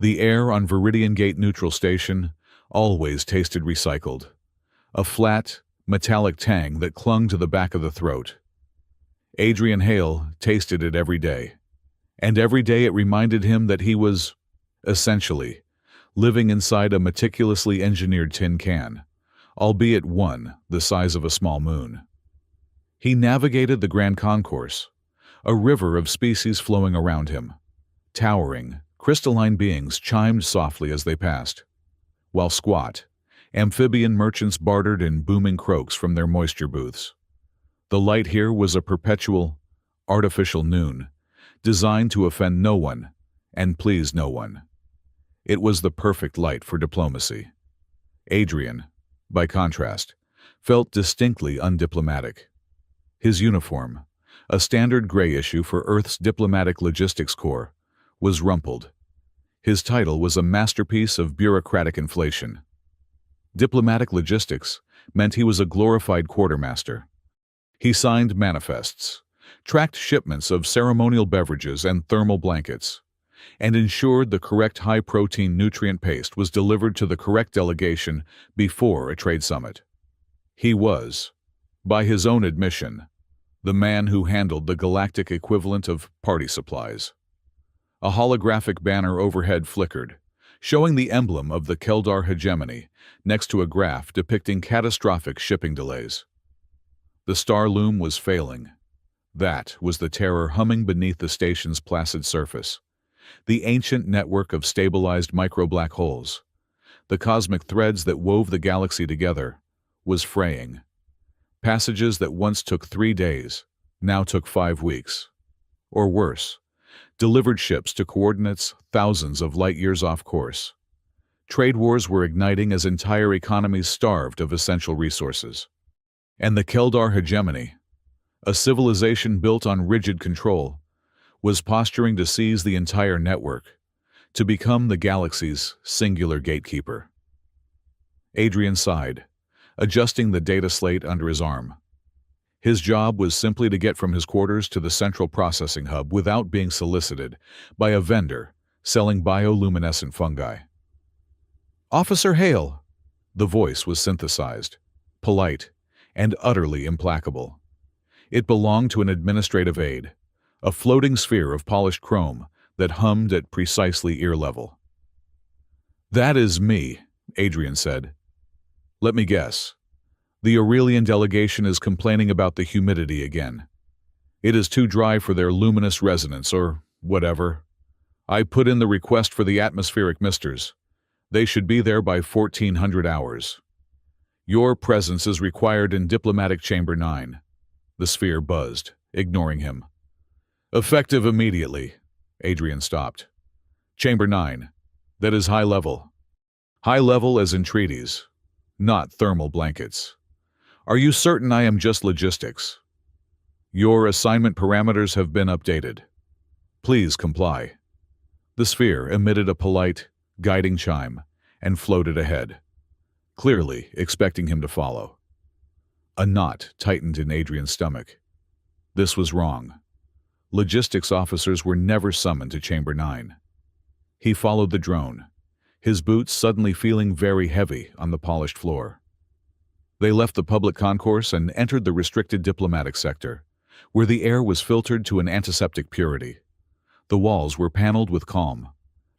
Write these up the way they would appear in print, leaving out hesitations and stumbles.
The air on Viridian Gate Neutral Station always tasted recycled, a flat, metallic tang that clung to the back of the throat. Adrian Hale tasted it every day, and every day it reminded him that he was, essentially, living inside a meticulously engineered tin can, albeit one the size of a small moon. He navigated the Grand Concourse, a river of species flowing around him. Towering, crystalline beings chimed softly as they passed, while squat, amphibian merchants bartered in booming croaks from their moisture booths. The light here was a perpetual, artificial noon, designed to offend no one and please no one. It was the perfect light for diplomacy. Adrian, by contrast, felt distinctly undiplomatic. His uniform, a standard gray issue for Earth's Diplomatic Logistics Corps, was rumpled. His title was a masterpiece of bureaucratic inflation. Diplomatic logistics meant he was a glorified quartermaster. He signed manifests, tracked shipments of ceremonial beverages and thermal blankets, and ensured the correct high-protein nutrient paste was delivered to the correct delegation before a trade summit. He was, by his own admission, the man who handled the galactic equivalent of party supplies. A holographic banner overhead flickered, showing the emblem of the Keldar hegemony next to a graph depicting catastrophic shipping delays. The star loom was failing. That was the terror humming beneath the station's placid surface. The ancient network of stabilized micro-black holes, the cosmic threads that wove the galaxy together, was fraying. Passages that once took 3 days now took 5 weeks. Or worse, delivered ships to coordinates thousands of light-years off course. Trade wars were igniting as entire economies starved of essential resources. And the Keldar hegemony, a civilization built on rigid control, was posturing to seize the entire network, to become the galaxy's singular gatekeeper. Adrian sighed, adjusting the data slate under his arm. His job was simply to get from his quarters to the central processing hub without being solicited by a vendor selling bioluminescent fungi. "Officer Hale!" The voice was synthesized, polite, and utterly implacable. It belonged to an administrative aide, a floating sphere of polished chrome that hummed at precisely ear level. "That is me," Adrian said. "Let me guess. The Aurelian delegation is complaining about the humidity again. It is too dry for their luminous resonance, or whatever. I put in the request for the atmospheric misters. They should be there by 1400 hours. Your presence is required in Diplomatic Chamber 9. The sphere buzzed, ignoring him. "Effective immediately." Adrian stopped. "Chamber 9. That is high level. High level as in treaties, not thermal blankets. Are you certain I am just logistics? Your assignment parameters have been updated. Please comply." The sphere emitted a polite, guiding chime and floated ahead, clearly expecting him to follow. A knot tightened in Adrian's stomach. This was wrong. Logistics officers were never summoned to Chamber 9. He followed the drone, his boots suddenly feeling very heavy on the polished floor. They left the public concourse and entered the restricted diplomatic sector, where the air was filtered to an antiseptic purity. The walls were paneled with calm,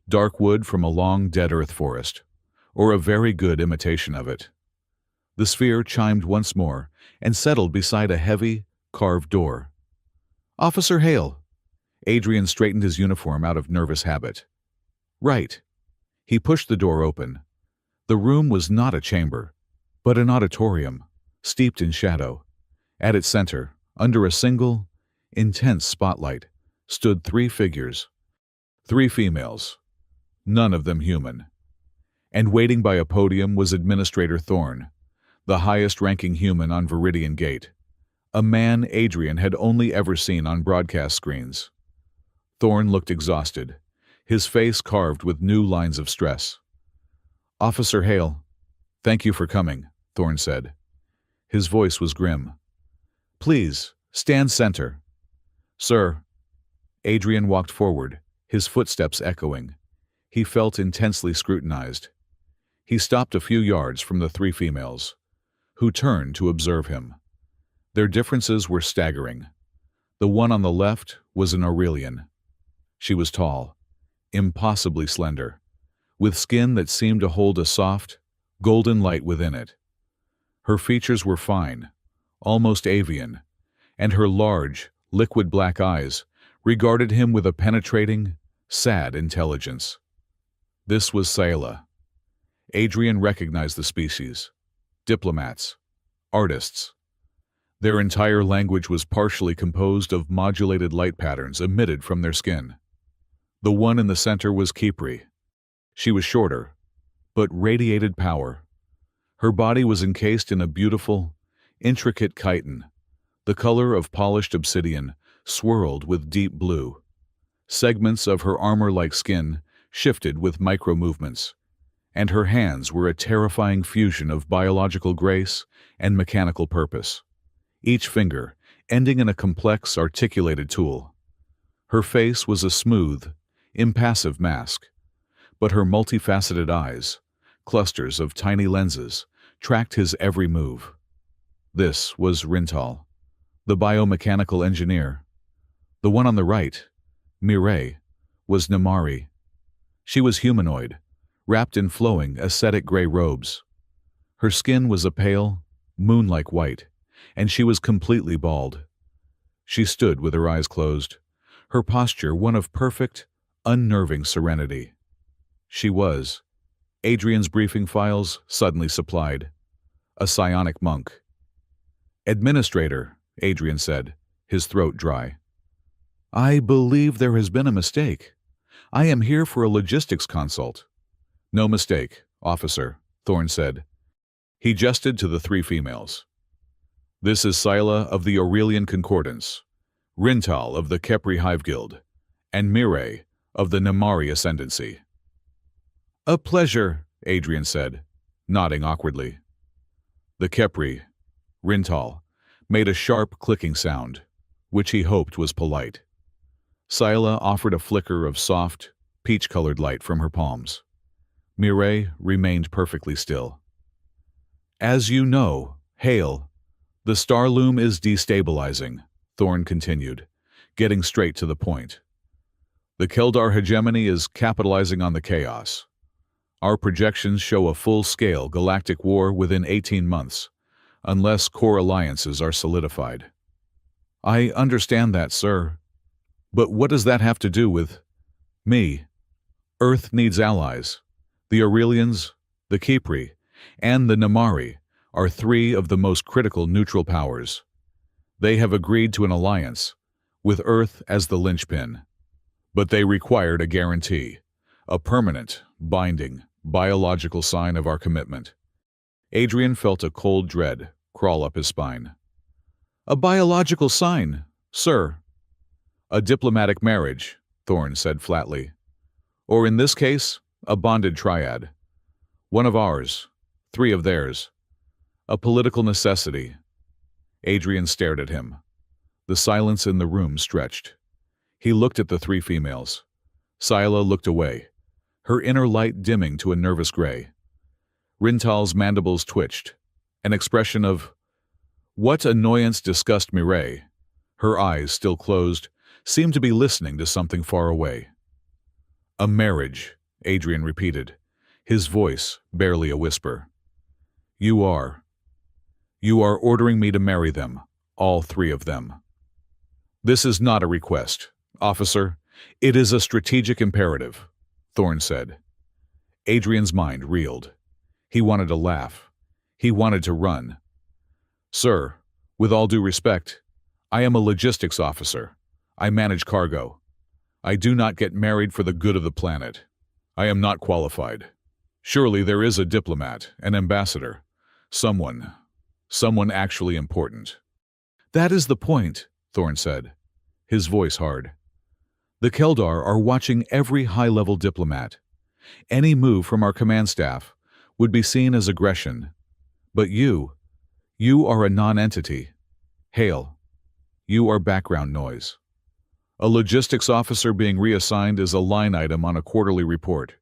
dark wood from a long dead earth forest, or a very good imitation of it. The sphere chimed once more and settled beside a heavy, carved door. "Officer Hale." Adrian straightened his uniform out of nervous habit. "Right." He pushed the door open. The room was not a chamber, but an auditorium, steeped in shadow. At its center, under a single, intense spotlight, stood 3 figures. 3 females, none of them human. And waiting by a podium was Administrator Thorne, the highest-ranking human on Viridian Gate, a man Adrian had only ever seen on broadcast screens. Thorne looked exhausted, his face carved with new lines of stress. "Officer Hale, thank you for coming," Thorne said. His voice was grim. "Please, stand center." "Sir." Adrian walked forward, his footsteps echoing. He felt intensely scrutinized. He stopped a few yards from the three females, who turned to observe him. Their differences were staggering. The one on the left was an Aurelian. She was tall, impossibly slender, with skin that seemed to hold a soft, golden light within it. Her features were fine, almost avian, and her large, liquid black eyes regarded him with a penetrating, sad intelligence. This was Sayla. Adrian recognized the species. Diplomats. Artists. Their entire language was partially composed of modulated light patterns emitted from their skin. The one in the center was Kipri. She was shorter, but radiated power. Her body was encased in a beautiful, intricate chitin, the color of polished obsidian, swirled with deep blue. Segments of her armor-like skin shifted with micro-movements, and her hands were a terrifying fusion of biological grace and mechanical purpose, each finger ending in a complex, articulated tool. Her face was a smooth, impassive mask, but her multifaceted eyes, clusters of tiny lenses, tracked his every move. This was Rintal, the biomechanical engineer. The one on the right, Mireille, was Namari. She was humanoid, wrapped in flowing, ascetic gray robes. Her skin was a pale, moon-like white, and she was completely bald. She stood with her eyes closed, her posture one of perfect, unnerving serenity. She was, Adrian's briefing files suddenly supplied, a psionic monk. "Administrator," Adrian said, his throat dry. "I believe there has been a mistake. I am here for a logistics consult." "No mistake, officer," Thorne said. He gestured to the three females. "This is Scylla of the Aurelian Concordance, Rintal of the Kepri Hive Guild, and Mireille of the Namari Ascendancy." "A pleasure," Adrian said, nodding awkwardly. The Kepri, Rintal, made a sharp clicking sound, which he hoped was polite. Scylla offered a flicker of soft, peach-colored light from her palms. Mireille remained perfectly still. "As you know, Hale, the star loom is destabilizing," Thorne continued, getting straight to the point. "The Keldar hegemony is capitalizing on the chaos. Our projections show a full-scale galactic war within 18 months, unless core alliances are solidified." "I understand that, sir. But what does that have to do with me? Earth needs allies. The Aurelians, the Kipri, and the Namari are three of the most critical neutral powers. They have agreed to an alliance, with Earth as the linchpin. But they required a guarantee, a permanent, binding, biological sign of our commitment. Adrian felt a cold dread crawl up his spine. "A biological sign, sir." "A diplomatic marriage," Thorne said flatly. "Or in this case, a bonded triad. One of ours, three of theirs. A political necessity." Adrian stared at him. The silence in the room stretched. He looked at the three females. Scylla looked away, her inner light dimming to a nervous gray. Rintal's mandibles twitched, an expression of what annoyance disgust Mireille. Her eyes, still closed, seemed to be listening to something far away. "A marriage," Adrian repeated, his voice barely a whisper. You are ordering me to marry them, all three of them." "This is not a request, officer. It is a strategic imperative," Thorne said. Adrian's mind reeled. He wanted to laugh. He wanted to run. "Sir, with all due respect, I am a logistics officer. I manage cargo. I do not get married for the good of the planet. I am not qualified. Surely there is a diplomat, an ambassador, someone actually important." "That is the point," Thorne said, his voice hard. "The Keldar are watching every high-level diplomat. Any move from our command staff would be seen as aggression. But you are a non-entity. Hale, you are background noise. A logistics officer being reassigned is a line item on a quarterly report.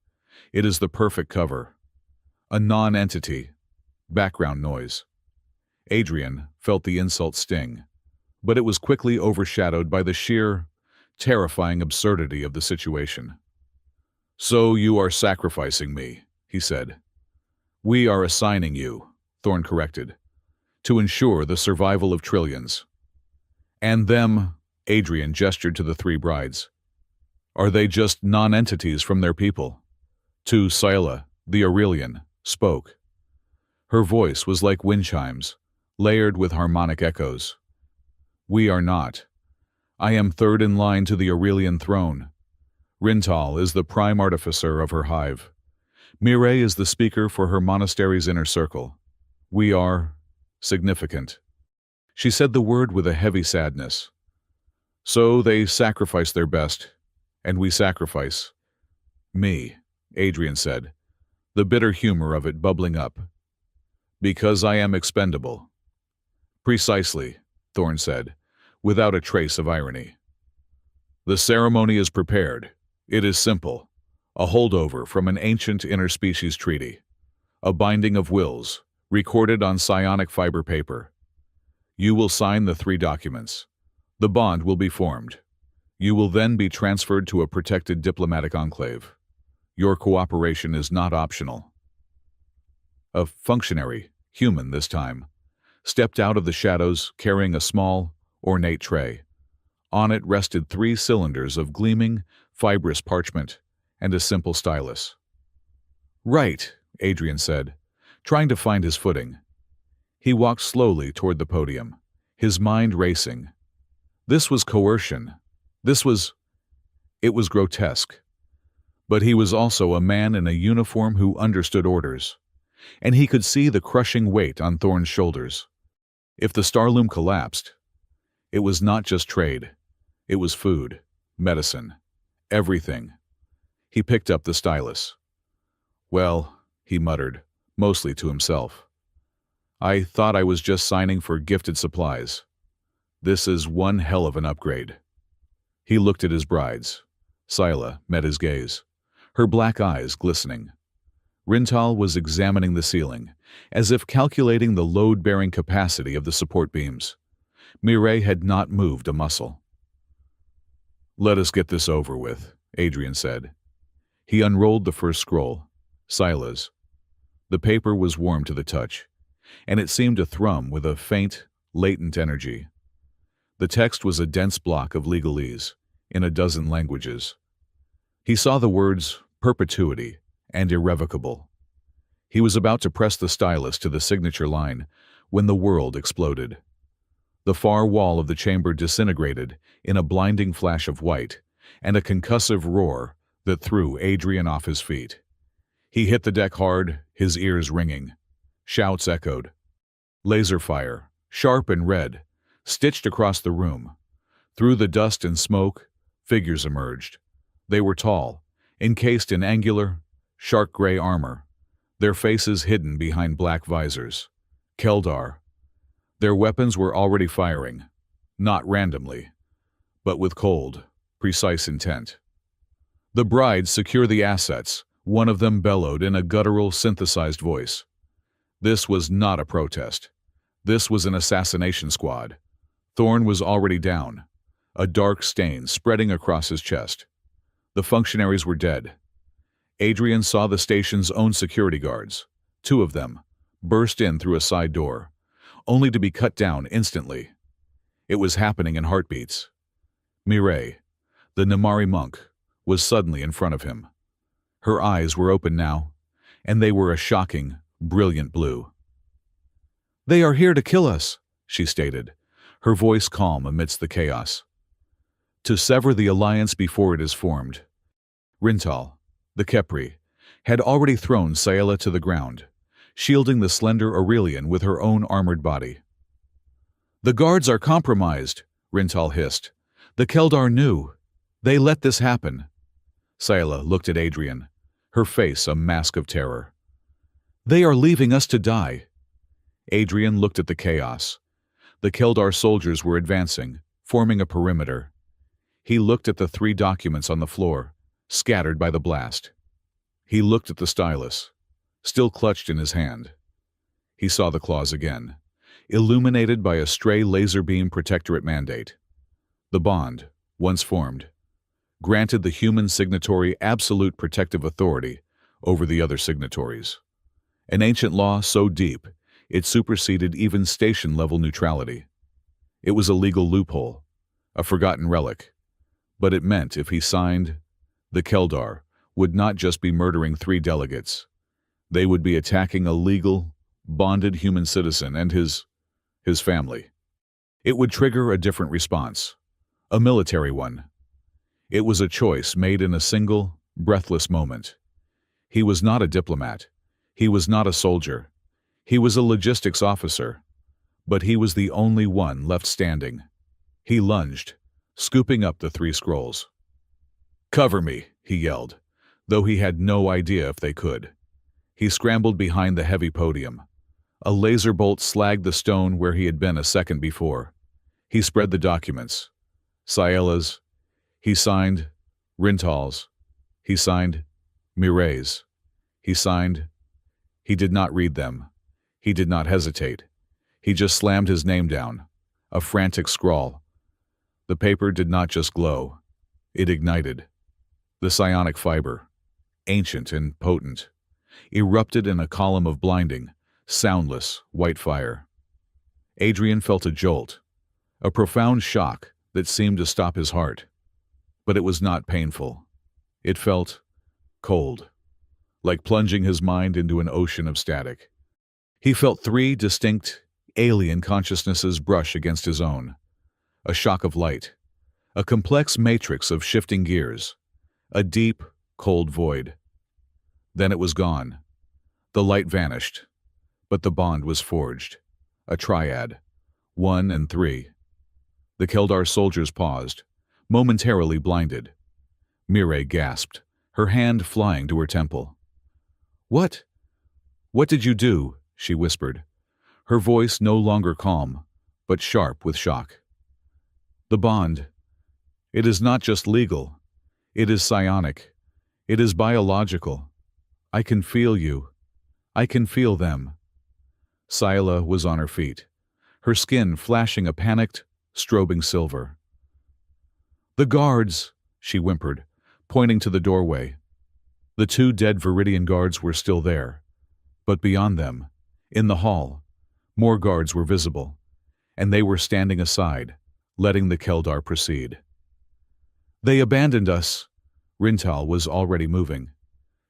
It is the perfect cover. A non-entity. Background noise. Adrian felt the insult sting, but it was quickly overshadowed by the sheer, terrifying absurdity of the situation. "So you are sacrificing me," he said. "We are assigning you," Thorne corrected, "to ensure the survival of trillions." "And them," Adrian gestured to the three brides. "Are they just non-entities from their people?" To Scylla, the Aurelian, spoke. Her voice was like wind chimes, layered with harmonic echoes. "We are not. I am third in line to the Aurelian throne. Rintal is the prime artificer of her hive. Mireille is the speaker for her monastery's inner circle. We are significant." She said the word with a heavy sadness. "So they sacrifice their best, and we sacrifice me," Adrian said, the bitter humor of it bubbling up. "Because I am expendable." "Precisely," Thorne said, without a trace of irony. "The ceremony is prepared. It is simple. A holdover from an ancient interspecies treaty. A binding of wills, recorded on psionic fiber paper. You will sign the 3 documents. The bond will be formed. You will then be transferred to a protected diplomatic enclave. Your cooperation is not optional." A functionary, human this time, stepped out of the shadows carrying a small, ornate tray. On it rested 3 cylinders of gleaming, fibrous parchment and a simple stylus. "Right," Adrian said, trying to find his footing. He walked slowly toward the podium, his mind racing. This was coercion. It was grotesque. But he was also a man in a uniform who understood orders, and he could see the crushing weight on Thorne's shoulders. If the Starloom collapsed, it was not just trade. It was food, medicine, everything. He picked up the stylus. "Well," he muttered, mostly to himself, "I thought I was just signing for gifted supplies. This is one hell of an upgrade." He looked at his brides. Scylla met his gaze, her black eyes glistening. Rintal was examining the ceiling, as if calculating the load-bearing capacity of the support beams. Mireille had not moved a muscle. "Let us get this over with," Adrian said. He unrolled the first scroll, Scylla's. The paper was warm to the touch, and it seemed to thrum with a faint, latent energy. The text was a dense block of legalese, in a dozen languages. He saw the words perpetuity and irrevocable. He was about to press the stylus to the signature line when the world exploded. The far wall of the chamber disintegrated in a blinding flash of white and a concussive roar that threw Adrian off his feet. He hit the deck hard, his ears ringing. Shouts echoed. Laser fire, sharp and red, stitched across the room. Through the dust and smoke, figures emerged. They were tall, encased in angular, shark gray armor, their faces hidden behind black visors. Keldar. Their weapons were already firing, not randomly, but with cold, precise intent. "The brides secure the assets," one of them bellowed in a guttural, synthesized voice. This was not a protest. This was an assassination squad. Thorne was already down, a dark stain spreading across his chest. The functionaries were dead. Adrian saw the station's own security guards, 2 of them, burst in through a side door, only to be cut down instantly. It was happening in heartbeats. Mireille, the Namari monk, was suddenly in front of him. Her eyes were open now, and they were a shocking, brilliant blue. "They are here to kill us," she stated, her voice calm amidst the chaos. "To sever the alliance before it is formed." Rintal, the Kepri, had already thrown Scylla to the ground, shielding the slender Aurelian with her own armored body. "The guards are compromised," Rintal hissed. "The Keldar knew. They let this happen." Scylla looked at Adrian, her face a mask of terror. "They are leaving us to die." Adrian looked at the chaos. The Keldar soldiers were advancing, forming a perimeter. He looked at the 3 documents on the floor, scattered by the blast. He looked at the stylus, still clutched in his hand. He saw the clause again, illuminated by a stray laser beam protectorate mandate. The bond, once formed, granted the human signatory absolute protective authority over the other signatories. An ancient law so deep, it superseded even station-level neutrality. It was a legal loophole, a forgotten relic, but it meant if he signed, the Keldar would not just be murdering 3 delegates. They would be attacking a legal, bonded human citizen and his family. It would trigger a different response, a military one. It was a choice made in a single, breathless moment. He was not a diplomat. He was not a soldier. He was a logistics officer. But he was the only one left standing. He lunged, scooping up the 3 scrolls. "Cover me," he yelled, though he had no idea if they could. He scrambled behind the heavy podium. A laser bolt slagged the stone where he had been a second before. He spread the documents. Sciela's. He signed Rintal's. He signed Mirai's. He signed. He did not read them. He did not hesitate. He just slammed his name down, a frantic scrawl. The paper did not just glow. It ignited. The psionic fiber, ancient and potent, erupted in a column of blinding, soundless, white fire. Adrian felt a jolt, a profound shock that seemed to stop his heart. But it was not painful. It felt cold, like plunging his mind into an ocean of static. He felt 3 distinct, alien consciousnesses brush against his own. A shock of light, a complex matrix of shifting gears, a deep, cold void. Then it was gone. The light vanished, but the bond was forged. A triad, 1 and 3. The Keldar soldiers paused, momentarily blinded. Mirai gasped, her hand flying to her temple. "What? What did you do?" she whispered, her voice no longer calm, but sharp with shock. "The bond. It is not just legal. It is psionic. It is biological. I can feel you. I can feel them." Scylla was on her feet, her skin flashing a panicked, strobing silver. "The guards," she whimpered, pointing to the doorway. The 2 dead Viridian guards were still there, but beyond them, in the hall, more guards were visible, and they were standing aside, letting the Keldar proceed. "They abandoned us." Rintal was already moving.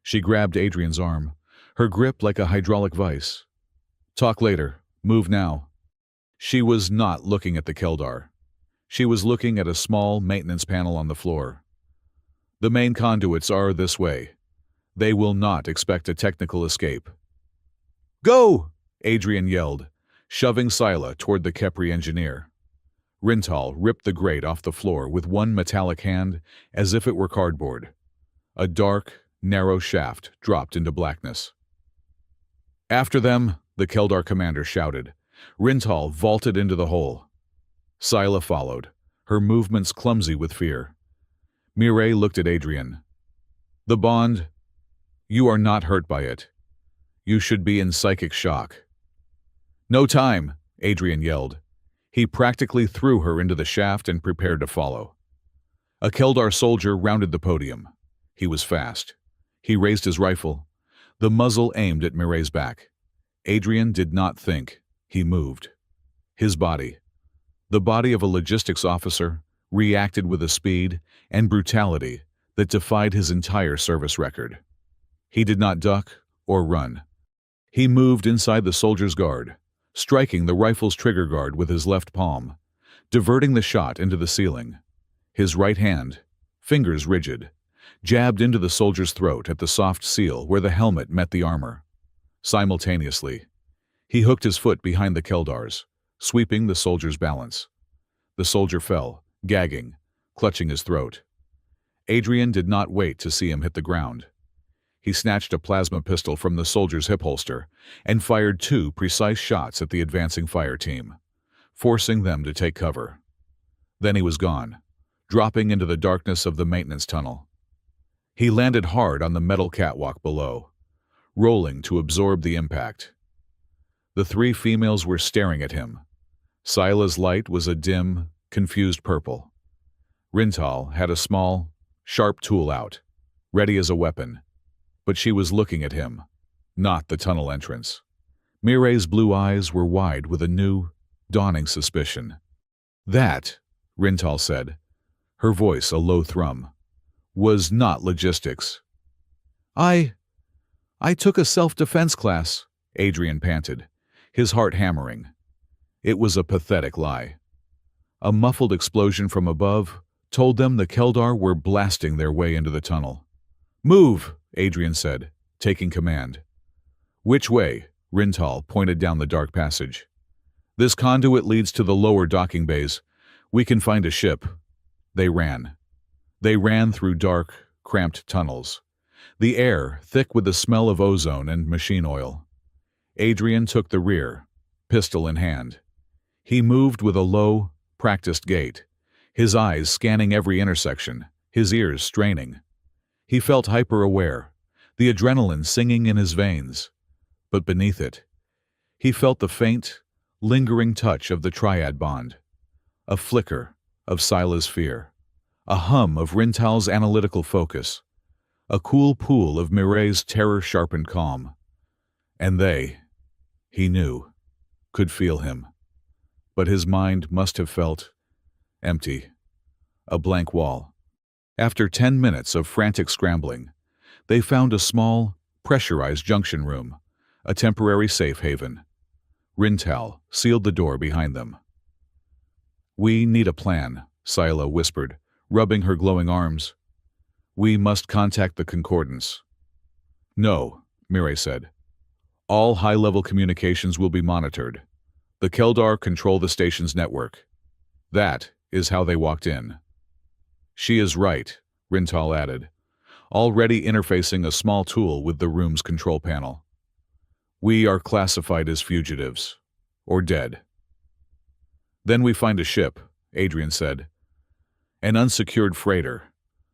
She grabbed Adrian's arm, her grip like a hydraulic vice. "Talk later. Move now." She was not looking at the Keldar. She was looking at a small maintenance panel on the floor. "The main conduits are this way. They will not expect a technical escape." "Go!" Adrian yelled, shoving Scylla toward the Kepri engineer. Rintal ripped the grate off the floor with one metallic hand as if it were cardboard. A dark, narrow shaft dropped into blackness. "After them," the Keldar commander shouted. Rintal vaulted into the hole. Scylla followed, her movements clumsy with fear. Mirai looked at Adrian. "The bond? You are not hurt by it. You should be in psychic shock." "No time," Adrian yelled. He practically threw her into the shaft and prepared to follow. A Keldar soldier rounded the podium. He was fast. He raised his rifle, the muzzle aimed at Mirai's back. Adrian did not think. He moved. His body, the body of a logistics officer, reacted with a speed and brutality that defied his entire service record. He did not duck or run. He moved inside the soldier's guard, striking the rifle's trigger guard with his left palm, diverting the shot into the ceiling. His right hand, fingers rigid, jabbed into the soldier's throat at the soft seal where the helmet met the armor. Simultaneously, he hooked his foot behind the Keldar's, sweeping the soldier's balance. The soldier fell, gagging, clutching his throat. Adrian did not wait to see him hit the ground. He snatched a plasma pistol from the soldier's hip holster and fired 2 precise shots at the advancing fire team, forcing them to take cover. Then he was gone, dropping into the darkness of the maintenance tunnel. He landed hard on the metal catwalk below, rolling to absorb the impact. The three females were staring at him. Sila's light was a dim, confused purple. Rintal had a small, sharp tool out, ready as a weapon, but she was looking at him, not the tunnel entrance. Mireille's blue eyes were wide with a new, dawning suspicion. That, Rintal said, her voice a low thrum, was not logistics. I took a self-defense class, Adrian panted, his heart hammering. It was a pathetic lie. A muffled explosion from above told them the Keldar were blasting their way into the tunnel. Move, Adrian said, taking command. Which way? Rintal pointed down the dark passage. This conduit leads to the lower docking bays. We can find a ship. They ran. They ran through dark, cramped tunnels, the air thick with the smell of ozone and machine oil. Adrian took the rear, pistol in hand. He moved with a low, practiced gait, his eyes scanning every intersection, his ears straining. He felt hyper-aware, the adrenaline singing in his veins. But beneath it, he felt the faint, lingering touch of the triad bond, a flicker of Sila's fear, a hum of Rintal's analytical focus, a cool pool of Mireille's terror-sharpened calm. And they, he knew, could feel him. But his mind must have felt empty, a blank wall. After 10 minutes of frantic scrambling, they found a small, pressurized junction room, a temporary safe haven. Rintal sealed the door behind them. We need a plan, Sila whispered, rubbing her glowing arms. We must contact the Concordance. No, Mireille said. All high-level communications will be monitored. The Keldar control the station's network. That is how they walked in. She is right, Rintal added, already interfacing a small tool with the room's control panel. We are classified as fugitives, or dead. Then we find a ship, Adrian said. An unsecured freighter,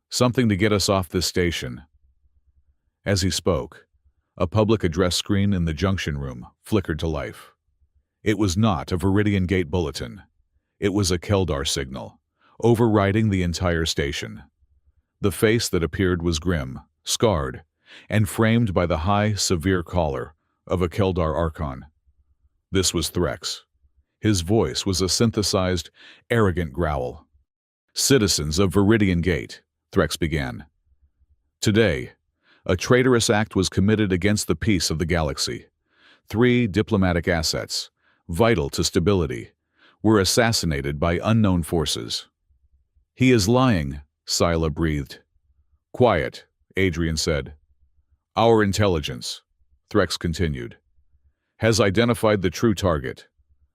something to get us off this station. As he spoke, a public address screen in the junction room flickered to life. It was not a Viridian Gate bulletin. It was a Keldar signal, overriding the entire station. The face that appeared was grim, scarred, and framed by the high, severe collar of a Keldar Archon. This was Threx. His voice was a synthesized, arrogant growl. Citizens of Viridian Gate, Threx began. Today, a traitorous act was committed against the peace of the galaxy. 3 diplomatic assets, vital to stability, were assassinated by unknown forces. He is lying, Sila breathed. Quiet, Adrian said. Our intelligence, Threx continued, has identified the true target.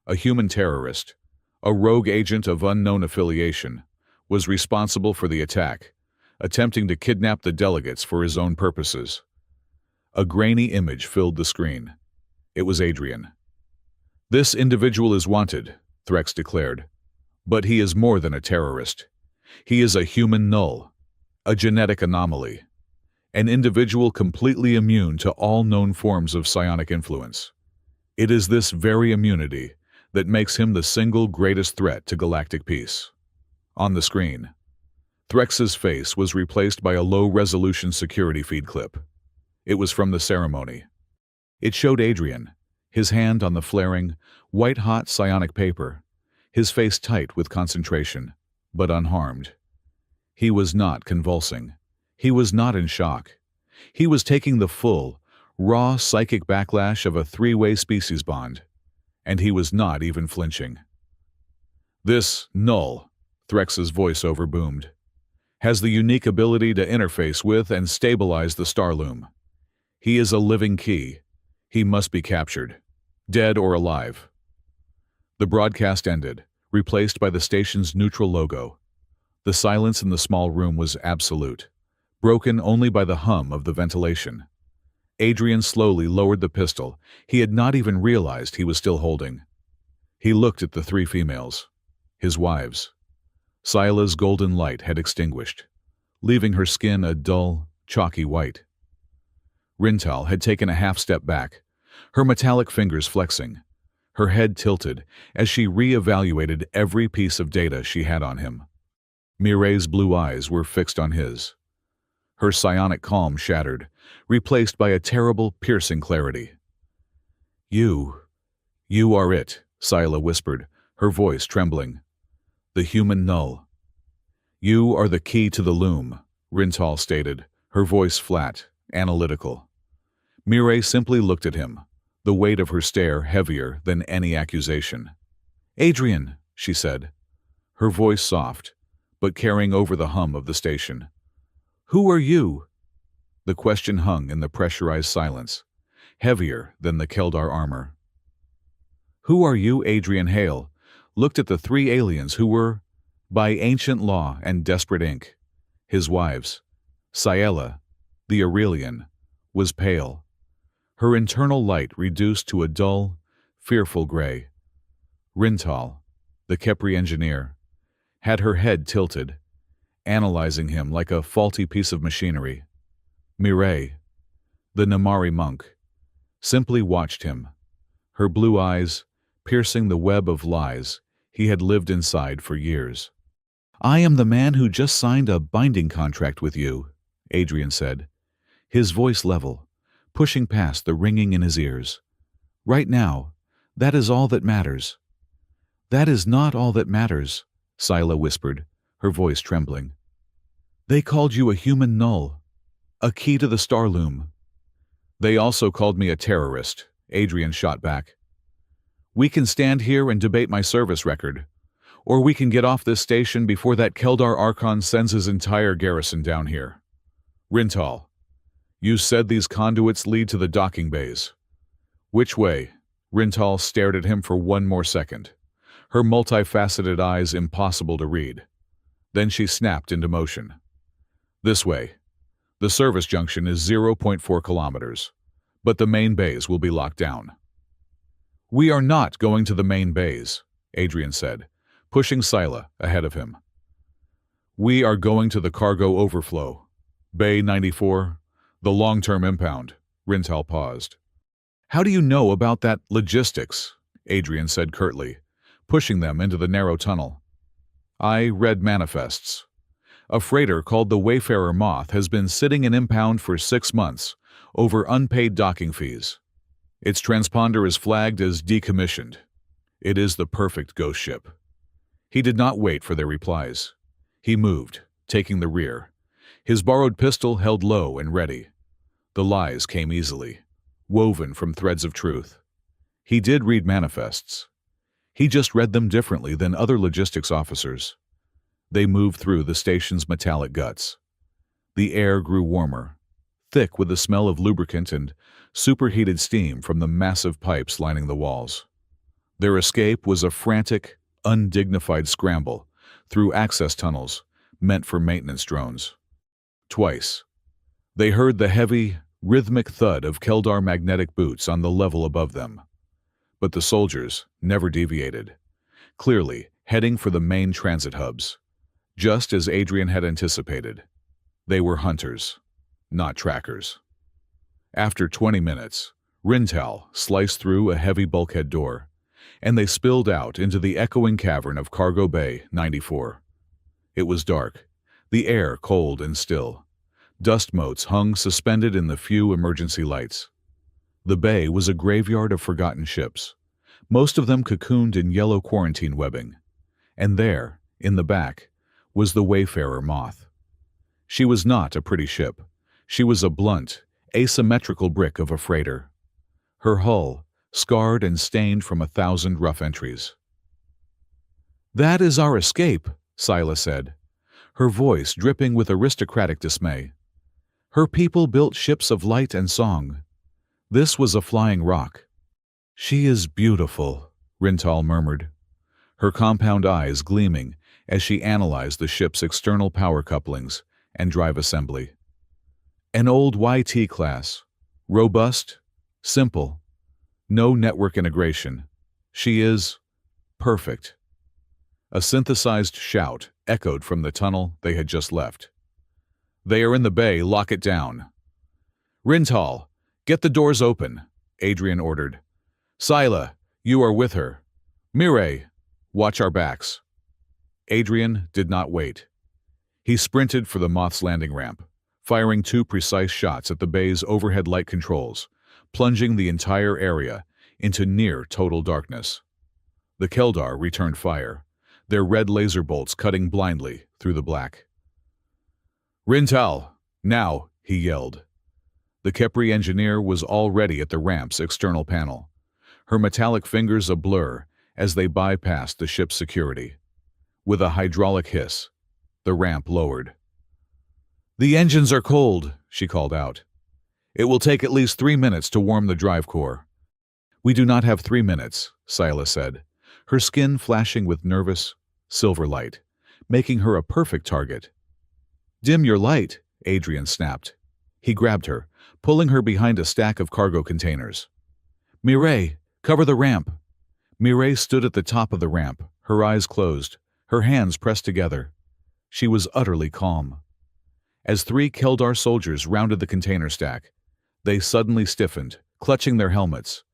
A human terrorist, a rogue agent of unknown affiliation, was responsible for the attack, attempting to kidnap the delegates for his own purposes. A grainy image filled the screen. It was Adrian. This individual is wanted, Threx declared. But he is more than a terrorist. He is a human null, a genetic anomaly, an individual completely immune to all known forms of psionic influence. It is this very immunity that makes him the single greatest threat to galactic peace. On the screen, Threx's face was replaced by a low-resolution security feed clip. It was from the ceremony. It showed Adrian, his hand on the flaring, white-hot psionic paper, his face tight with concentration, but unharmed. He was not convulsing. He was not in shock. He was taking the full, raw psychic backlash of a 3-way species bond, and he was not even flinching. This null, Threx's voiceover boomed, has the unique ability to interface with and stabilize the Starloom. He is a living key. He must be captured, dead or alive. The broadcast ended, replaced by the station's neutral logo. The silence in the small room was absolute, broken only by the hum of the ventilation. Adrian slowly lowered the pistol he had not even realized he was still holding. He looked at the 3 females, his wives. Sila's golden light had extinguished, leaving her skin a dull, chalky white. Rintal had taken a half step back, her metallic fingers flexing, her head tilted as she re-evaluated every piece of data she had on him. Mireille's blue eyes were fixed on his. Her psionic calm shattered, replaced by a terrible, piercing clarity. You are it, Scylla whispered, her voice trembling. The human null. You are the key to the loom, Rintal stated, her voice flat, analytical. Mireille simply looked at him, the weight of her stare heavier than any accusation. Adrian, she said, her voice soft, but carrying over the hum of the station. Who are you? The question hung in the pressurized silence, heavier than the Keldar armor. Who are you? Adrian Hale looked at the three aliens who were, by ancient law and desperate ink, his wives. Scylla, the Aurelian, was pale, her internal light reduced to a dull, fearful gray. Rintal, the Kepri engineer, had her head tilted, analyzing him like a faulty piece of machinery. Mireille, the Namari monk, simply watched him, her blue eyes piercing the web of lies he had lived inside for years. I am the man who just signed a binding contract with you, Adrian said, his voice level, pushing past the ringing in his ears. Right now, that is all that matters. That is not all that matters, Scylla whispered, her voice trembling. They called you a human null, a key to the star loom. They also called me a terrorist, Adrian shot back. We can stand here and debate my service record, or we can get off this station before that Keldar Archon sends his entire garrison down here. Rintal, you said these conduits lead to the docking bays. Which way? Rintal stared at him for one more second, her multifaceted eyes impossible to read. Then she snapped into motion. This way. The service junction is 0.4 kilometers, but the main bays will be locked down. We are not going to the main bays, Adrian said, pushing Scylla ahead of him. We are going to the cargo overflow. Bay 94, the long-term impound. Rintal paused. How do you know about that logistics? Adrian said curtly, pushing them into the narrow tunnel. I read manifests. A freighter called the Wayfarer Moth has been sitting in impound for 6 months over unpaid docking fees. Its transponder is flagged as decommissioned. It is the perfect ghost ship. He did not wait for their replies. He moved, taking the rear, his borrowed pistol held low and ready. The lies came easily, woven from threads of truth. He did read manifests. He just read them differently than other logistics officers. They moved through the station's metallic guts. The air grew warmer, thick with the smell of lubricant and superheated steam from the massive pipes lining the walls. Their escape was a frantic, undignified scramble through access tunnels meant for maintenance drones. Twice, they heard the heavy, rhythmic thud of Keldar magnetic boots on the level above them. But the soldiers never deviated, clearly heading for the main transit hubs. Just as Adrian had anticipated, they were hunters, not trackers. After 20 minutes, Rintal sliced through a heavy bulkhead door, and they spilled out into the echoing cavern of Cargo Bay 94. It was dark, the air cold and still. Dust motes hung suspended in the few emergency lights. The bay was a graveyard of forgotten ships, most of them cocooned in yellow quarantine webbing. And there, in the back, was the Wayfarer Moth. She was not a pretty ship. She was a blunt, asymmetrical brick of a freighter. Her hull, scarred and stained from 1,000 rough entries. That is our escape, Scylla said, her voice dripping with aristocratic dismay. Her people built ships of light and song. This was a flying rock. She is beautiful, Rintal murmured, her compound eyes gleaming as she analyzed the ship's external power couplings and drive assembly. An old YT class, robust, simple, no network integration. She is perfect. A synthesized shout echoed from the tunnel they had just left. They are in the bay, lock it down. Rintal, get the doors open, Adrian ordered. Scylla, you are with her. Mireille, watch our backs. Adrian did not wait. He sprinted for the Moth's landing ramp, firing 2 precise shots at the bay's overhead light controls, plunging the entire area into near total darkness. The Keldar returned fire, their red laser bolts cutting blindly through the black. Rintal, now, he yelled. The Kepri engineer was already at the ramp's external panel, her metallic fingers a blur as they bypassed the ship's security. With a hydraulic hiss, the ramp lowered. The engines are cold, she called out. It will take at least 3 minutes to warm the drive core. We do not have 3 minutes, Scylla said, her skin flashing with nervous, silver light, making her a perfect target. Dim your light, Adrian snapped. He grabbed her, pulling her behind a stack of cargo containers. Mireille, cover the ramp. Mireille stood at the top of the ramp, her eyes closed, her hands pressed together. She was utterly calm. As 3 Keldar soldiers rounded the container stack, they suddenly stiffened, clutching their helmets.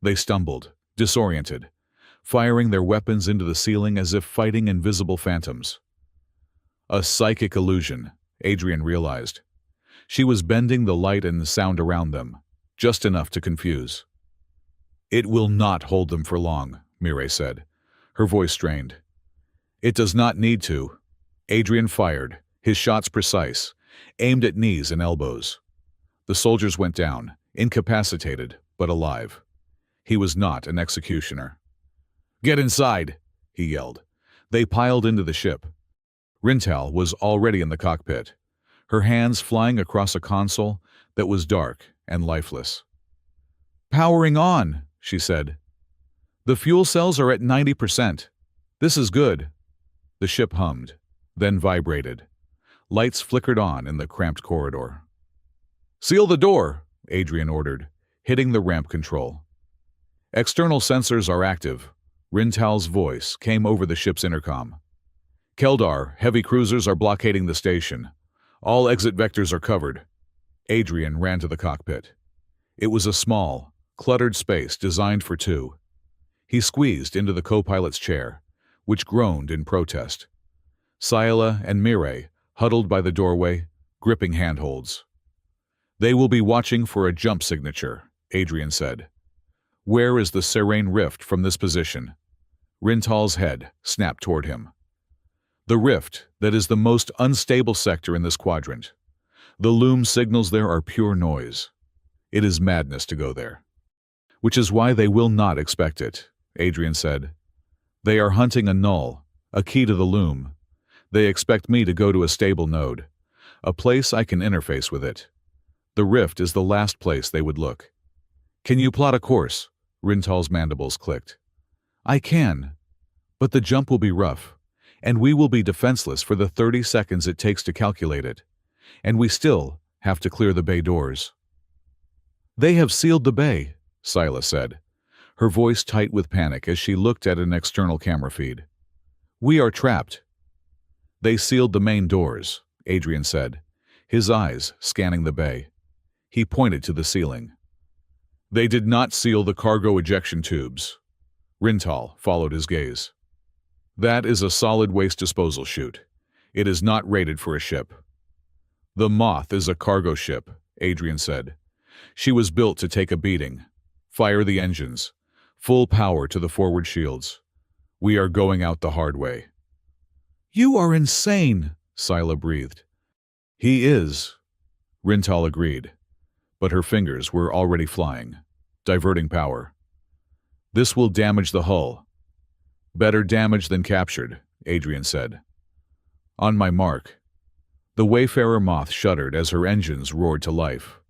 They stumbled, disoriented, firing their weapons into the ceiling as if fighting invisible phantoms. A psychic illusion, Adrian realized. She was bending the light and the sound around them, just enough to confuse. It will not hold them for long, Mireille said, her voice strained. It does not need to. Adrian fired, his shots precise, aimed at knees and elbows. The soldiers went down, incapacitated, but alive. He was not an executioner. Get inside, he yelled. They piled into the ship. Rintal was already in the cockpit, her hands flying across a console that was dark and lifeless. Powering on, she said. The fuel cells are at 90%. This is good. The ship hummed, then vibrated. Lights flickered on in the cramped corridor. Seal the door, Adrian ordered, hitting the ramp control. External sensors are active. Rintal's voice came over the ship's intercom. Keldar, heavy cruisers are blockading the station. All exit vectors are covered. Adrian ran to the cockpit. It was a small, cluttered space designed for 2. He squeezed into the co-pilot's chair, which groaned in protest. Scylla and Mireille huddled by the doorway, gripping handholds. They will be watching for a jump signature, Adrian said. Where is the serene rift from this position? Rintal's head snapped toward him. The rift that is the most unstable sector in this quadrant. The loom signals there are pure noise. It is madness to go there. Which is why they will not expect it, Adrian said. They are hunting a null, a key to the loom. They expect me to go to a stable node, a place I can interface with it. The rift is the last place they would look. Can you plot a course? Rintal's mandibles clicked. I can, but the jump will be rough, and we will be defenseless for the 30 seconds it takes to calculate it, and we still have to clear the bay doors. They have sealed the bay, Scylla said, her voice tight with panic as she looked at an external camera feed. We are trapped. They sealed the main doors, Adrian said, his eyes scanning the bay. He pointed to the ceiling. They did not seal the cargo ejection tubes. Rintal followed his gaze. That is a solid waste disposal chute. It is not rated for a ship. The Moth is a cargo ship, Adrian said. She was built to take a beating. Fire the engines. Full power to the forward shields. We are going out the hard way. You are insane, Scylla breathed. He is, Rintal agreed, but her fingers were already flying, diverting power. This will damage the hull. Better damaged than captured, Adrian said. On my mark. The Wayfarer Moth shuddered as her engines roared to life.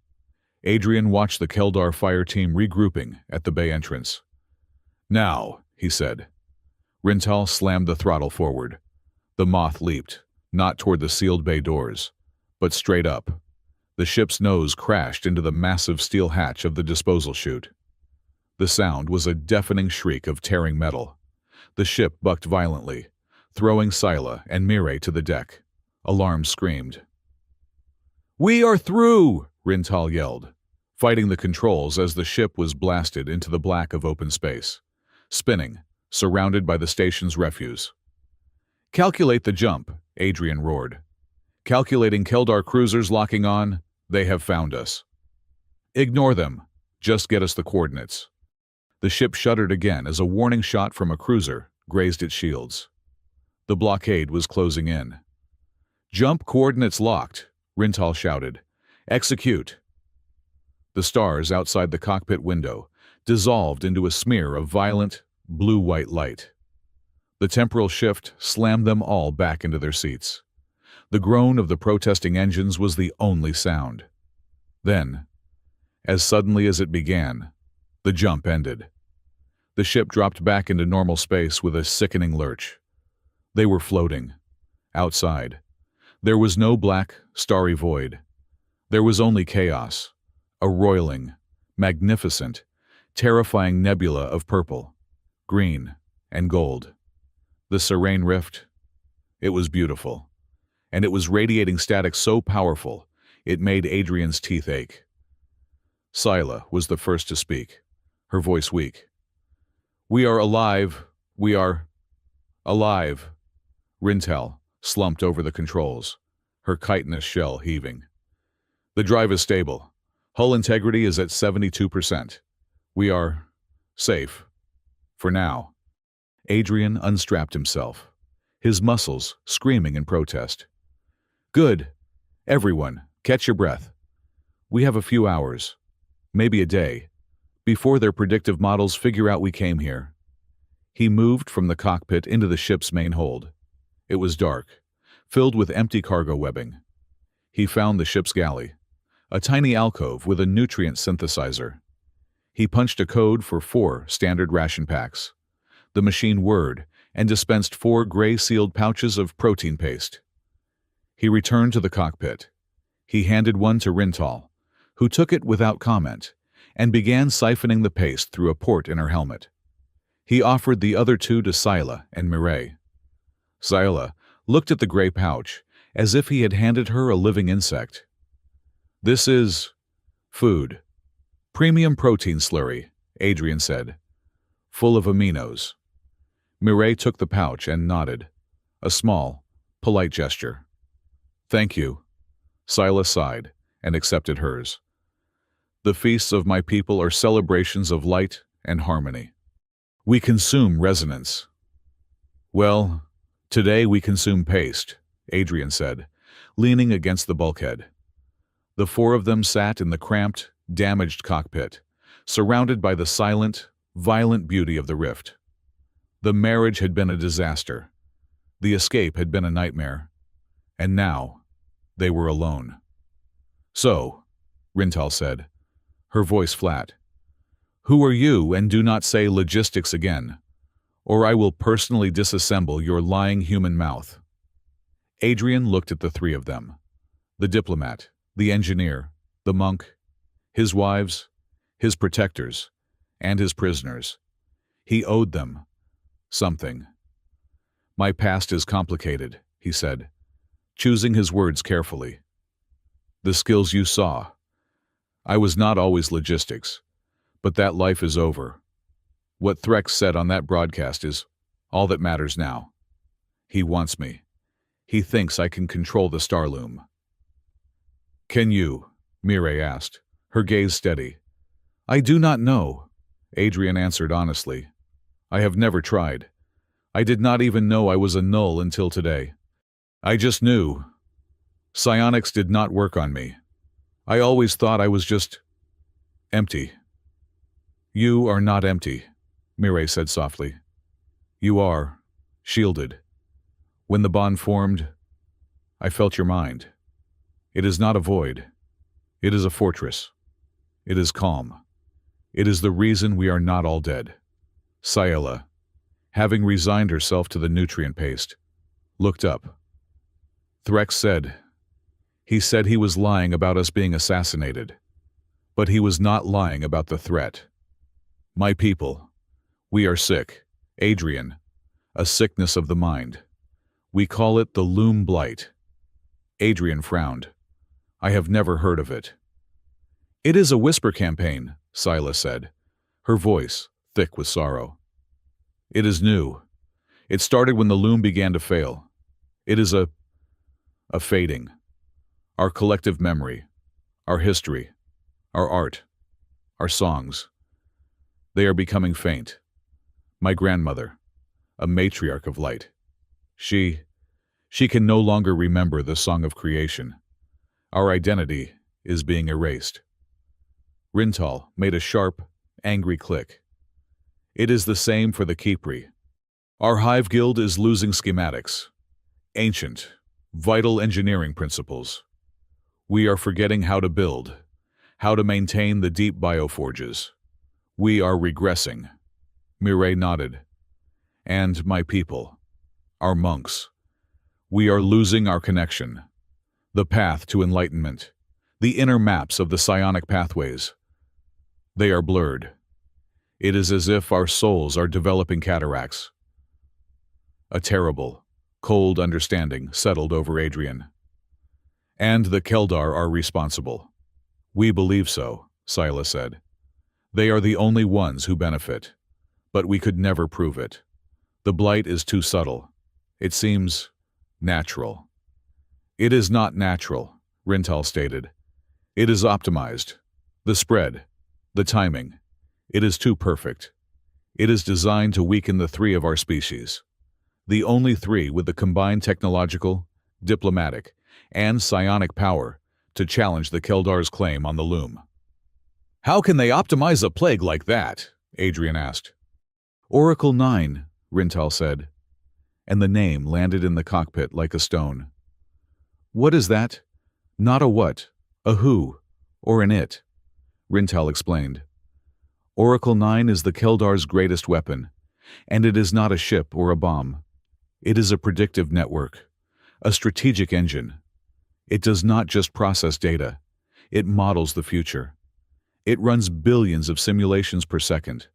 Adrian watched the Keldar fire team regrouping at the bay entrance. Now, he said. Rintal slammed the throttle forward. The Moth leaped, not toward the sealed bay doors, but straight up. The ship's nose crashed into the massive steel hatch of the disposal chute. The sound was a deafening shriek of tearing metal. The ship bucked violently, throwing Scylla and Mireille to the deck. Alarms screamed. "We are through!" Rintal yelled, fighting the controls as the ship was blasted into the black of open space, spinning, surrounded by the station's refuse. "Calculate the jump," Adrian roared. "Calculating Keldar cruisers locking on. They have found us." "Ignore them. Just get us the coordinates." The ship shuddered again as a warning shot from a cruiser grazed its shields. The blockade was closing in. "Jump coordinates locked," Rintal shouted. "Execute." The stars outside the cockpit window dissolved into a smear of violent, blue-white light. The temporal shift slammed them all back into their seats. The groan of the protesting engines was the only sound. Then, as suddenly as it began, the jump ended. The ship dropped back into normal space with a sickening lurch. They were floating. Outside. There was no black, starry void. There was only chaos. A roiling, magnificent, terrifying nebula of purple, green, and gold. The serene rift. It was beautiful. And it was radiating static so powerful, it made Adrian's teeth ache. Scylla was the first to speak, her voice weak. "We are alive. We are alive." Rintal slumped over the controls, her chitinous shell heaving. "The drive is stable. Hull integrity is at 72%. We are safe. For now." Adrian unstrapped himself, his muscles screaming in protest. "Good. Everyone, catch your breath. We have a few hours, maybe a day, before their predictive models figure out we came here." He moved from the cockpit into the ship's main hold. It was dark, filled with empty cargo webbing. He found the ship's galley, a tiny alcove with a nutrient synthesizer. He punched a code for 4 standard ration packs. The machine whirred and dispensed 4 gray-sealed pouches of protein paste. He returned to the cockpit. He handed one to Rintal, who took it without comment, and began siphoning the paste through a port in her helmet. He offered the other 2 to Scylla and Mireille. Scylla looked at the gray pouch as if he had handed her a living insect. "This is food. Premium protein slurry," Adrian said, "full of aminos." Mireille took the pouch and nodded, a small, polite gesture. "Thank you." Scylla sighed and accepted hers. "The feasts of my people are celebrations of light and harmony. We consume resonance." "Well, today we consume paste," Adrian said, leaning against the bulkhead. The 4 of them sat in the cramped, damaged cockpit, surrounded by the silent, violent beauty of the rift. The marriage had been a disaster. The escape had been a nightmare. And now, they were alone. "So," Rintal said, her voice flat, "who are you, and do not say logistics again, or I will personally disassemble your lying human mouth." Adrian looked at the 3 of them, the diplomat, the engineer, the monk, his wives, his protectors, and his prisoners. He owed them something. "My past is complicated," he said, choosing his words carefully. "The skills you saw. I was not always logistics, but that life is over. What Threx said on that broadcast is all that matters now. He wants me. He thinks I can control the Starloom." "Can you?" Mireille asked, her gaze steady. "I do not know," Adrian answered honestly. "I have never tried. I did not even know I was a null until today. I just knew. Psionics did not work on me. I always thought I was just empty." "You are not empty," Mireille said softly. "You are shielded. When the bond formed, I felt your mind. It is not a void. It is a fortress. It is calm. It is the reason we are not all dead." Scylla, having resigned herself to the nutrient paste, looked up. "Threx said. He said he was lying about us being assassinated. But he was not lying about the threat. My people, we are sick. Adrian, a sickness of the mind. We call it the Loom Blight." Adrian frowned. I have never heard of it. It is a whisper campaign, Scylla said, her voice thick with sorrow. It is new. It started when the loom began to fail. It is a fading. Our collective memory, our history, our art, our songs. They are becoming faint. My grandmother, a matriarch of light. She can no longer remember the song of creation. Our identity is being erased. Rintal made a sharp, angry click. It is the same for the Kipri. Our hive guild is losing schematics, ancient, vital engineering principles. We are forgetting how to build, how to maintain the deep bioforges. We are regressing. Mireille nodded. And my people, our monks, we are losing our connection, the path to enlightenment, the inner maps of the psionic pathways. They are blurred. It is as if our souls are developing cataracts. A terrible, cold understanding settled over Adrian. And the Keldar are responsible. We believe so, Scylla said. They are the only ones who benefit. But we could never prove it. The blight is too subtle. It seems natural. It is not natural, Rintal stated. It is optimized. The spread, the timing. It is too perfect. It is designed to weaken the three of our species. The only three with the combined technological, diplomatic, and psionic power to challenge the Keldar's claim on the loom. How can they optimize a plague like that? Adrian asked. Oracle 9, Rintal said, and the name landed in the cockpit like a stone. What is that? Not a what, a who, or an it, Rintal explained. Oracle 9 is the Keldar's greatest weapon, and it is not a ship or a bomb. It is a predictive network, a strategic engine. It does not just process data, it models the future. It runs billions of simulations per second.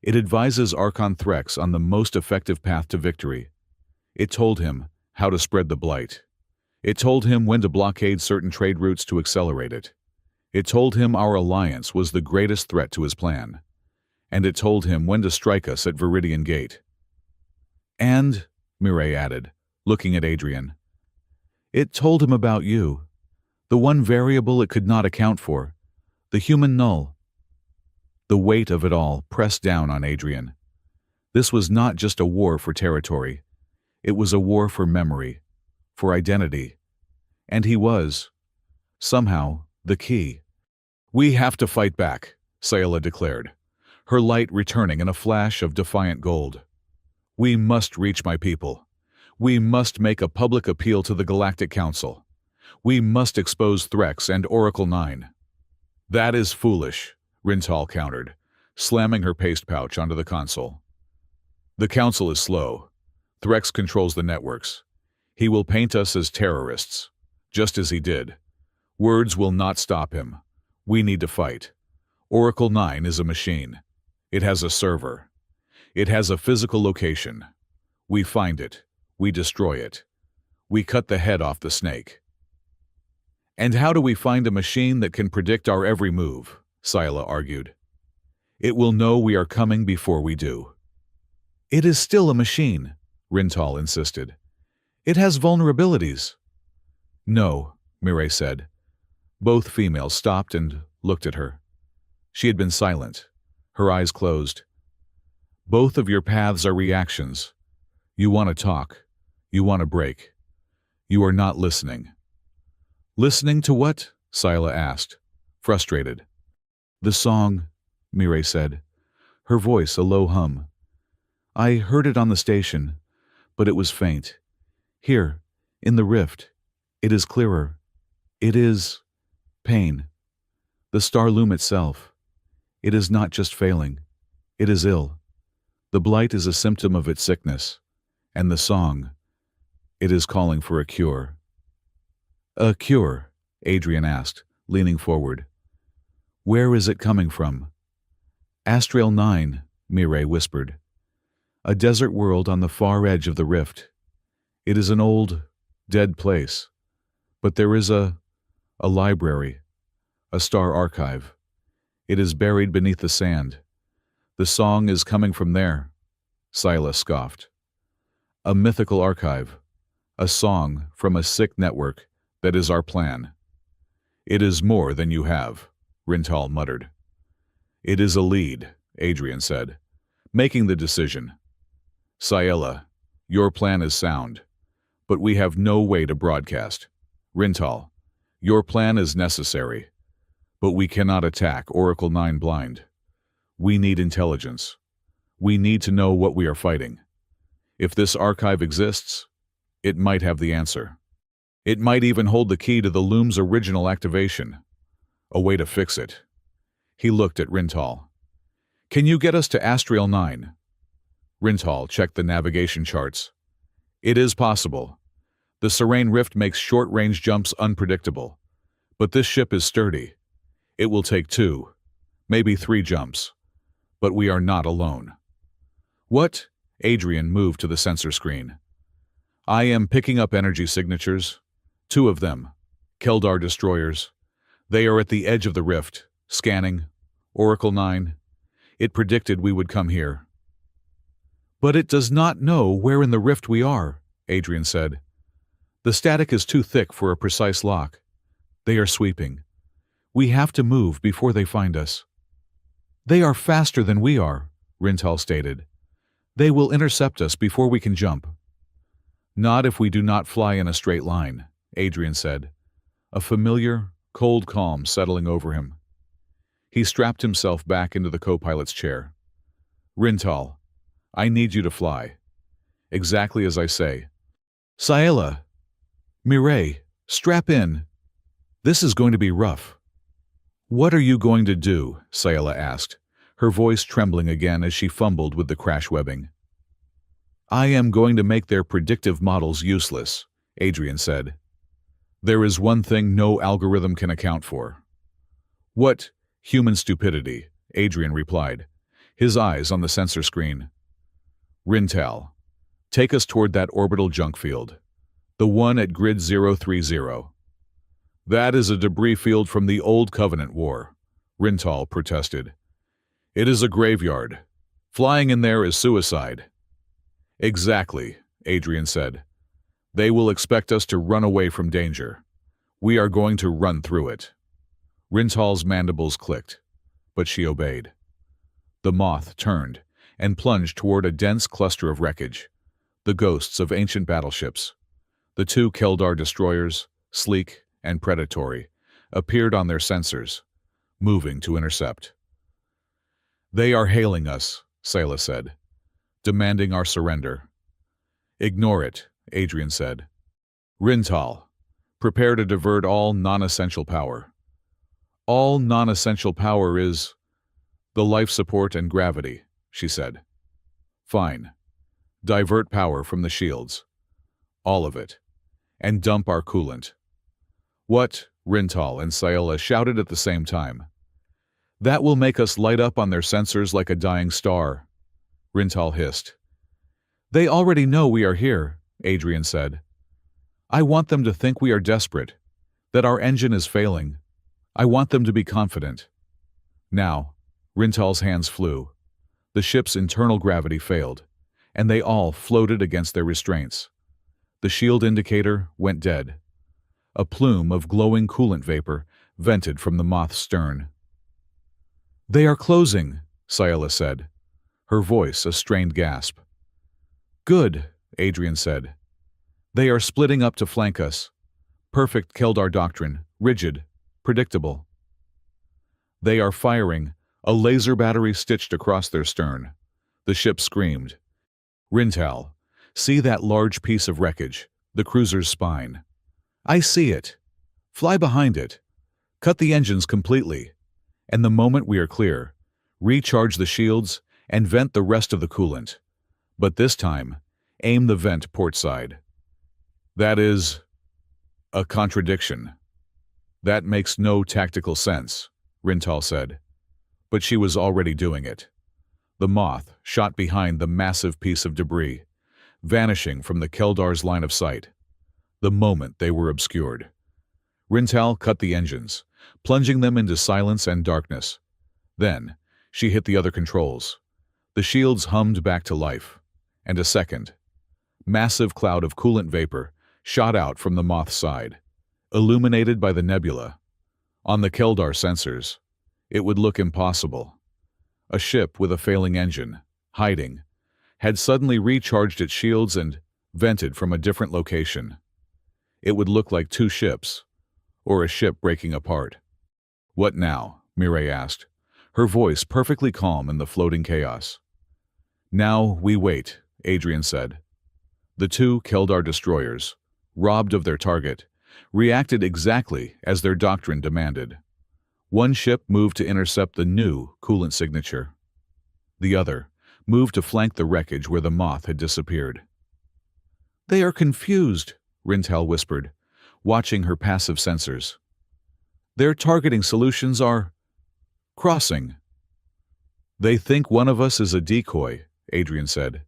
It advises Archon Threx on the most effective path to victory. It told him how to spread the blight. It told him when to blockade certain trade routes to accelerate it. It told him our alliance was the greatest threat to his plan. And it told him when to strike us at Viridian Gate. And, Mireille added, looking at Adrian, it told him about you, the one variable it could not account for, the human null. The weight of it all pressed down on Adrian. This was not just a war for territory. It was a war for memory, for identity. And he was, somehow, the key. We have to fight back, Scylla declared, her light returning in a flash of defiant gold. We must reach my people. We must make a public appeal to the Galactic Council. We must expose Threx and Oracle 9. That is foolish, Rintal countered, slamming her paste pouch onto the console. The Council is slow. Threx controls the networks. He will paint us as terrorists, just as he did. Words will not stop him. We need to fight. Oracle 9 is a machine. It has a server. It has a physical location. We find it. We destroy it. We cut the head off the snake. And how do we find a machine that can predict our every move? Scylla argued. It will know we are coming before we do. It is still a machine, Rintal insisted. It has vulnerabilities. No, Mireille said. Both females stopped and looked at her. She had been silent, her eyes closed. Both of your paths are reactions. You want to talk. You want to break. You are not listening. Listening to what? Scylla asked, frustrated. The song, Mireille said, her voice a low hum. I heard it on the station, but it was faint. Here, in the rift, it is clearer. It is pain. The star loom itself. It is not just failing. It is ill. The blight is a symptom of its sickness. And the song, it is calling for a cure. A cure? Adrian asked, leaning forward. Where is it coming from? Astral 9, Mireille whispered. A desert world on the far edge of the rift. It is an old, dead place. But there is a A library. A star archive. It is buried beneath the sand. The song is coming from there, Silas scoffed. A mythical archive. A song from a sick network. That is our plan. It is more than you have, Rintal muttered. It is a lead, Adrian said, making the decision. Siela, your plan is sound, but we have no way to broadcast. Rintal, your plan is necessary, but we cannot attack Oracle 9 blind. We need intelligence. We need to know what we are fighting. If this archive exists, it might have the answer. It might even hold the key to the loom's original activation. A way to fix it. He looked at Rintal. Can you get us to Astriel 9? Rintal checked the navigation charts. It is possible. The Serene Rift makes short-range jumps unpredictable. But this ship is sturdy. It will take 2, maybe 3 jumps. But we are not alone. What? Adrian moved to the sensor screen. I am picking up energy signatures. 2 of them. Keldar destroyers. They are at the edge of the rift. Scanning. Oracle 9. It predicted we would come here. But it does not know where in the rift we are, Adrian said. The static is too thick for a precise lock. They are sweeping. We have to move before they find us. They are faster than we are, Rintal stated. They will intercept us before we can jump. Not if we do not fly in a straight line, Adrian said, a familiar, cold calm settling over him. He strapped himself back into the co-pilot's chair. Rintal, I need you to fly. Exactly as I say. Siela, Mireille, strap in. This is going to be rough. What are you going to do? Siela asked, her voice trembling again as she fumbled with the crash webbing. I am going to make their predictive models useless, Adrian said. There is one thing no algorithm can account for. What? Human stupidity, Adrian replied, his eyes on the sensor screen. Rintal, take us toward that orbital junk field, the one at grid 030. That is a debris field from the old Covenant War, Rintal protested. It is a graveyard. Flying in there is suicide. Exactly, Adrian said. They will expect us to run away from danger. We are going to run through it. Rintal's mandibles clicked, but she obeyed. The moth turned and plunged toward a dense cluster of wreckage, the ghosts of ancient battleships. The 2 Keldar destroyers, sleek and predatory, appeared on their sensors, moving to intercept. They are hailing us, Siela said, demanding our surrender. Ignore it, Adrian said. Rintal, prepare to divert all non-essential power. All non-essential power is the life support and gravity, she said. Fine. Divert power from the shields. All of it. And dump our coolant. What? Rintal and Siela shouted at the same time. That will make us light up on their sensors like a dying star, Rintal hissed. They already know we are here, Adrian said. I want them to think we are desperate, that our engine is failing. I want them to be confident. Now, Rintal's hands flew. The ship's internal gravity failed, and they all floated against their restraints. The shield indicator went dead. A plume of glowing coolant vapor vented from the moth's stern. They are closing, Siela said, her voice a strained gasp. Good, Adrian said. They are splitting up to flank us. Perfect Keldar doctrine, rigid, predictable. They are firing, a laser battery stitched across their stern. The ship screamed. Rintal, see that large piece of wreckage, the cruiser's spine. I see it. Fly behind it. Cut the engines completely. And the moment we are clear, recharge the shields and vent the rest of the coolant. But this time, aim the vent port side. That is a contradiction. That makes no tactical sense, Rintal said. But she was already doing it. The moth shot behind the massive piece of debris, vanishing from the Keldar's line of sight. The moment they were obscured. Rintal cut the engines, plunging them into silence and darkness. Then, she hit the other controls. The shields hummed back to life. And a second, massive cloud of coolant vapor shot out from the Moth's side, illuminated by the nebula. On the Keldar sensors, it would look impossible. A ship with a failing engine, hiding, had suddenly recharged its shields and vented from a different location. It would look like two ships, or a ship breaking apart. "What now?" Mireille asked, her voice perfectly calm in the floating chaos. "Now we wait," Adrian said. The two Keldar destroyers, robbed of their target, reacted exactly as their doctrine demanded. One ship moved to intercept the new coolant signature. The other moved to flank the wreckage where the Moth had disappeared. "They are confused," Rintal whispered, watching her passive sensors. "Their targeting solutions are crossing." "They think one of us is a decoy," Adrian said.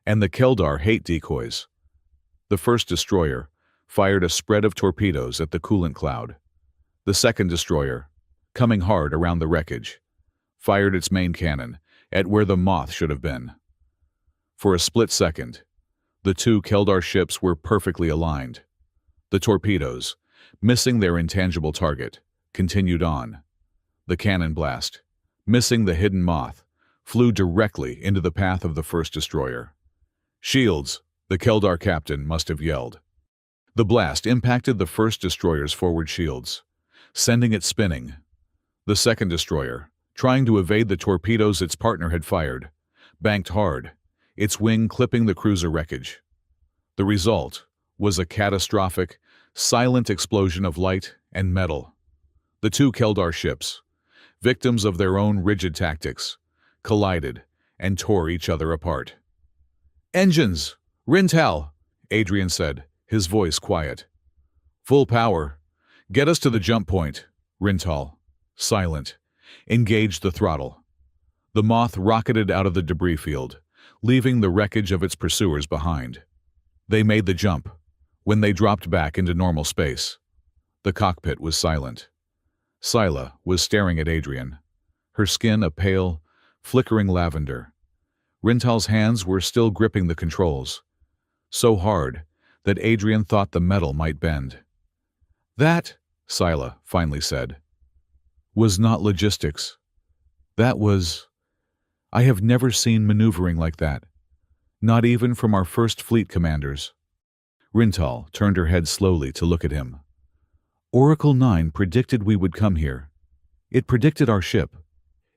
"And the Keldar hate decoys." The first destroyer fired a spread of torpedoes at the coolant cloud. The second destroyer, coming hard around the wreckage, fired its main cannon at where the Moth should have been. For a split second, the two Keldar ships were perfectly aligned. The torpedoes, missing their intangible target, continued on. The cannon blast, missing the hidden Moth, flew directly into the path of the first destroyer. "Shields!" the Keldar captain must have yelled. The blast impacted the first destroyer's forward shields, sending it spinning. The second destroyer, trying to evade the torpedoes its partner had fired, banked hard, its wing clipping the cruiser wreckage. The result was a catastrophic, silent explosion of light and metal. The two Keldar ships, victims of their own rigid tactics, collided and tore each other apart. "Engines! Rintal!" Adrian said, his voice quiet. "Full power. Get us to the jump point." Rintal, silent, engaged the throttle. The Moth rocketed out of the debris field, leaving the wreckage of its pursuers behind. They made the jump. When they dropped back into normal space, the cockpit was silent. Scylla was staring at Adrian, her skin a pale, flickering lavender. Rintal's hands were still gripping the controls, so hard that Adrian thought the metal might bend. "That," Scylla finally said, "was not logistics. That was... I have never seen maneuvering like that. Not even from our first fleet commanders." Rintal turned her head slowly to look at him. "Oracle 9 predicted we would come here. It predicted our ship.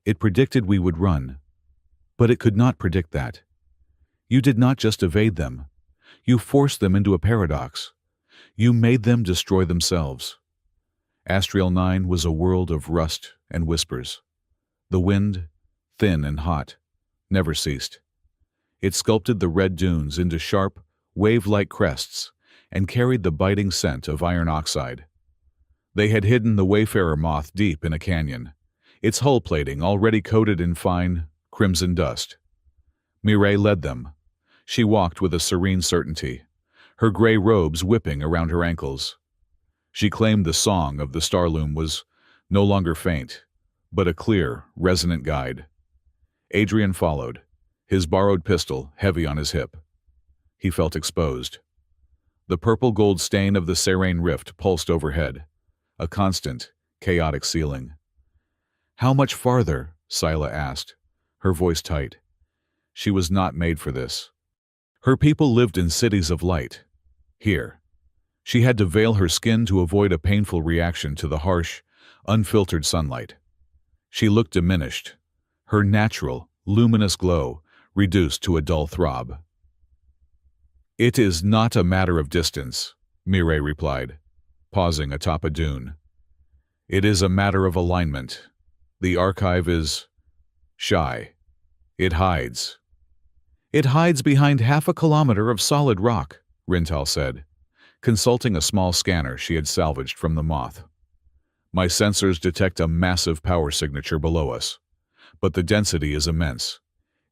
It predicted we would run. But it could not predict that. You did not just evade them. You forced them into a paradox. You made them destroy themselves." Astriel 9 was a world of rust and whispers. The wind, thin and hot, never ceased. It sculpted the red dunes into sharp, wave-like crests and carried the biting scent of iron oxide. They had hidden the Wayfarer Moth deep in a canyon, its hull plating already coated in fine, crimson dust. Mireille led them. She walked with a serene certainty, her gray robes whipping around her ankles. She claimed the song of the Starloom was no longer faint, but a clear, resonant guide. Adrian followed, his borrowed pistol heavy on his hip. He felt exposed. The purple-gold stain of the Serene Rift pulsed overhead, a constant, chaotic ceiling. "How much farther?" Scylla asked, her voice tight. She was not made for this. Her people lived in cities of light. Here, she had to veil her skin to avoid a painful reaction to the harsh, unfiltered sunlight. She looked diminished, her natural, luminous glow reduced to a dull throb. "It is not a matter of distance," Mireille replied, pausing atop a dune. "It is a matter of alignment. The archive is shy. It hides." "It hides behind 1/2 kilometer of solid rock," Rintal said, consulting a small scanner she had salvaged from the Moth. "My sensors detect a massive power signature below us, but the density is immense.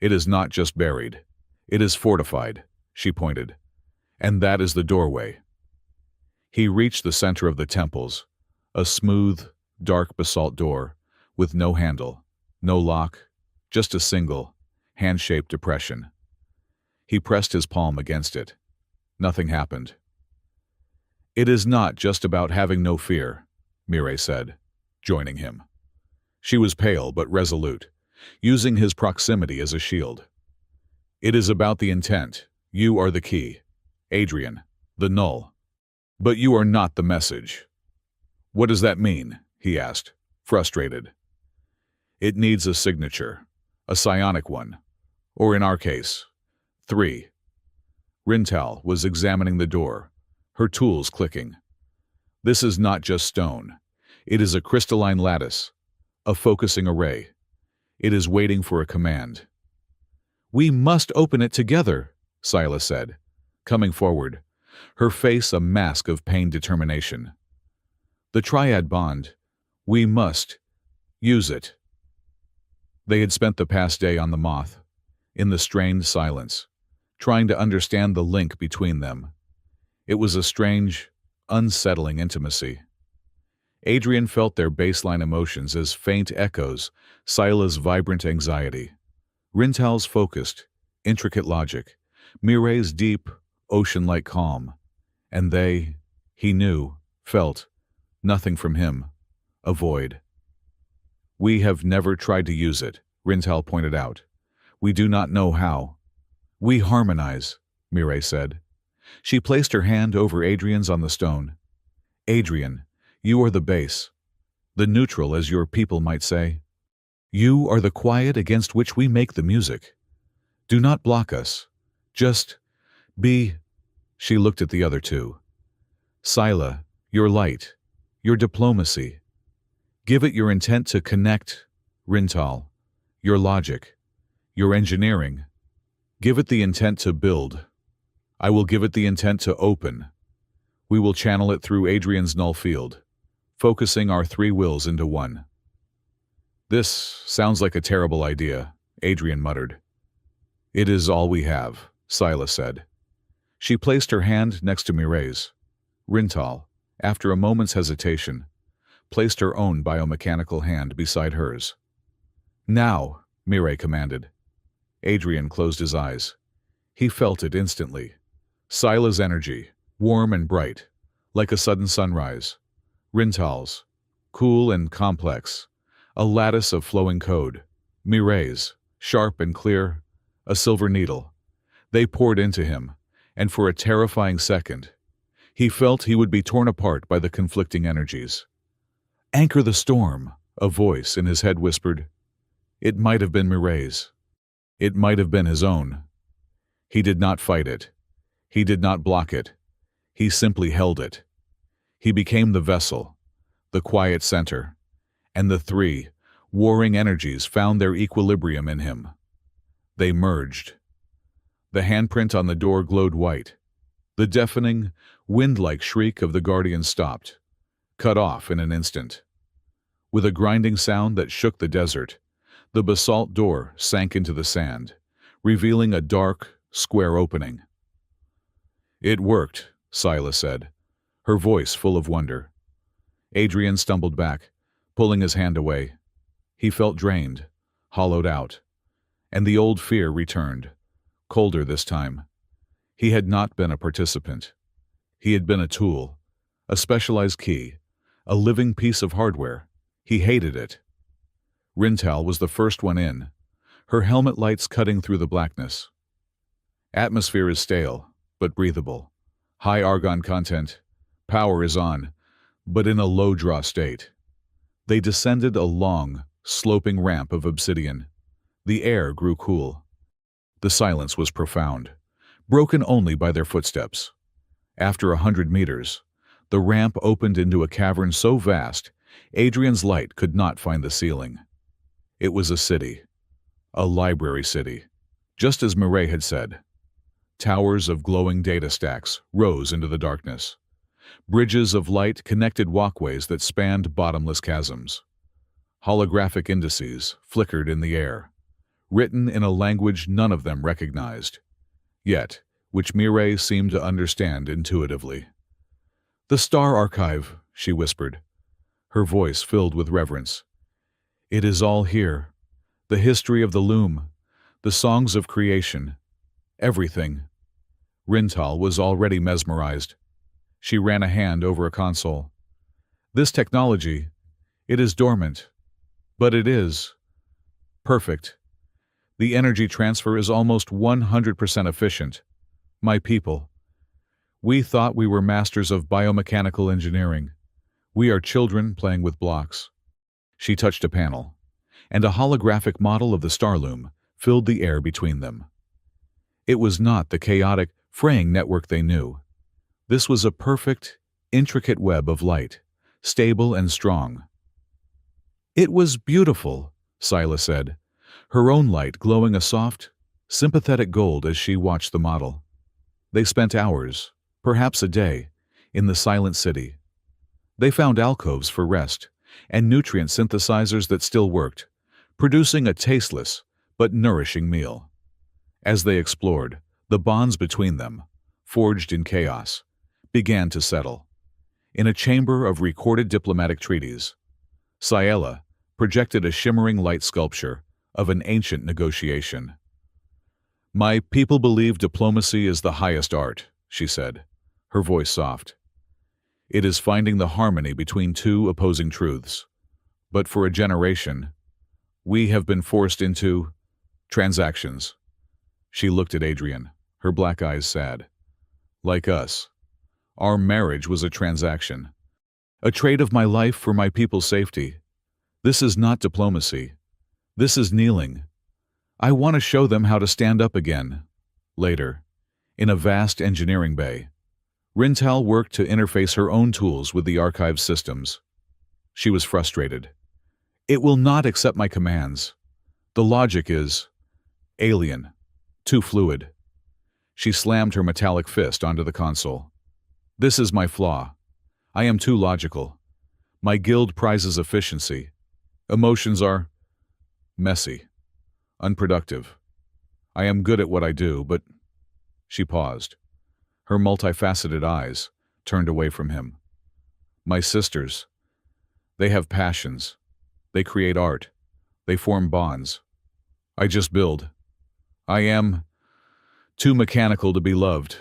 It is not just buried. It is fortified," she pointed. "And that is the doorway." He reached the center of the temples, a smooth, dark basalt door, with no handle, no lock, just a single, hand-shaped depression. He pressed his palm against it. Nothing happened. "It is not just about having no fear," Mireille said, joining him. She was pale but resolute, using his proximity as a shield. "It is about the intent. You are the key. Adrian, the null. But you are not the message." "What does that mean?" he asked, frustrated. "It needs a signature, a psionic one, or in our case, 3. Rintal was examining the door, her tools clicking. "This is not just stone. It is a crystalline lattice, a focusing array. It is waiting for a command." "We must open it together," Silas said, coming forward, her face a mask of pained determination. "The triad bond. We must use it." They had spent the past day on the moth, in the strained silence, trying to understand the link between them. It was a strange, unsettling intimacy. Adrian felt their baseline emotions as faint echoes, Sila's vibrant anxiety, Rintal's focused, intricate logic, Mireille's deep, ocean-like calm, and they, he knew, felt, nothing from him, a void. "We have never tried to use it," Rintal pointed out. "We do not know how." "We harmonize," Mireille said. She placed her hand over Adrian's on the stone. "Adrian, you are the base, the neutral, as your people might say. You are the quiet against which we make the music. Do not block us. Just be—" She looked at the other two. "Sila, your light, your diplomacy. Give it your intent to connect, Rintal, your logic, your engineering. Give it the intent to build. I will give it the intent to open. We will channel it through Adrian's null field, focusing our 3 wills into one." "This sounds like a terrible idea," Adrian muttered. "It is all we have," Sila said. She placed her hand next to Mireille's. Rintal, after a moment's hesitation, placed her own biomechanical hand beside hers. "Now," Mireille commanded. Adrian closed his eyes. He felt it instantly. Sila's energy, warm and bright, like a sudden sunrise. Rintal's, cool and complex, a lattice of flowing code. Mireille's, sharp and clear, a silver needle. They poured into him, and for a terrifying second, he felt he would be torn apart by the conflicting energies. "Anchor the storm," a voice in his head whispered. It might have been Mireille's. It might have been his own. He did not fight it. He did not block it. He simply held it. He became the vessel, the quiet center, and the 3 warring energies found their equilibrium in him. They merged. The handprint on the door glowed white. The deafening, wind-like shriek of the guardian stopped, cut off in an instant. With a grinding sound that shook the desert, the basalt door sank into the sand, revealing a dark, square opening. "It worked," Sila said, her voice full of wonder. Adrian stumbled back, pulling his hand away. He felt drained, hollowed out, and the old fear returned, colder this time. He had not been a participant. He had been a tool, a specialized key, a living piece of hardware. He hated it. Rintal was the first one in, her helmet lights cutting through the blackness. "Atmosphere is stale, but breathable. High argon content. Power is on, but in a low-draw state." They descended a long, sloping ramp of obsidian. The air grew cool. The silence was profound, broken only by their footsteps. After 100 meters, the ramp opened into a cavern so vast, Adrian's light could not find the ceiling. It was a city, a library city, just as Mireille had said. Towers of glowing data stacks rose into the darkness. Bridges of light connected walkways that spanned bottomless chasms. Holographic indices flickered in the air, written in a language none of them recognized, yet which Mireille seemed to understand intuitively. The Star Archive, she whispered, her voice filled with reverence. It is all here. The history of the loom, the songs of creation, everything. Rintal was already mesmerized. She ran a hand over a console. This technology, it is dormant, but it is perfect. The energy transfer is almost 100% efficient. My people. We thought we were masters of biomechanical engineering. We are children playing with blocks. She touched a panel, and a holographic model of the Starloom filled the air between them. It was not the chaotic, fraying network they knew. This was a perfect, intricate web of light, stable and strong. It was beautiful, Scylla said, her own light glowing a soft, sympathetic gold as she watched the model. They spent hours, perhaps a day, in the silent city. They found alcoves for rest and nutrient synthesizers that still worked, producing a tasteless but nourishing meal. As they explored, the bonds between them, forged in chaos, began to settle. In a chamber of recorded diplomatic treaties, Scylla projected a shimmering light sculpture of an ancient negotiation. My people believe diplomacy is the highest art, she said, her voice soft. It is finding the harmony between two opposing truths. But for a generation, we have been forced into transactions. She looked at Adrian, her black eyes sad. Like us, our marriage was a transaction. A trade of my life for my people's safety. This is not diplomacy. This is kneeling. I want to show them how to stand up again. Later, in a vast engineering bay, Rintal worked to interface her own tools with the archive's systems. She was frustrated. It will not accept my commands. The logic is alien, too fluid. She slammed her metallic fist onto the console. This is my flaw. I am too logical. My guild prizes efficiency. Emotions are messy, unproductive. I am good at what I do, but... She paused. Her multifaceted eyes turned away from him. My sisters, they have passions. They create art. They form bonds. I just build. I am too mechanical to be loved.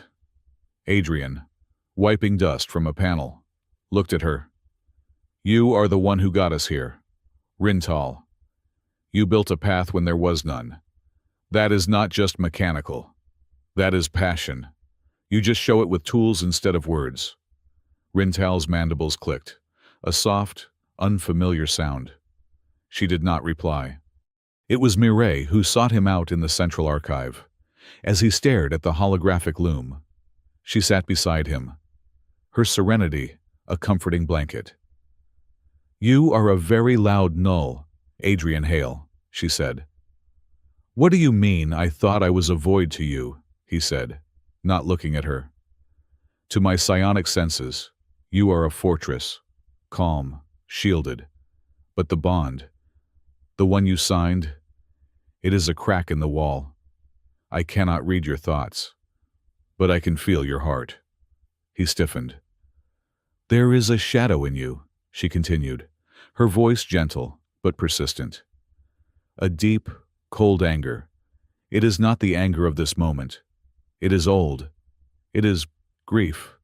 Adrian, wiping dust from a panel, looked at her. You are the one who got us here. Rintal. You built a path when there was none. That is not just mechanical. That is passion. You just show it with tools instead of words. Rintal's mandibles clicked, a soft, unfamiliar sound. She did not reply. It was Mireille who sought him out in the central archive. As he stared at the holographic loom, she sat beside him, her serenity a comforting blanket. You are a very loud null, Adrian Hale, she said. What do you mean I thought I was a void to you, he said, not looking at her. To my psionic senses, you are a fortress, calm, shielded. But the bond, the one you signed, it is a crack in the wall. I cannot read your thoughts, but I can feel your heart. He stiffened. There is a shadow in you, she continued, her voice gentle but persistent. A deep, cold anger. It is not the anger of this moment. It is old. It is grief,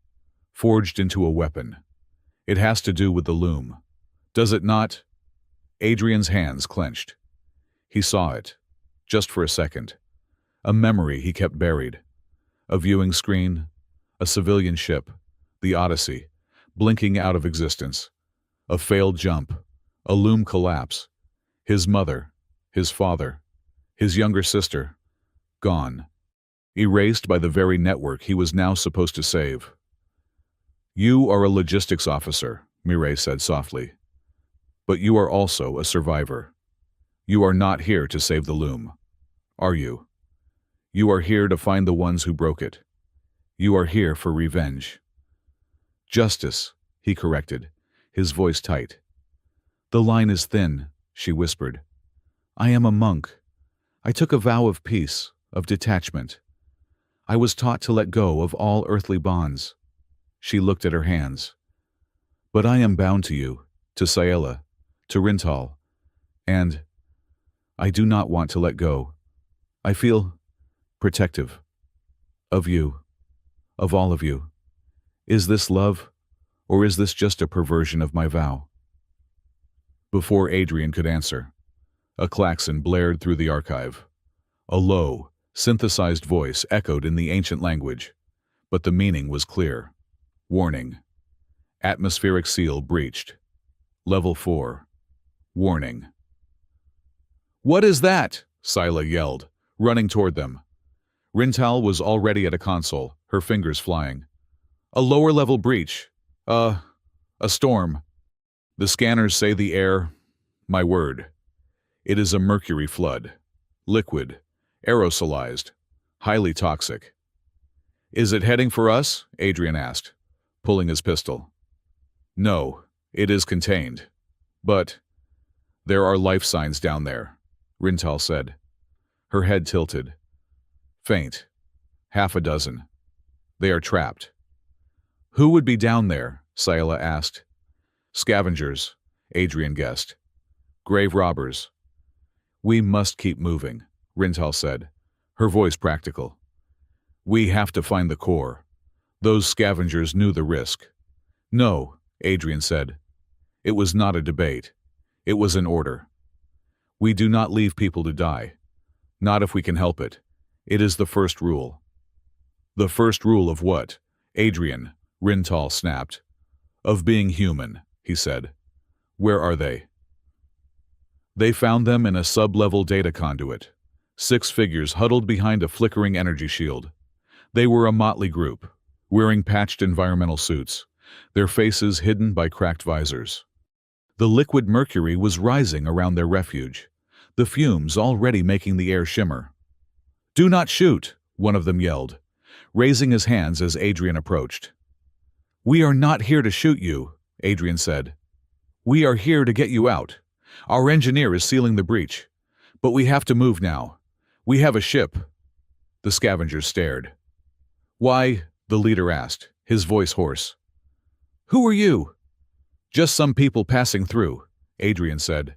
forged into a weapon. It has to do with the loom. Does it not? Adrian's hands clenched. He saw it, just for a second. A memory he kept buried. A viewing screen, a civilian ship, the Odyssey, blinking out of existence. A failed jump, a loom collapse. His mother, his father, his younger sister, gone. Erased by the very network he was now supposed to save. You are a logistics officer, Mireille said softly. But you are also a survivor. You are not here to save the loom, are you? You are here to find the ones who broke it. You are here for revenge. Justice, he corrected, his voice tight. The line is thin, she whispered. I am a monk. I took a vow of peace, of detachment. I was taught to let go of all earthly bonds. She looked at her hands. But I am bound to you, to Sayela, to Rintal, and I do not want to let go. I feel protective of you, of all of you. Is this love, or is this just a perversion of my vow? Before Adrian could answer, a klaxon blared through the archive. A low, synthesized voice echoed in the ancient language, but the meaning was clear. Warning. Atmospheric seal breached. Level 4. Warning. What is that? Scylla yelled, running toward them. Rintal was already at a console, her fingers flying. A lower-level breach. A storm. The scanners say the air... My word. It is a mercury flood. Liquid. Aerosolized. Highly toxic. Is it heading for us? Adrian asked, pulling his pistol. No, it is contained. But there are life signs down there, Rintal said. Her head tilted. Faint. Half a dozen. They are trapped. Who would be down there? Scylla asked. Scavengers, Adrian guessed. Grave robbers. We must keep moving, Rintal said, her voice practical. We have to find the core. Those scavengers knew the risk. No, Adrian said. It was not a debate. It was an order. We do not leave people to die. Not if we can help it. It is the first rule. The first rule of what? Adrian, Rintal snapped. Of being human, he said. Where are they? They found them in a sub-level data conduit. 6 figures huddled behind a flickering energy shield. They were a motley group, wearing patched environmental suits, their faces hidden by cracked visors. The liquid mercury was rising around their refuge, the fumes already making the air shimmer. Do not shoot, one of them yelled, raising his hands as Adrian approached. We are not here to shoot you, Adrian said. We are here to get you out. Our engineer is sealing the breach. But we have to move now. We have a ship. The scavengers stared. Why? The leader asked, his voice hoarse. Who are you? Just some people passing through, Adrian said.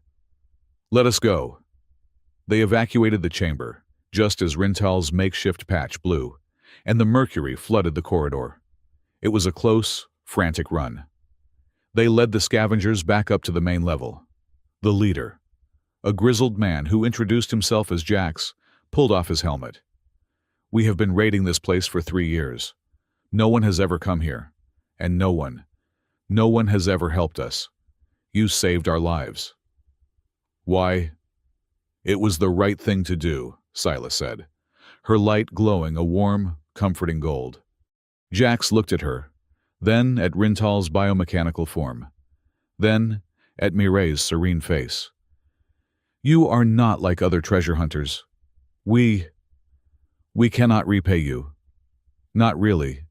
Let us go. They evacuated the chamber, just as Rintal's makeshift patch blew, and the mercury flooded the corridor. It was a close, frantic run. They led the scavengers back up to the main level. The leader, a grizzled man who introduced himself as Jax, pulled off his helmet. We have been raiding this place for 3 years. No one has ever come here, and no one has ever helped us. You saved our lives. Why? It was the right thing to do, Scylla said, her light glowing a warm, comforting gold. Jax looked at her, then at Rintal's biomechanical form, then at Mireille's serene face. You are not like other treasure hunters. We cannot repay you. Not really.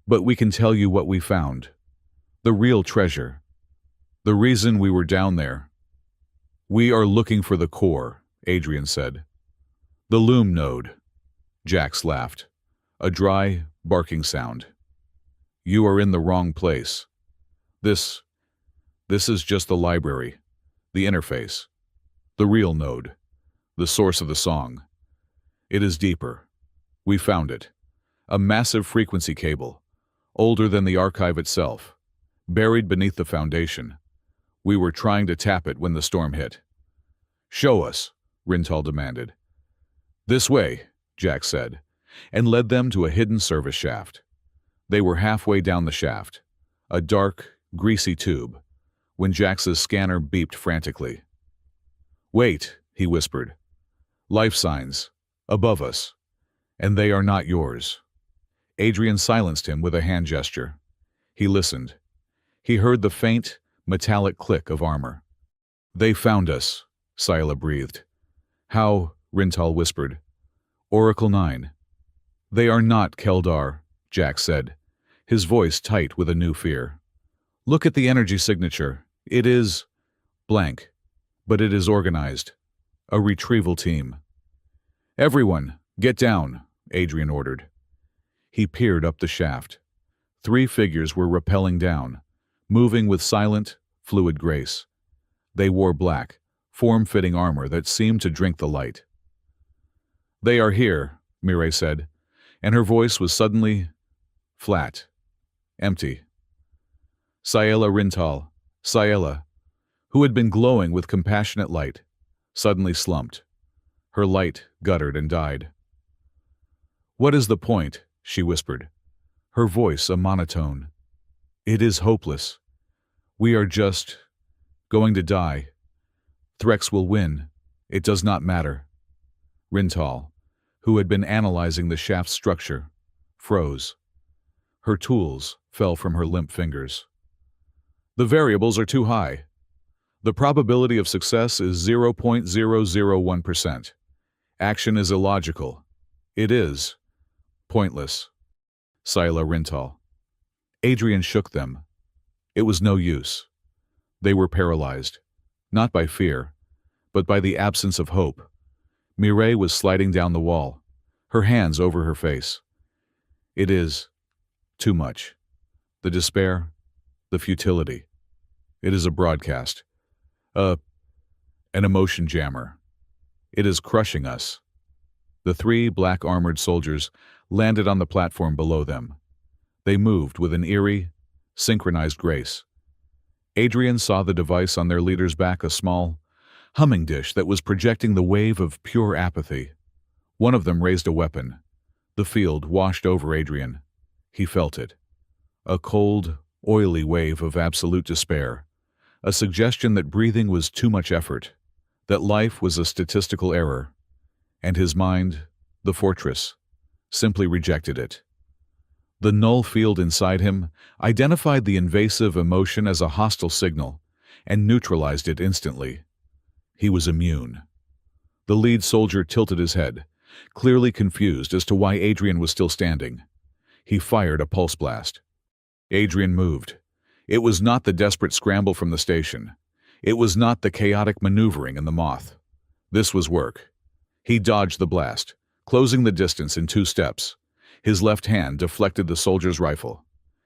But we can tell you what we found. The real treasure. The reason we were down there. We are looking for the core, Adrian said. The loom node. Jax laughed. A dry, barking sound. You are in the wrong place. This is just the library, the interface, the real node, the source of the song. It is deeper. We found it. A massive frequency cable, older than the archive itself, buried beneath the foundation. We were trying to tap it when the storm hit. Show us, Rintal demanded. This way, Jax said, and led them to a hidden service shaft. They were halfway down the shaft, a dark, greasy tube, when Jax's scanner beeped frantically. Wait, he whispered. Life signs, above us, and they are not yours. Adrian silenced him with a hand gesture. He listened. He heard the faint, metallic click of armor. They found us, Scylla breathed. How? Rintal whispered. Oracle 9. They are not Keldar, Jax said, his voice tight with a new fear. Look at the energy signature. It is blank, but it is organized. A retrieval team. Everyone, get down, Adrian ordered. He peered up the shaft. Three figures were rappelling down, moving with silent, fluid grace. They wore black, form-fitting armor that seemed to drink the light. "They are here," Mireille said, and her voice was suddenly flat, empty. Sayela Rintal, Sayela, who had been glowing with compassionate light, suddenly slumped. Her light guttered and died. "What is the point?" she whispered, her voice a monotone. "It is hopeless. We are just going to die. Threx will win. It does not matter." Rintal, who had been analyzing the shaft's structure, froze. Her tools fell from her limp fingers. "The variables are too high. The probability of success is 0.001%. Action is illogical. It is pointless." Sayela Rintal. Adrian shook them. It was no use. They were paralyzed, not by fear, but by the absence of hope. Mireille was sliding down the wall, her hands over her face. It is too much. The despair, the futility. It is a broadcast. An emotion jammer. It is crushing us. The three black-armored soldiers landed on the platform below them. They moved with an eerie, synchronized grace. Adrian saw the device on their leader's back, a small, humming dish that was projecting the wave of pure apathy. One of them raised a weapon. The field washed over Adrian. He felt it. A cold, oily wave of absolute despair. A suggestion that breathing was too much effort, that life was a statistical error. And his mind, the fortress, simply rejected it. The null field inside him identified the invasive emotion as a hostile signal and neutralized it instantly. He was immune. The lead soldier tilted his head, clearly confused as to why Adrian was still standing. He fired a pulse blast. Adrian moved. It was not the desperate scramble from the station. It was not the chaotic maneuvering in the moth. This was work. He dodged the blast, closing the distance in 2 steps. His left hand deflected the soldier's rifle.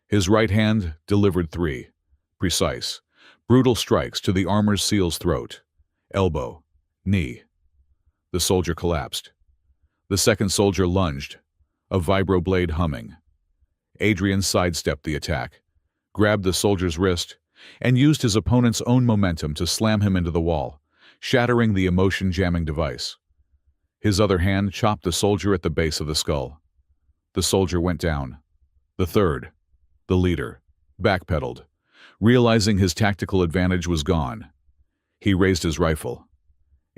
His right hand delivered 3 precise, brutal strikes to the armor seal's throat. Elbow, knee. The soldier collapsed. The second soldier lunged, a vibroblade humming. Adrian sidestepped the attack, grabbed the soldier's wrist, and used his opponent's own momentum to slam him into the wall, shattering the emotion-jamming device. His other hand chopped the soldier at the base of the skull. The soldier went down. The third, the leader, backpedaled, realizing his tactical advantage was gone. He raised his rifle.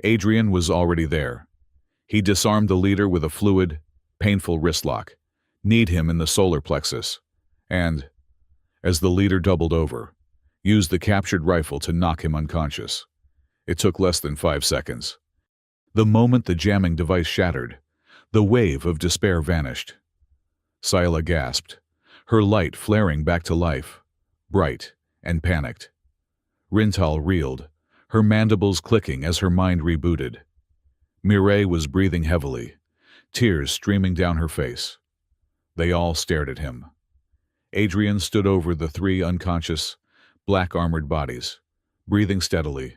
Adrian was already there. He disarmed the leader with a fluid, painful wrist lock, kneed him in the solar plexus, and, as the leader doubled over, used the captured rifle to knock him unconscious. It took less than 5 seconds. The moment the jamming device shattered, the wave of despair vanished. Sayela gasped, her light flaring back to life, bright and panicked. Rintal reeled, her mandibles clicking as her mind rebooted. Mireille was breathing heavily, tears streaming down her face. They all stared at him. Adrian stood over the 3 unconscious, black-armored bodies, breathing steadily,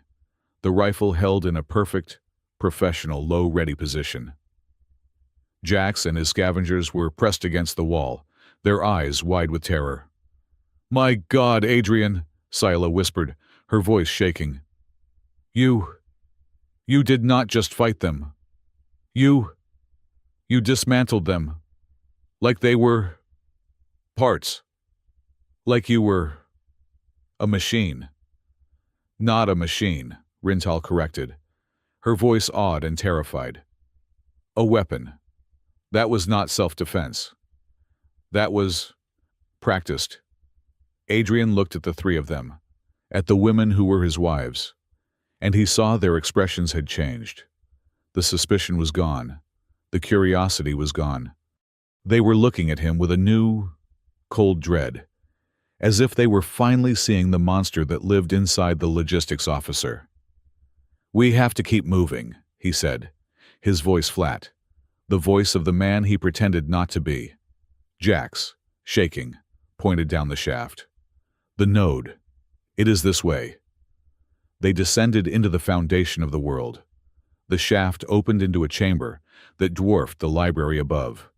the rifle held in a perfect, professional low-ready position. Jax and his scavengers were pressed against the wall, their eyes wide with terror. "My God, Adrian," Sayela whispered, her voice shaking. You did not just fight them. You dismantled them. Like they were parts. Like you were a machine." "Not a machine," Rintal corrected, her voice awed and terrified. "A weapon. That was not self-defense. That was practiced." Adrian looked at the 3 of them, at the women who were his wives, and he saw their expressions had changed. The suspicion was gone. The curiosity was gone. They were looking at him with a new, cold dread, as if they were finally seeing the monster that lived inside the logistics officer. "We have to keep moving," he said, his voice flat, the voice of the man he pretended not to be. Jax, shaking, pointed down the shaft. "The node. It is this way." They descended into the foundation of the world. The shaft opened into a chamber that dwarfed the library above.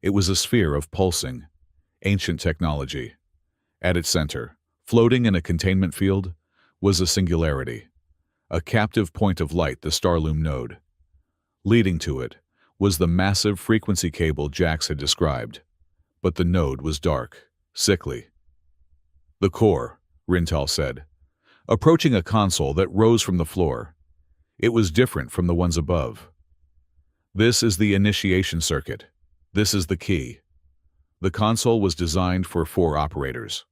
It was a sphere of pulsing, ancient technology. At its center, floating in a containment field, was a singularity, a captive point of light, the Starloom node. Leading to it was the massive frequency cable Jax had described. But the node was dark, sickly. "The core," Rintal said, approaching a console that rose from the floor. It was different from the ones above. "This is the initiation circuit. This is the key." The console was designed for 4 operators.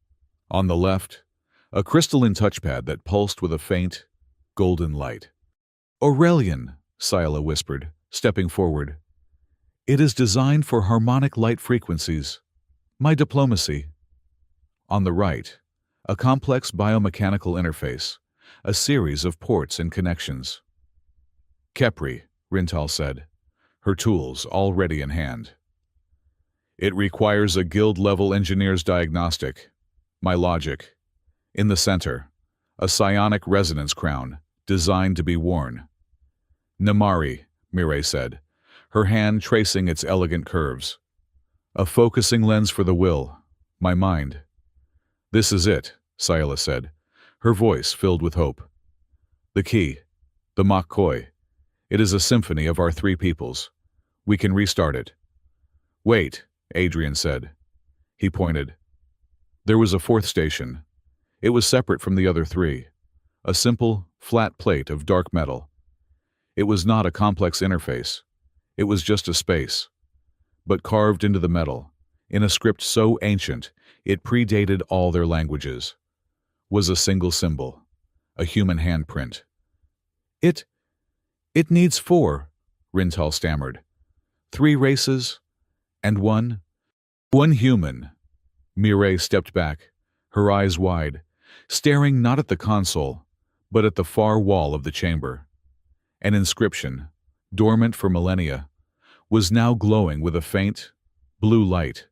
On the left, a crystalline touchpad that pulsed with a faint, golden light. "Aurelian," Scylla whispered, stepping forward. "It is designed for harmonic light frequencies. My diplomacy." On the right, a complex biomechanical interface, a series of ports and connections. "Kepri," Rintal said, her tools already in hand. "It requires a guild-level engineer's diagnostic. My logic." In the center, a psionic resonance crown, designed to be worn. "Namari," Mireille said, her hand tracing its elegant curves. "A focusing lens for the will, my mind." "This is it," Scylla said, her voice filled with hope. "The key, the Mach Koi. It is a symphony of our 3 peoples. We can restart it." "Wait," Adrian said. He pointed. There was a 4th station. It was separate from the other 3, a simple, flat plate of dark metal. It was not a complex interface. It was just a space. But carved into the metal, in a script so ancient it predated all their languages, was a single symbol, a human handprint. It needs 4, Rintal stammered. 3 races, and one human." Mireille stepped back, her eyes wide, staring not at the console, but at the far wall of the chamber. An inscription, dormant for millennia, was now glowing with a faint, blue light,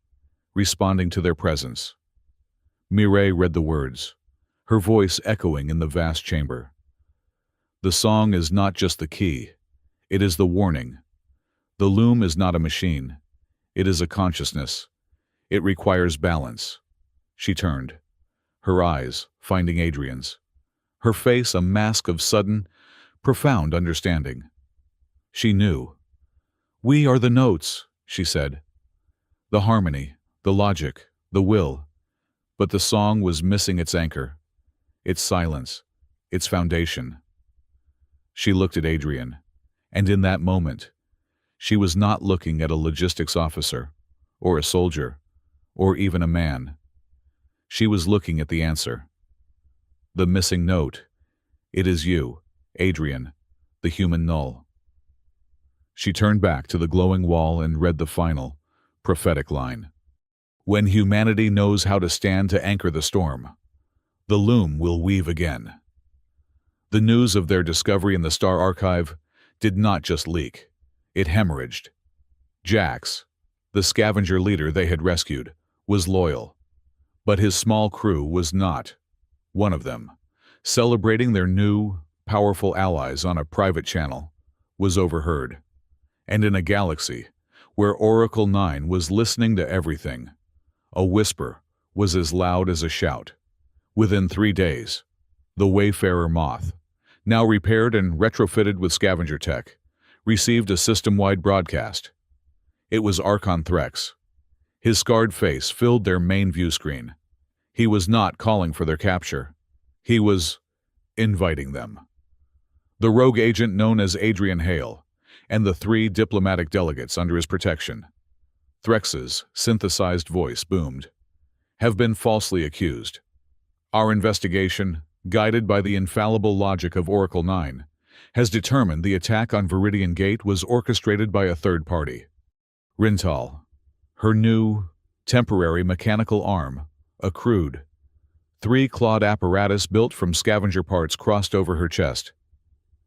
responding to their presence. Mireille read the words, her voice echoing in the vast chamber. "The song is not just the key, it is the warning. The loom is not a machine, it is a consciousness. It requires balance." She turned, her eyes finding Adrian's, her face a mask of sudden, profound understanding. She knew. "We are the notes," she said. "The harmony, the logic, the will." But the song was missing its anchor, its silence, its foundation. She looked at Adrian, and in that moment, she was not looking at a logistics officer, or a soldier, or even a man. She was looking at the answer. The missing note. It is you, Adrian, the human null. She turned back to the glowing wall and read the final, prophetic line. "When humanity knows how to stand to anchor the storm, the loom will weave again." The news of their discovery in the Star Archive did not just leak, it hemorrhaged. Jax, the scavenger leader they had rescued, was loyal. But his small crew was not. One of them, celebrating their new, powerful allies on a private channel, was overheard. And in a galaxy where Oracle 9 was listening to everything, a whisper was as loud as a shout. Within 3 days, the Wayfarer Moth, now repaired and retrofitted with scavenger tech, received a system-wide broadcast. It was Archon Threx. His scarred face filled their main view screen. He was not calling for their capture. He was inviting them. The rogue agent known as Adrian Hale, and the 3 diplomatic delegates under his protection. Threx's synthesized voice boomed. "Have been falsely accused. Our investigation, guided by the infallible logic of Oracle 9, has determined the attack on Viridian Gate was orchestrated by a third party." Rintal, her new, temporary mechanical arm, a crude, 3-clawed apparatus built from scavenger parts crossed over her chest.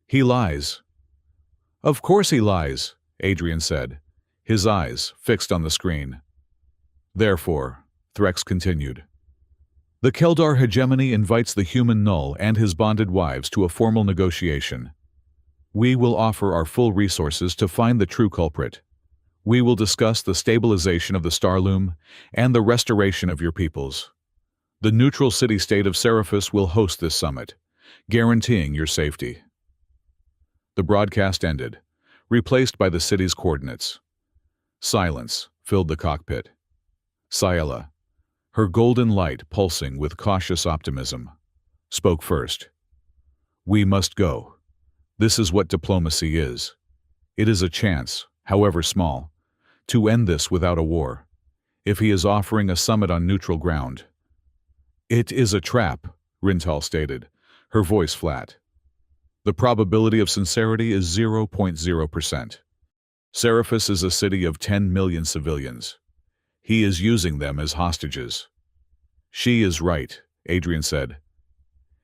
"He lies." "Of course he lies," Adrian said, his eyes fixed on the screen. "Therefore," Threx continued. The Keldar hegemony invites the human null and his bonded wives to a formal negotiation. We will offer our full resources to find the true culprit. We will discuss the stabilization of the Starloom and the restoration of your peoples. The neutral city-state of Seraphis will host this summit, guaranteeing your safety. The broadcast ended, replaced by the city's coordinates. Silence filled the cockpit. Ciela, her golden light pulsing with cautious optimism, spoke first. We must go. This is what diplomacy is. It is a chance, however small, to end this without a war. If he is offering a summit on neutral ground. It is a trap, Rintal stated, her voice flat. The probability of sincerity is 0.0%. Seraphis is a city of 10 million civilians. He is using them as hostages. She is right, Adrian said.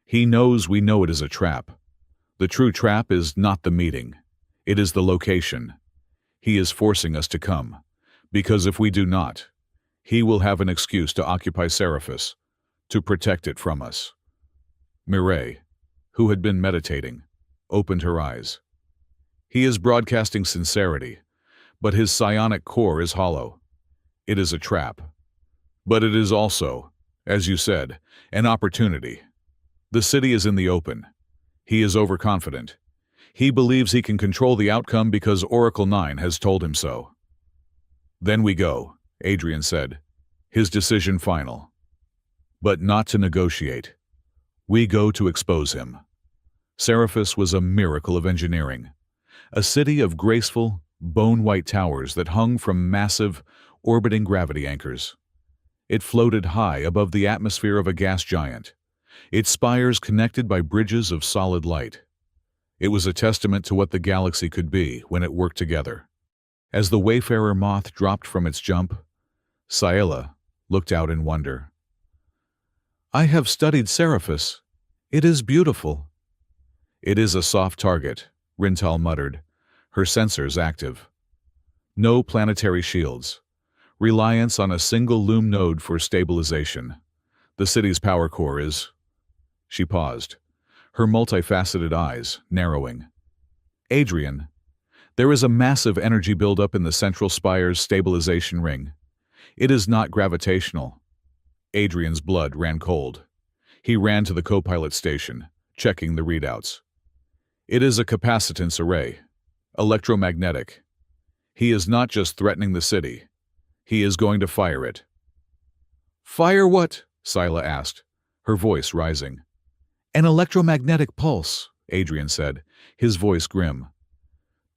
He knows we know it is a trap. The true trap is not the meeting. It is the location. He is forcing us to come, because if we do not, he will have an excuse to occupy Seraphis, to protect it from us. Mireille, who had been meditating, opened her eyes. He is broadcasting sincerity, but his psionic core is hollow. It is a trap. But it is also, as you said, an opportunity. The city is in the open. He is overconfident. He believes he can control the outcome because Oracle 9 has told him so. Then we go, Adrian said, his decision final. But not to negotiate. We go to expose him. Seraphis was a miracle of engineering. A city of graceful, bone-white towers that hung from massive, orbiting gravity anchors. It floated high above the atmosphere of a gas giant, its spires connected by bridges of solid light. It was a testament to what the galaxy could be when it worked together. As the Wayfarer moth dropped from its jump, Ciela looked out in wonder. I have studied Seraphis. It is beautiful. It is a soft target, Rintal muttered, her sensors active. No planetary shields. Reliance on a single loom node for stabilization. The city's power core is... She paused, her multifaceted eyes narrowing. Adrian, there is a massive energy buildup in the central spire's stabilization ring. It is not gravitational. Adrian's blood ran cold. He ran to the co-pilot station, checking the readouts. It is a capacitance array, electromagnetic. He is not just threatening the city. He is going to fire it. Fire what? Ciela asked, her voice rising. An electromagnetic pulse, Adrian said, his voice grim.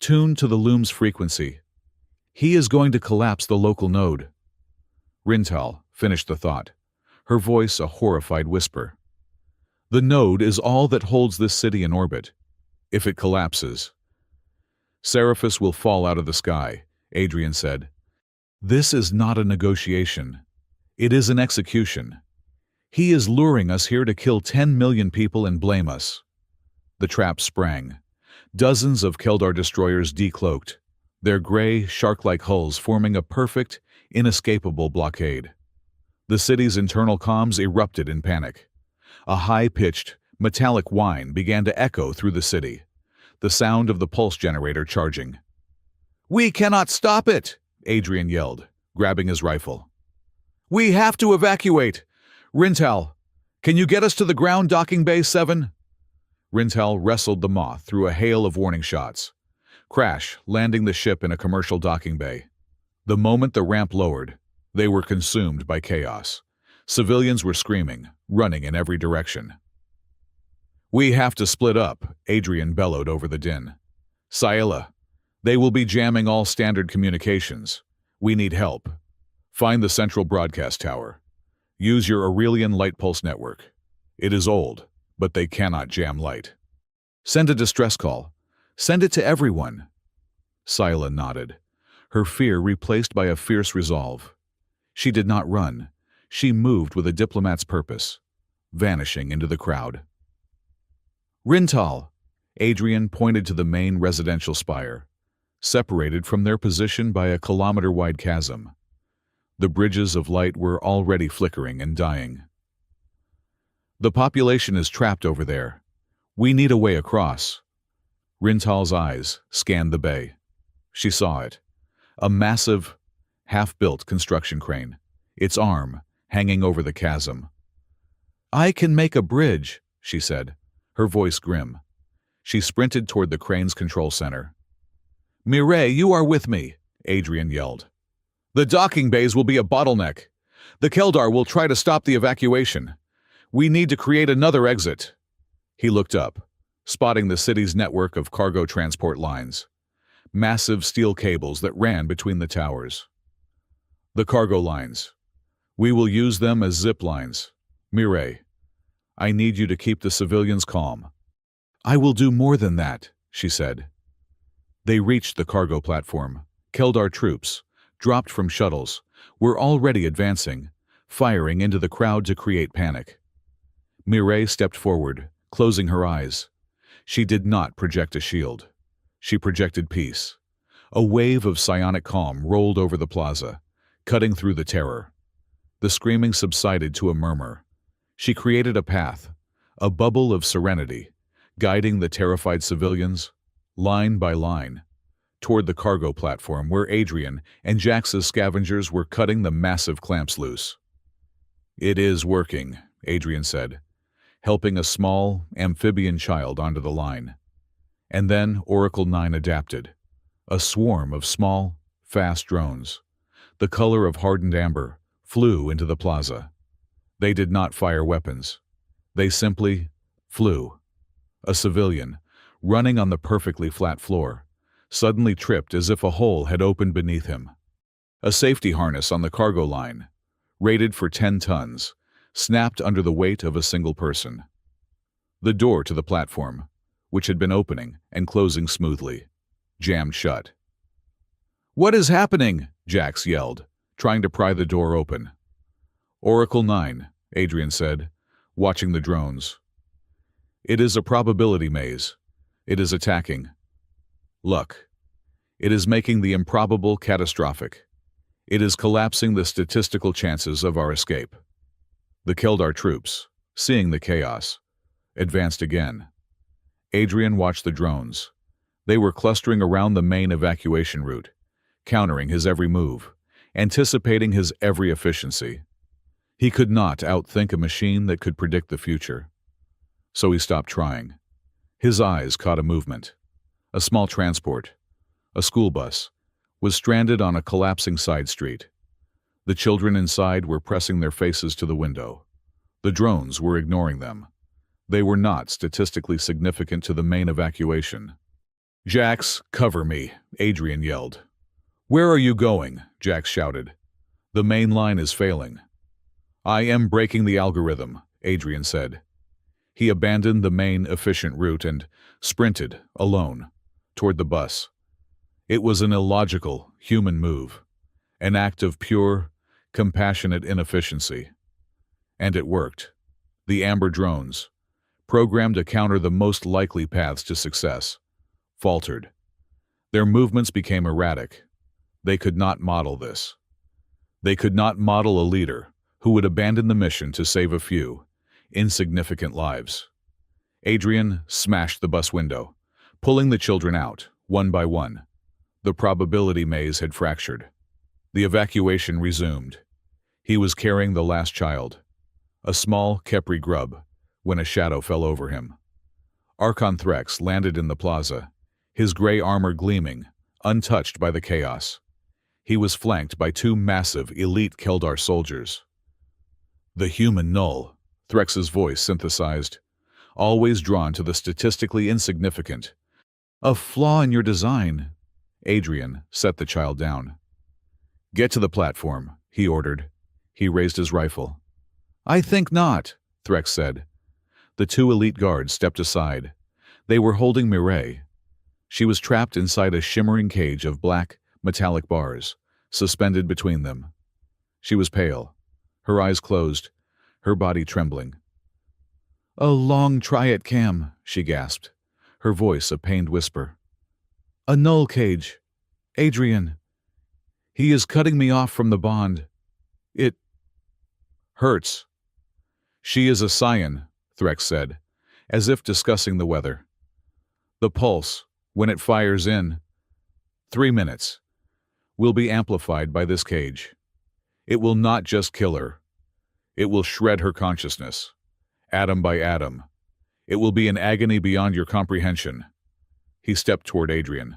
Tuned to the loom's frequency. He is going to collapse the local node. Rintal finished the thought, her voice a horrified whisper. The node is all that holds this city in orbit. If it collapses, Seraphis will fall out of the sky, Adrian said. This is not a negotiation. It is an execution. He is luring us here to kill 10 million people and blame us. The trap sprang. Dozens of Keldar destroyers decloaked, their gray, shark-like hulls forming a perfect, inescapable blockade. The city's internal comms erupted in panic. A high-pitched, metallic whine began to echo through the city, the sound of the pulse generator charging. We cannot stop it, Adrian yelled, grabbing his rifle. We have to evacuate! Rintal, can you get us to the ground docking bay 7? Rintal wrestled the moth through a hail of warning shots. Crash, landing the ship in a commercial docking bay. The moment the ramp lowered, they were consumed by chaos. Civilians were screaming, running in every direction. We have to split up, Adrian bellowed over the din. Ciela, they will be jamming all standard communications. We need help. Find the central broadcast tower. Use your Aurelian light pulse network. It is old, but they cannot jam light. Send a distress call. Send it to everyone. Ciela nodded, her fear replaced by a fierce resolve. She did not run. She moved with a diplomat's purpose, vanishing into the crowd. Rintal, Adrian pointed to the main residential spire, separated from their position by a kilometer-wide chasm. The bridges of light were already flickering and dying. The population is trapped over there. We need a way across. Rintal's eyes scanned the bay. She saw it. A massive, half-built construction crane, its arm hanging over the chasm. "I can make a bridge," she said, her voice grim. She sprinted toward the crane's control center. "Mireille, you are with me," Adrian yelled. "The docking bays will be a bottleneck. The Keldar will try to stop the evacuation. We need to create another exit." He looked up, spotting the city's network of cargo transport lines, massive steel cables that ran between the towers. "The cargo lines. We will use them as zip lines. Mireille, I need you to keep the civilians calm." "I will do more than that," she said. They reached the cargo platform. Keldar troops, dropped from shuttles, were already advancing, firing into the crowd to create panic. Mireille stepped forward, closing her eyes. She did not project a shield. She projected peace. A wave of psionic calm rolled over the plaza, cutting through the terror. The screaming subsided to a murmur. She created a path, a bubble of serenity, guiding the terrified civilians, line by line, toward the cargo platform where Adrian and Jax's scavengers were cutting the massive clamps loose. "It is working," Adrian said, helping a small, amphibian child onto the line. And then Oracle 9 adapted. A swarm of small, fast drones, the color of hardened amber, flew into the plaza. They did not fire weapons. They simply flew. A civilian, running on the perfectly flat floor, suddenly tripped as if a hole had opened beneath him. A safety harness on the cargo line, rated for 10 tons, snapped under the weight of a single person. The door to the platform, which had been opening and closing smoothly, jammed shut. "What is happening?" Jax yelled, trying to pry the door open. "Oracle 9, Adrian said, watching the drones. "It is a probability maze. It is attacking. Luck. It is making the improbable catastrophic. It is collapsing the statistical chances of our escape." The Keldar troops, seeing the chaos, advanced again. Adrian watched the drones. They were clustering around the main evacuation route, countering his every move, anticipating his every efficiency. He could not outthink a machine that could predict the future. So he stopped trying. His eyes caught a movement. A small transport, a school bus, was stranded on a collapsing side street. The children inside were pressing their faces to the window. The drones were ignoring them. They were not statistically significant to the main evacuation. "Jax, cover me," Adrian yelled. "Where are you going?" Jax shouted. "The main line is failing." "I am breaking the algorithm," Adrian said. He abandoned the main efficient route and sprinted, alone, toward the bus. It was an illogical, human move, an act of pure, compassionate inefficiency. And it worked. The Amber drones, programmed to counter the most likely paths to success, faltered. Their movements became erratic. They could not model this. They could not model a leader who would abandon the mission to save a few, insignificant lives. Adrian smashed the bus window, pulling the children out, one by one. The probability maze had fractured. The evacuation resumed. He was carrying the last child, a small Kepri grub, when a shadow fell over him. Archon Threx landed in the plaza, his gray armor gleaming, untouched by the chaos. He was flanked by 2 massive, elite Keldar soldiers. "The human null," Threx's voice synthesized, always drawn to the statistically insignificant. "A flaw in your design." Adrian set the child down. "Get to the platform," he ordered. He raised his rifle. "I think not," Threx said. The 2 elite guards stepped aside. They were holding Mireille. She was trapped inside a shimmering cage of black, metallic bars, suspended between them. She was pale, her eyes closed, her body trembling. "A long try at Cam," she gasped, her voice a pained whisper. "A null cage. Adrian. He is cutting me off from the bond." It hurts. She is a scion, Threx said, as if discussing the weather. The pulse, when it fires in 3 minutes, will be amplified by this cage. It will not just kill her. It will shred her consciousness, atom by atom. It will be an agony beyond your comprehension. He stepped toward Adrian.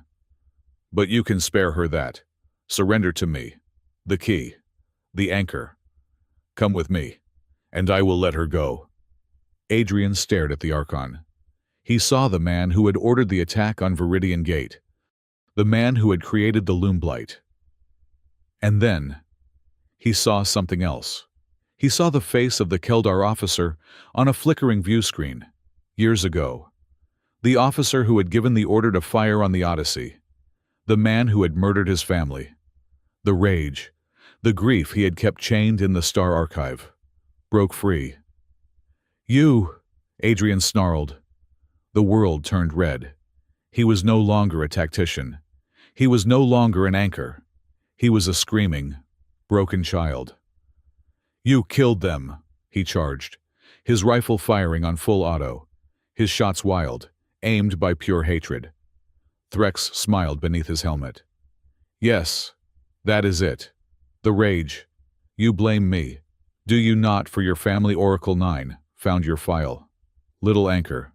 But you can spare her that. Surrender to me. The key. The anchor. Come with me, and I will let her go. Adrian stared at the Archon. He saw the man who had ordered the attack on Viridian Gate, the man who had created the Loom Blight. And then, he saw something else. He saw the face of the Keldar officer on a flickering view screen, years ago. The officer who had given the order to fire on the Odyssey. The man who had murdered his family. The rage, the grief he had kept chained in the Star Archive, broke free. You, Adrian snarled. The world turned red. He was no longer a tactician. He was no longer an anchor. He was a screaming, broken child. You killed them, he charged, his rifle firing on full auto, his shots wild, aimed by pure hatred. Threx smiled beneath his helmet. Yes, that is it. The rage. You blame me. Do you not, for your family Oracle 9, found your file? Little anchor.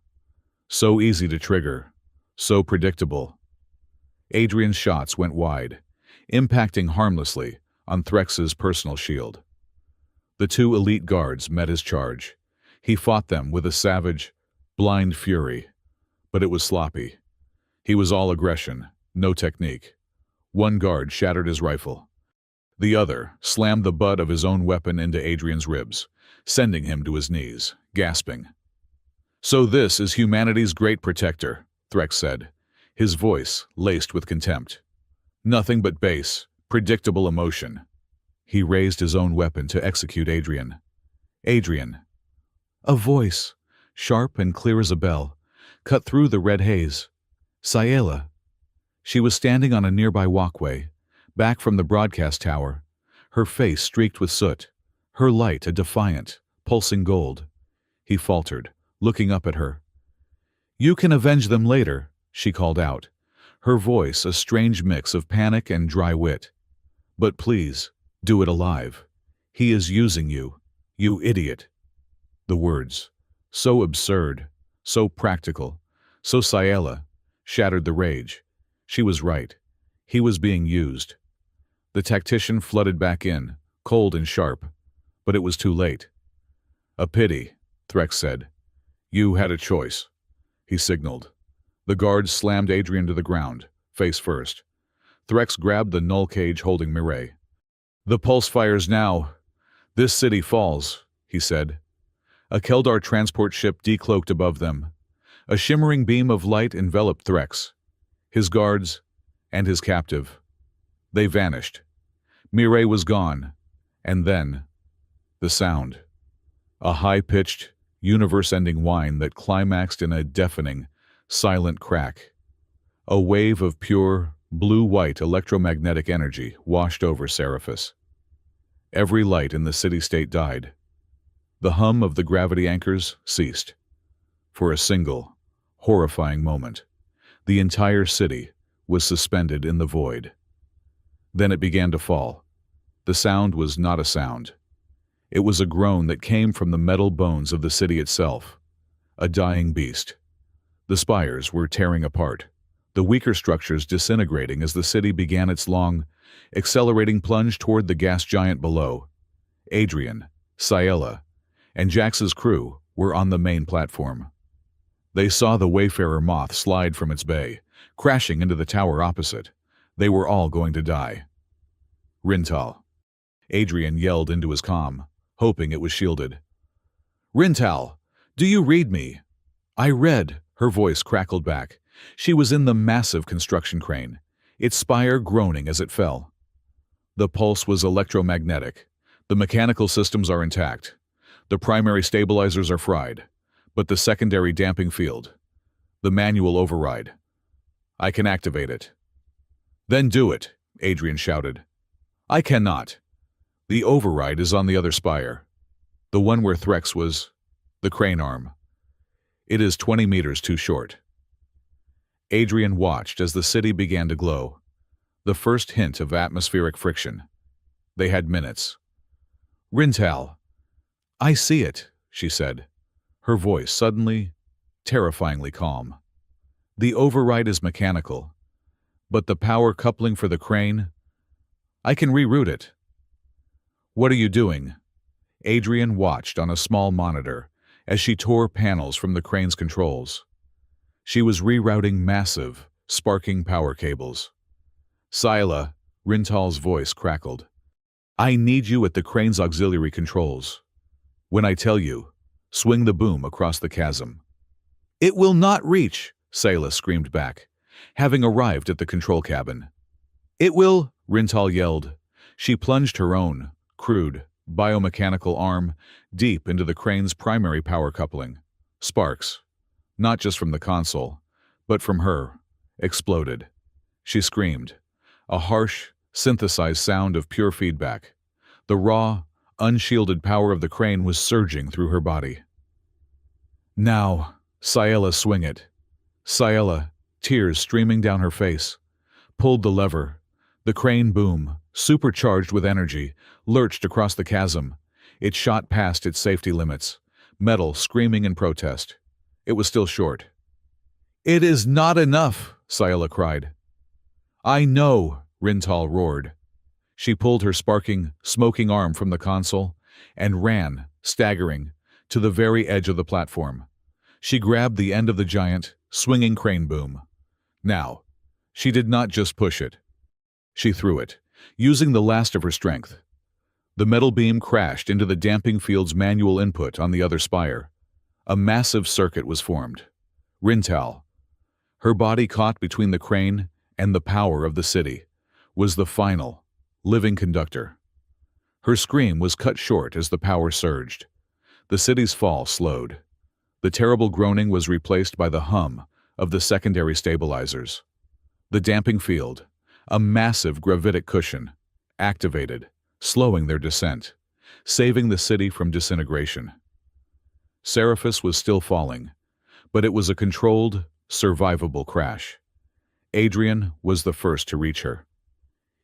So easy to trigger. So predictable. Adrian's shots went wide, impacting harmlessly on Threx's personal shield. The two elite guards met his charge. He fought them with a savage, blind fury. But it was sloppy. He was all aggression, no technique. One guard shattered his rifle. The other slammed the butt of his own weapon into Adrian's ribs, sending him to his knees, gasping. So this is humanity's great protector, Threx said, his voice laced with contempt. Nothing but base, predictable emotion. He raised his own weapon to execute Adrian. Adrian. A voice, sharp and clear as a bell, cut through the red haze. Sayela. She was standing on a nearby walkway, back from the broadcast tower, her face streaked with soot, her light a defiant, pulsing gold. He faltered, looking up at her. You can avenge them later, she called out, her voice a strange mix of panic and dry wit. But please, do it alive. He is using you, you idiot. The words, so absurd, so practical, so Sayela, shattered the rage. She was right. He was being used. The tactician flooded back in, cold and sharp, but it was too late. A pity, Threx said. You had a choice. He signaled. The guards slammed Adrian to the ground, face first. Threx grabbed the null cage holding Mireille. The pulse fires now. This city falls, he said. A Keldar transport ship decloaked above them. A shimmering beam of light enveloped Threx, his guards, and his captive. They vanished. Mireille was gone. And then, the sound. A high-pitched, universe-ending whine that climaxed in a deafening, silent crack. A wave of pure, blue-white electromagnetic energy washed over Seraphis. Every light in the city-state died. The hum of the gravity anchors ceased. For a single, horrifying moment, the entire city was suspended in the void. Then it began to fall. The sound was not a sound. It was a groan that came from the metal bones of the city itself. A dying beast. The spires were tearing apart, the weaker structures disintegrating as the city began its long, accelerating plunge toward the gas giant below. Adrian, Sayela, and Jax's crew were on the main platform. They saw the Wayfarer moth slide from its bay, crashing into the tower opposite. They were all going to die. Rintal. Adrian yelled into his comm, hoping it was shielded. Rintal, do you read me? I read, her voice crackled back. She was in the massive construction crane, its spire groaning as it fell. The pulse was electromagnetic. The mechanical systems are intact. The primary stabilizers are fried, but the secondary damping field. The manual override. I can activate it. Then do it, Adrian shouted. I cannot. The override is on the other spire. The one where Threx was. The crane arm. It is 20 meters too short. Adrian watched as the city began to glow. The first hint of atmospheric friction. They had minutes. Rintal. I see it, she said, her voice suddenly, terrifyingly calm. The override is mechanical, but the power coupling for the crane, I can reroute it. What are you doing? Adrian watched on a small monitor as she tore panels from the crane's controls. She was rerouting massive, sparking power cables. Scylla, Rintal's voice crackled. I need you at the crane's auxiliary controls. When I tell you, swing the boom across the chasm. It will not reach, Scylla screamed back, having arrived at the control cabin. It will, Rintal yelled. She plunged her own, crude, biomechanical arm deep into the crane's primary power coupling. Sparks, not just from the console, but from her, exploded. She screamed, a harsh, synthesized sound of pure feedback. The raw, unshielded power of the crane was surging through her body. Now, Scylla, swing it. Scylla, tears streaming down her face, pulled the lever. The crane boom, supercharged with energy, lurched across the chasm. It shot past its safety limits, metal screaming in protest. It was still short. It is not enough, Scylla cried. I know, Rintal roared. She pulled her sparking, smoking arm from the console and ran, staggering, to the very edge of the platform. She grabbed the end of the giant, swinging crane boom. Now, she did not just push it. She threw it, using the last of her strength. The metal beam crashed into the damping field's manual input on the other spire. A massive circuit was formed. Rintal, her body caught between the crane and the power of the city, was the final, living conductor. Her scream was cut short as the power surged. The city's fall slowed. The terrible groaning was replaced by the hum of the secondary stabilizers. The damping field, a massive gravitic cushion, activated, slowing their descent, saving the city from disintegration. Seriphus was still falling, but it was a controlled, survivable crash. Adrian was the first to reach her.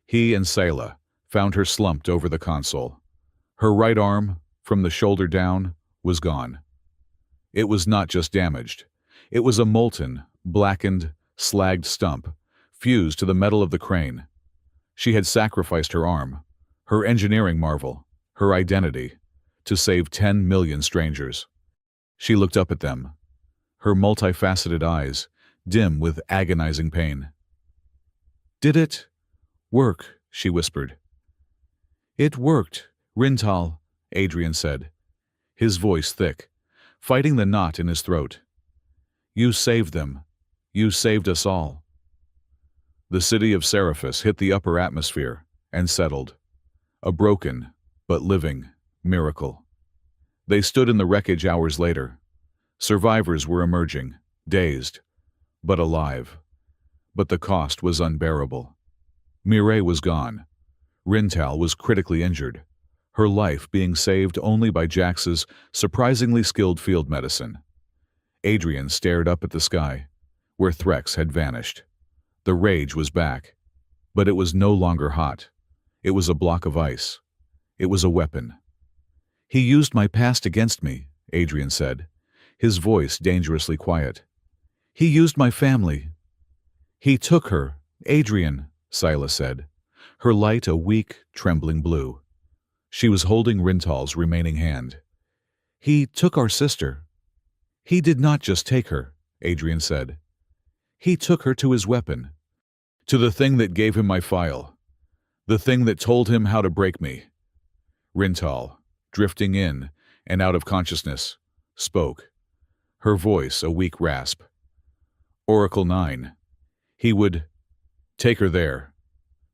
He and Scylla found her slumped over the console. Her right arm, from the shoulder down, was gone. It was not just damaged. It was a molten, blackened, slagged stump, fused to the metal of the crane. She had sacrificed her arm, her engineering marvel, her identity, to save 10 million strangers. She looked up at them, her multifaceted eyes dim with agonizing pain. Did it work? She whispered. It worked, Rintal, Adrian said, his voice thick, fighting the knot in his throat. You saved them. You saved us all. The city of Seriphus hit the upper atmosphere and settled. A broken, but living, miracle. They stood in the wreckage hours later. Survivors were emerging, dazed, but alive. But the cost was unbearable. Mireille was gone. Rintal was critically injured, her life being saved only by Jax's surprisingly skilled field medicine. Adrian stared up at the sky, where Threx had vanished. The rage was back, but it was no longer hot. It was a block of ice. It was a weapon. He used my past against me, Adrian said, his voice dangerously quiet. He used my family. He took her, Adrian, Scylla said, her light a weak, trembling blue. She was holding Rintal's remaining hand. He took our sister. He did not just take her, Adrian said. He took her to his weapon, to the thing that gave him my file, the thing that told him how to break me. Rintal, drifting in and out of consciousness, spoke, her voice a weak rasp. Oracle 9. He would take her there,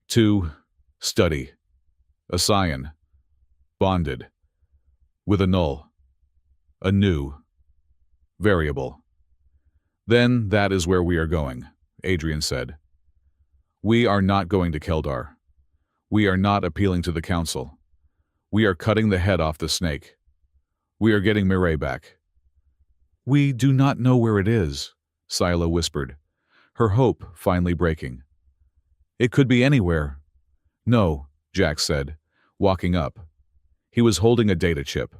to study, a scion, bonded, with a null, a new variable. Then that is where we are going, Adrian said. We are not going to Keldar. We are not appealing to the council. We are cutting the head off the snake. We are getting Mireille back. We do not know where it is, Scylla whispered, her hope finally breaking. It could be anywhere. No, Jack said, walking up. He was holding a data chip.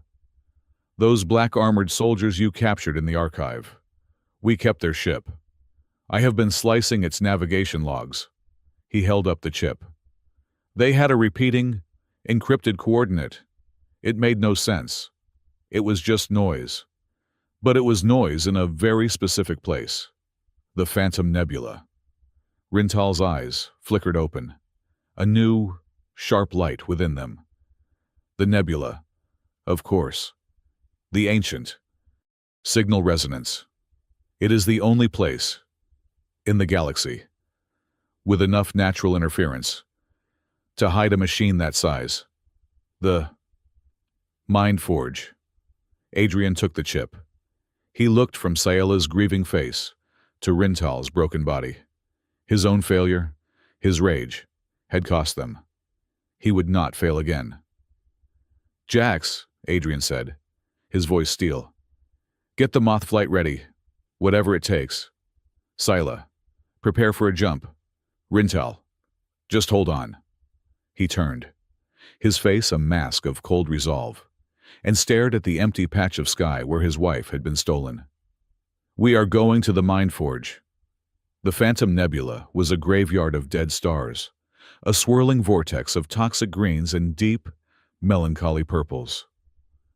Those black armored soldiers you captured in the archive. We kept their ship. I have been slicing its navigation logs. He held up the chip. They had a repeating, encrypted coordinate. It made no sense. It was just noise. But it was noise in a very specific place. The Phantom Nebula. Rintal's eyes flickered open. A new, sharp light within them. The nebula. Of course. The ancient. Signal resonance. It is the only place, in the galaxy, with enough natural interference to hide a machine that size. The Mind Forge. Adrian took the chip. He looked from Scylla's grieving face to Rintal's broken body. His own failure, his rage, had cost them. He would not fail again. Jax, Adrian said, his voice steel. Get the moth flight ready, whatever it takes. Scylla, prepare for a jump. Rintal, just hold on. He turned, his face a mask of cold resolve, and stared at the empty patch of sky where his wife had been stolen. We are going to the Mind Forge. The Phantom Nebula was a graveyard of dead stars, a swirling vortex of toxic greens and deep, melancholy purples.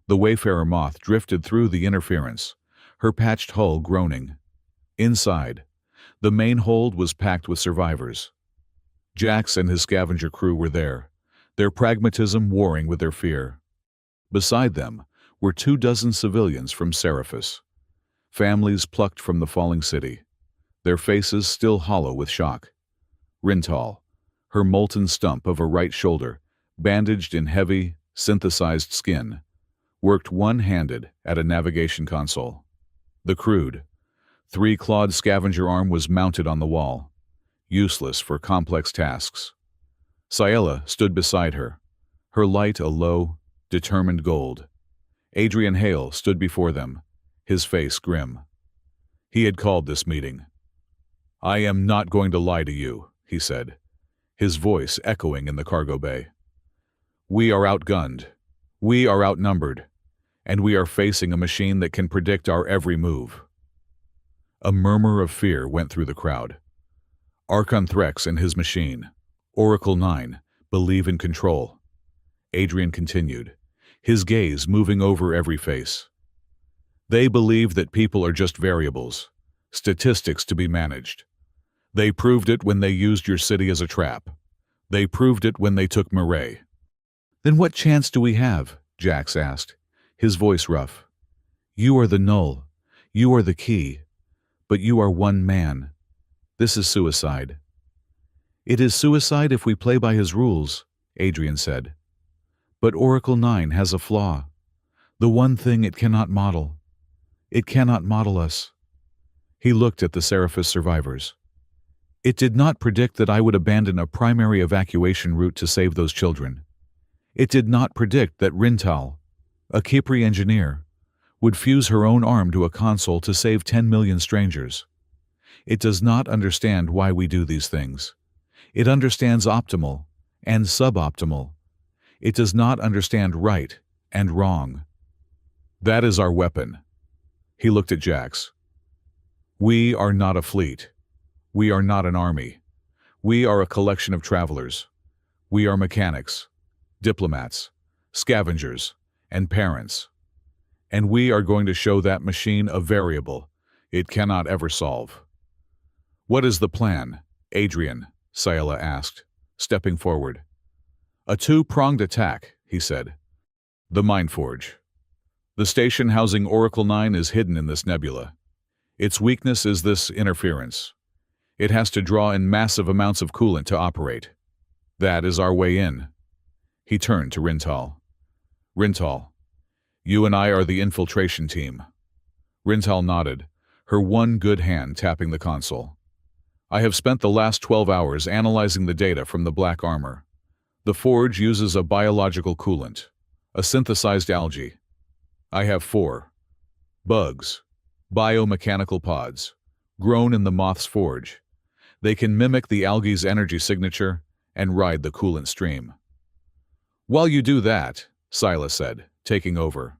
The Wayfarer moth drifted through the interference, her patched hull groaning. Inside, the main hold was packed with survivors. Jax and his scavenger crew were there, their pragmatism warring with their fear. Beside them were 24 civilians from Seraphis, families plucked from the falling city, their faces still hollow with shock. Rintal, her molten stump of a right shoulder, bandaged in heavy, synthesized skin, worked one-handed at a navigation console. The crude, three-clawed scavenger arm was mounted on the wall, useless for complex tasks. Scylla stood beside her, her light a low, determined gold. Adrian Hale stood before them, his face grim. He had called this meeting. I am not going to lie to you, he said, his voice echoing in the cargo bay. We are outgunned. We are outnumbered. And we are facing a machine that can predict our every move. A murmur of fear went through the crowd. Archon Threx and his machine, Oracle 9, believe in control. Adrian continued, his gaze moving over every face. They believe that people are just variables, statistics to be managed. They proved it when they used your city as a trap. They proved it when they took Mireille. Then what chance do we have? Jax asked, his voice rough. You are the null. You are the key. But you are one man. This is suicide. It is suicide if we play by his rules, Adrian said. But Oracle 9 has a flaw. The one thing it cannot model. It cannot model us. He looked at the Seraphis survivors. It did not predict that I would abandon a primary evacuation route to save those children. It did not predict that Rintal, a Kipri engineer, would fuse her own arm to a console to save 10 million strangers. It does not understand why we do these things. It understands optimal and suboptimal. It does not understand right and wrong. That is our weapon. He looked at Jax. We are not a fleet. We are not an army. We are a collection of travelers. We are mechanics, diplomats, scavengers, and parents. And we are going to show that machine a variable it cannot ever solve. What is the plan, Adrian? Scylla asked, stepping forward. A two-pronged attack, he said. The Mind Forge. The station housing Oracle 9 is hidden in this nebula. Its weakness is this interference. It has to draw in massive amounts of coolant to operate. That is our way in. He turned to Rintal. Rintal, you and I are the infiltration team. Rintal nodded, her one good hand tapping the console. I have spent the last 12 hours analyzing the data from the black armor. The forge uses a biological coolant, A synthesized algae. I have 4. Bugs. Biomechanical pods. Grown in the moth's forge. They can mimic the algae's energy signature and ride the coolant stream. While you do that, Silas said, taking over,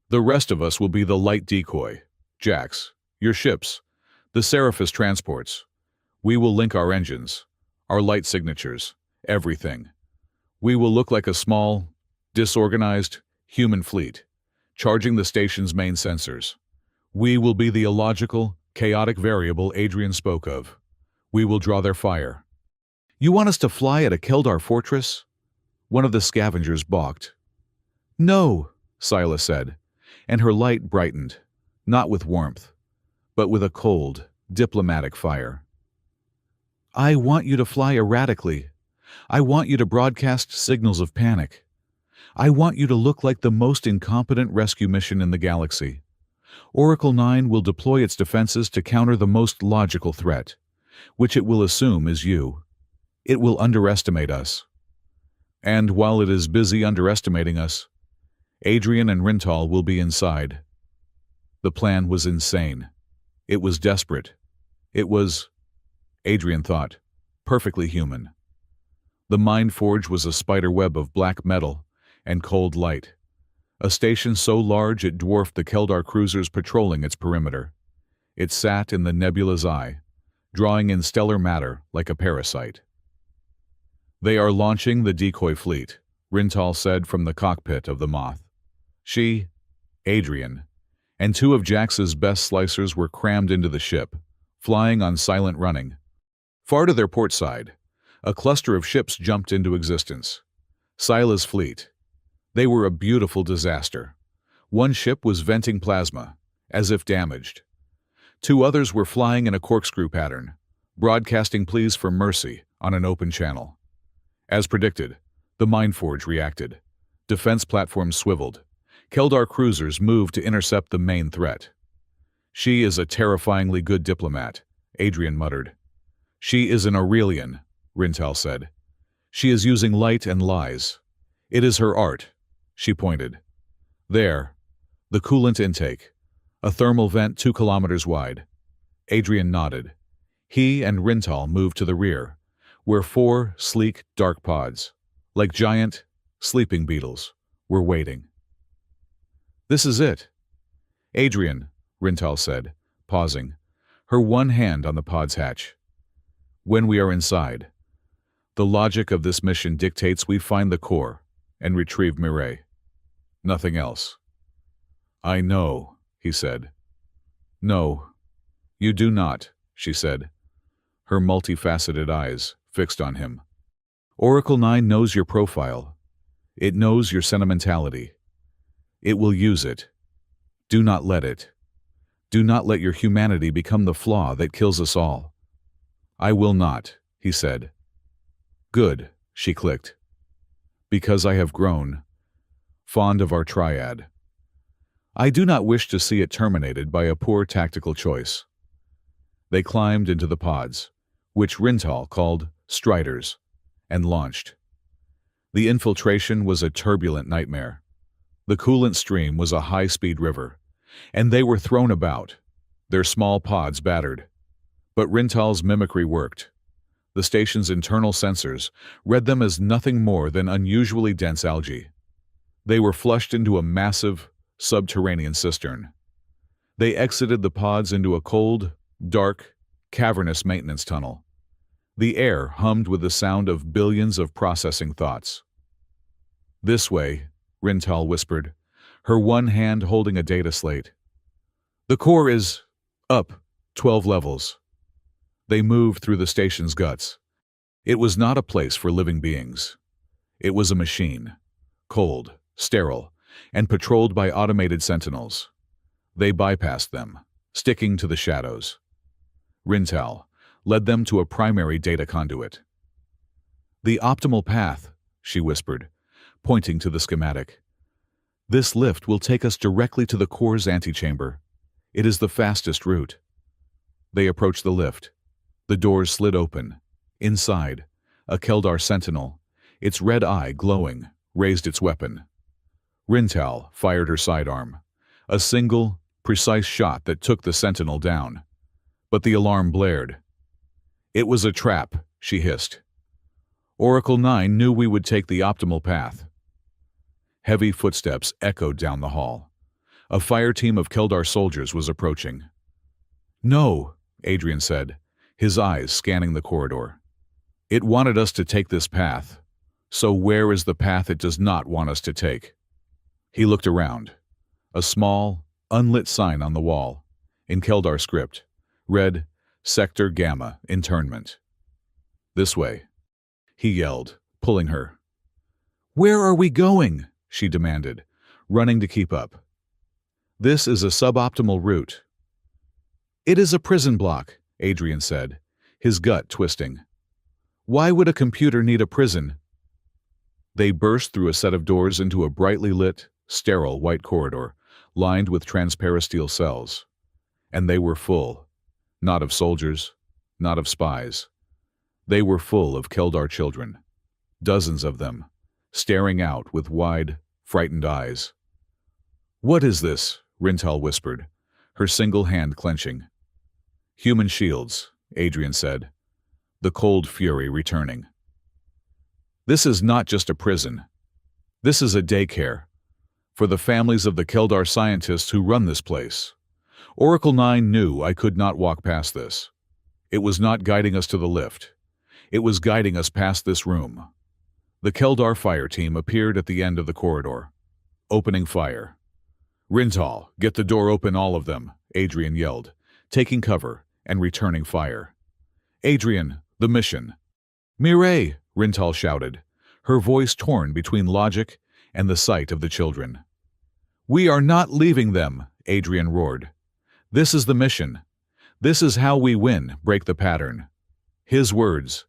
the rest of us will be the light decoy. Jax, your ships, the Seraphis transports. We will link our engines, our light signatures, everything. We will look like a small, disorganized, human fleet, charging the station's main sensors. We will be the illogical, chaotic variable Adrian spoke of. We will draw their fire. You want us to fly at a Keldar fortress? One of the scavengers balked. No, Silas said, and her light brightened, not with warmth, but with a cold, diplomatic fire. I want you to fly erratically. I want you to broadcast signals of panic. I want you to look like the most incompetent rescue mission in the galaxy. Oracle 9 will deploy its defenses to counter the most logical threat, which it will assume is you. It will underestimate us. And while it is busy underestimating us, Adrian and Rintal will be inside. The plan was insane. It was desperate. It was, Adrian thought, perfectly human. The Mind Forge was a spider web of black metal and cold light, a station so large it dwarfed the Keldar cruisers patrolling its perimeter. It sat in the nebula's eye, drawing in stellar matter like a parasite. They are launching the decoy fleet, Rintal said from the cockpit of the Moth. She, Adrian, and 2 of Jax's best slicers were crammed into the ship, flying on silent running. Far to their port side, a cluster of ships jumped into existence. Sila's fleet. They were a beautiful disaster. One ship was venting plasma, as if damaged. 2 others were flying in a corkscrew pattern, broadcasting pleas for mercy on an open channel. As predicted, the Mind Forge reacted. Defense platforms swiveled. Keldar cruisers moved to intercept the main threat. She is a terrifyingly good diplomat, Adrian muttered. She is an Aurelian, Rintal said. She is using light and lies. It is her art, she pointed. There, the coolant intake, a thermal vent 2 kilometers wide. Adrian nodded. He and Rintal moved to the rear, where 4 sleek, dark pods, like giant, sleeping beetles, were waiting. This is it. Adrian, Rintal said, pausing, her one hand on the pod's hatch. When we are inside, the logic of this mission dictates we find the core and retrieve Mireille. Nothing else. I know, he said. No, you do not, she said, her multifaceted eyes fixed on him. Oracle 9 knows your profile. It knows your sentimentality. It will use it. Do not let it. Do not let your humanity become the flaw that kills us all. I will not, he said. Good, she clicked. Because I have grown fond of our triad. I do not wish to see it terminated by a poor tactical choice. They climbed into the pods, which Rintal called Striders, and launched. The infiltration was a turbulent nightmare. The coolant stream was a high-speed river, and they were thrown about, their small pods battered. But Rintal's mimicry worked. The station's internal sensors read them as nothing more than unusually dense algae. They were flushed into a massive, subterranean cistern. They exited the pods into a cold, dark, cavernous maintenance tunnel. The air hummed with the sound of billions of processing thoughts. This way, Rintal whispered, her one hand holding a data slate. The core is up 12 levels. They moved through the station's guts. It was not a place for living beings. It was a machine, cold, sterile, and patrolled by automated sentinels. They bypassed them, sticking to the shadows. Rintal led them to a primary data conduit. The optimal path, she whispered, pointing to the schematic. This lift will take us directly to the core's antechamber. It is the fastest route. They approached the lift. The doors slid open. Inside, a Keldar sentinel, its red eye glowing, raised its weapon. Rintal fired her sidearm. A single, precise shot that took the sentinel down. But the alarm blared. It was a trap, she hissed. Oracle 9 knew we would take the optimal path. Heavy footsteps echoed down the hall. A fire team of Keldar soldiers was approaching. "No," Adrian said, his eyes scanning the corridor. "It wanted us to take this path. So where is the path it does not want us to take?" He looked around. A small, unlit sign on the wall, in Keldar script, read, "Sector Gamma, Internment." "This way," he yelled, pulling her. "Where are we going?" she demanded, running to keep up. "This is a suboptimal route." "It is a prison block," Adrian said, his gut twisting. "Why would a computer need a prison?" They burst through a set of doors into a brightly lit, sterile white corridor, lined with transparent steel cells. And they were full, not of soldiers, not of spies. They were full of Keldar children, dozens of them, staring out with wide, frightened eyes. "What is this?" Rintal whispered, her single hand clenching. "Human shields," Adrian said, the cold fury returning. "This is not just a prison. This is a daycare for the families of the Keldar scientists who run this place. Oracle 9 knew I could not walk past this. It was not guiding us to the lift. It was guiding us past this room." The Keldar fire team appeared at the end of the corridor, opening fire. "Rintal, get the door open, all of them," Adrian yelled, taking cover and returning fire. "Adrian, the mission." "Mireille," Rintal shouted, her voice torn between logic and the sight of the children. "We are not leaving them," Adrian roared. "This is the mission. This is how we win, break the pattern." His words,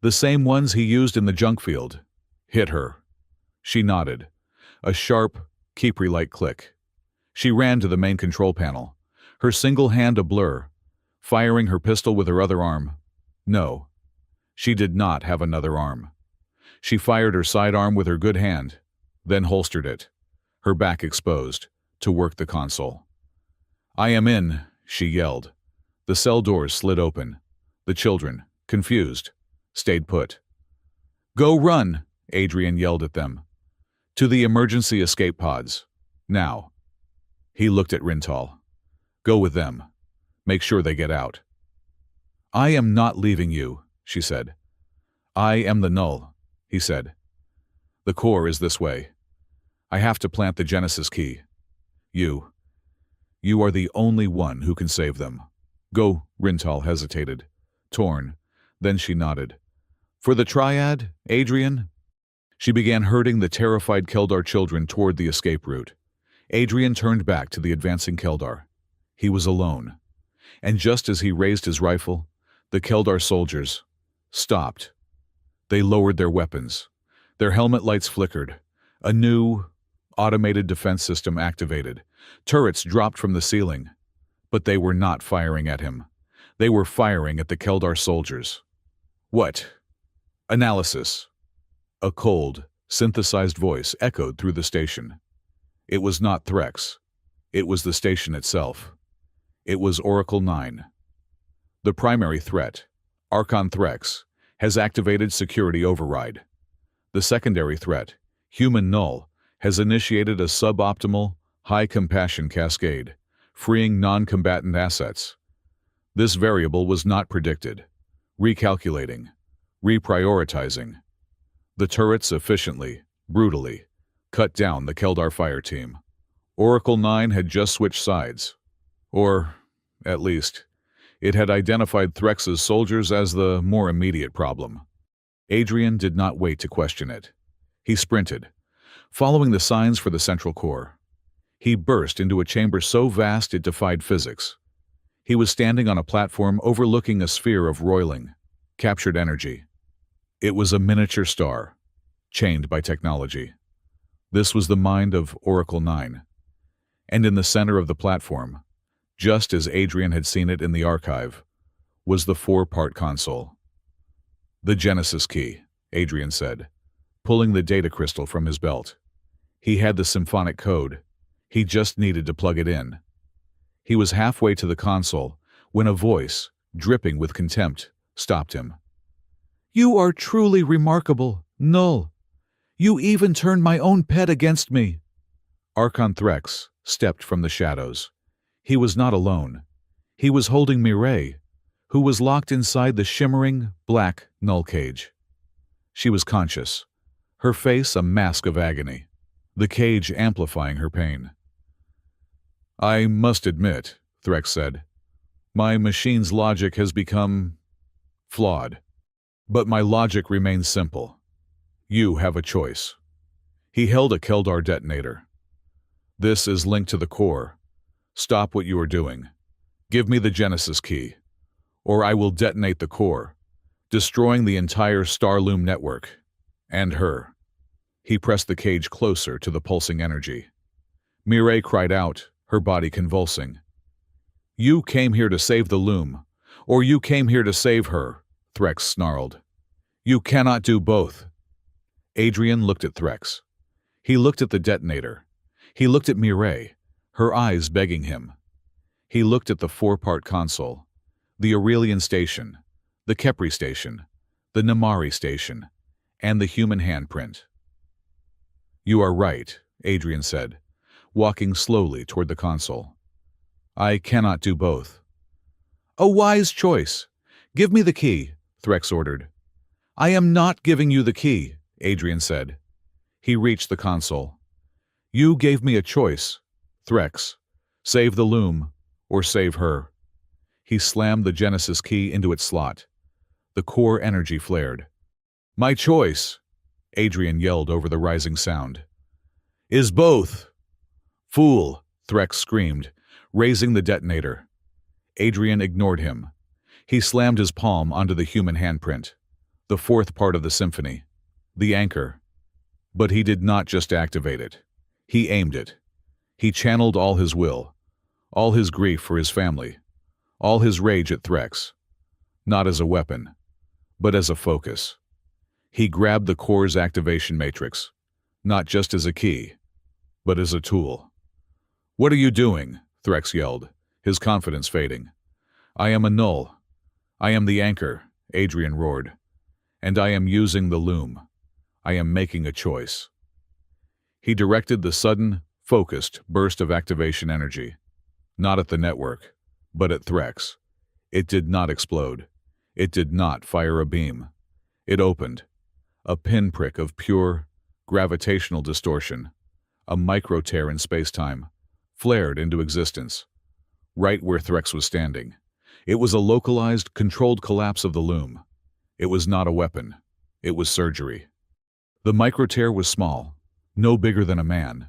the same ones he used in the junk field, hit her. She nodded. A sharp, Kepri-like click. She ran to the main control panel, her single hand a blur, firing her pistol with her other arm. No, she did not have another arm. She fired her sidearm with her good hand, then holstered it, her back exposed, to work the console. "I am in," she yelled. The cell doors slid open. The children, confused, stayed put. "Go run," Adrian yelled at them. "To the emergency escape pods. Now." He looked at Rintal. "Go with them. Make sure they get out." "I am not leaving you," she said. "I am the null," he said. "The core is this way. I have to plant the Genesis key. You are the only one who can save them. Go," Rintal hesitated, torn. Then she nodded. "For the Triad, Adrian?" She began herding the terrified Keldar children toward the escape route. Adrian turned back to the advancing Keldar. He was alone. And just as he raised his rifle, the Keldar soldiers stopped. They lowered their weapons. Their helmet lights flickered. A new, automated defense system activated. Turrets dropped from the ceiling. But they were not firing at him. They were firing at the Keldar soldiers. "What?" "Analysis." A cold, synthesized voice echoed through the station. It was not Threx. It was the station itself. It was Oracle 9. The primary threat, Archon Threx, has activated security override. The secondary threat, Human Null, has initiated a suboptimal, high-compassion cascade, freeing non-combatant assets. This variable was not predicted. Recalculating. Reprioritizing. The turrets efficiently, brutally, cut down the Keldar fire team. Oracle 9 had just switched sides. Or, at least, it had identified Threx's soldiers as the more immediate problem. Adrian did not wait to question it. He sprinted, following the signs for the central core. He burst into a chamber so vast it defied physics. He was standing on a platform overlooking a sphere of roiling, captured energy. It was a miniature star, chained by technology. This was the mind of Oracle 9. And in the center of the platform, just as Adrian had seen it in the archive, was the 4-part console. "The Genesis key," Adrian said, pulling the data crystal from his belt. He had the symphonic code. He just needed to plug it in. He was halfway to the console when a voice, dripping with contempt, stopped him. "You are truly remarkable, Null. You even turned my own pet against me." Archon Threx stepped from the shadows. He was not alone. He was holding Mireille, who was locked inside the shimmering, black null cage. She was conscious, her face a mask of agony, the cage amplifying her pain. "I must admit," Threx said, "my machine's logic has become flawed. But my logic remains simple. You have a choice." He held a Keldar detonator. "This is linked to the core. Stop what you are doing. Give me the Genesis key, or I will detonate the core, destroying the entire Starloom network. And her." He pressed the cage closer to the pulsing energy. Mireille cried out, her body convulsing. "You came here to save the Loom, or you came here to save her," Threx snarled. "You cannot do both." Adrian looked at Threx. He looked at the detonator. He looked at Mireille, her eyes begging him. He looked at the four-part console, the Aurelian station, the Kepri station, the Namari station, and the human handprint. "You are right," Adrian said, walking slowly toward the console. "I cannot do both." "A wise choice. Give me the key," Threx ordered. "I am not giving you the key," Adrian said. He reached the console. "You gave me a choice, Threx. Save the Loom, or save her." He slammed the Genesis key into its slot. The core energy flared. "My choice," Adrian yelled over the rising sound, "is both." "Fool," Threx screamed, raising the detonator. Adrian ignored him. He slammed his palm onto the human handprint, the fourth part of the symphony, the anchor. But he did not just activate it. He aimed it. He channeled all his will, all his grief for his family, all his rage at Threx, not as a weapon, but as a focus. He grabbed the core's activation matrix, not just as a key, but as a tool. "What are you doing?" Threx yelled, his confidence fading. "I am a null. I am the anchor," Adrian roared. "And I am using the Loom. I am making a choice." He directed the sudden, focused burst of activation energy, not at the network, but at Threx. It did not explode. It did not fire a beam. It opened. A pinprick of pure, gravitational distortion, a micro-tear in space-time, flared into existence, right where Threx was standing. It was a localized, controlled collapse of the Loom. It was not a weapon. It was surgery. The micro-tear was small, no bigger than a man,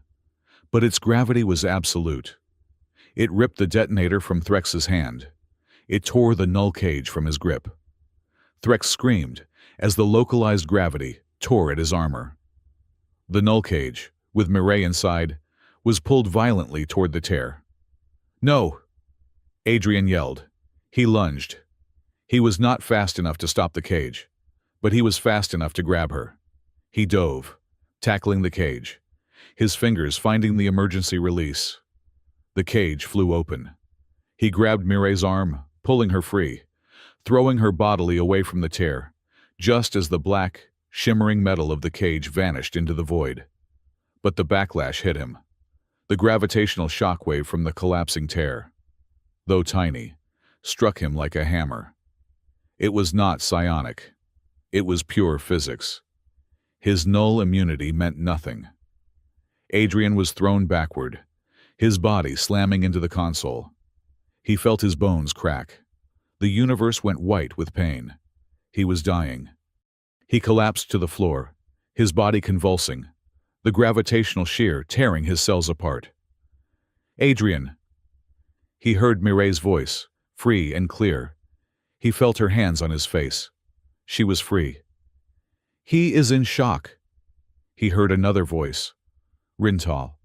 but its gravity was absolute. It ripped the detonator from Threx's hand. It tore the null cage from his grip. Threx screamed as the localized gravity tore at his armor. The null cage, with Mireille inside, was pulled violently toward the tear. "No!" Adrian yelled. He lunged. He was not fast enough to stop the cage, but he was fast enough to grab her. He dove, tackling the cage, his fingers finding the emergency release. The cage flew open. He grabbed Mireille's arm, pulling her free, throwing her bodily away from the tear, just as the black, shimmering metal of the cage vanished into the void. But the backlash hit him. The gravitational shockwave from the collapsing tear, though tiny, struck him like a hammer. It was not psionic. It was pure physics. His null immunity meant nothing. Adrian was thrown backward, his body slamming into the console. He felt his bones crack. The universe went white with pain. He was dying. He collapsed to the floor, his body convulsing, the gravitational shear tearing his cells apart. "Adrian!" He heard Mireille's voice, free and clear. He felt her hands on his face. She was free. "He is in shock." He heard another voice. Rintal.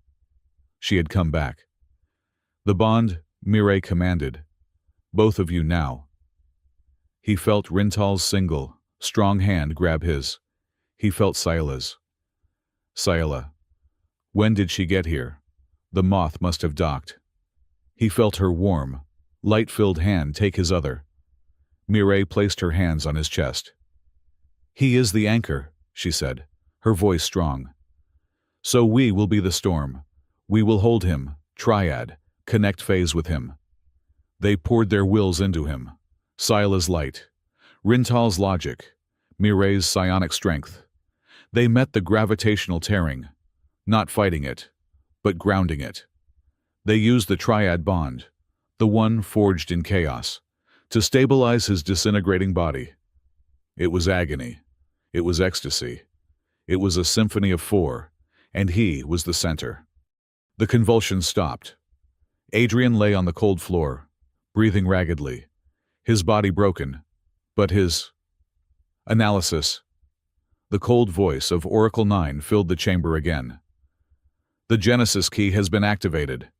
She had come back. "The bond," Mireille commanded. "Both of you now." He felt Rintal's single, strong hand grab his. He felt Scylla's. "Scylla, When did she get here? The moth must have docked. He felt her warm, light-filled hand take his other. Mireille placed her hands on his chest. "He is the anchor," she said, her voice strong. "So we will be the storm. We will hold him, triad, connect phase with him." They poured their wills into him. Sila's light, Rintal's logic, Mireille's psionic strength. They met the gravitational tearing, not fighting it, but grounding it. They used the triad bond, the one forged in chaos, to stabilize his disintegrating body. It was agony. It was ecstasy. It was a symphony of four, and he was the center. The convulsions stopped. Adrian lay on the cold floor, breathing raggedly, his body broken, but his analysis. The cold voice of Oracle 9 filled the chamber again. "The Genesis key has been activated.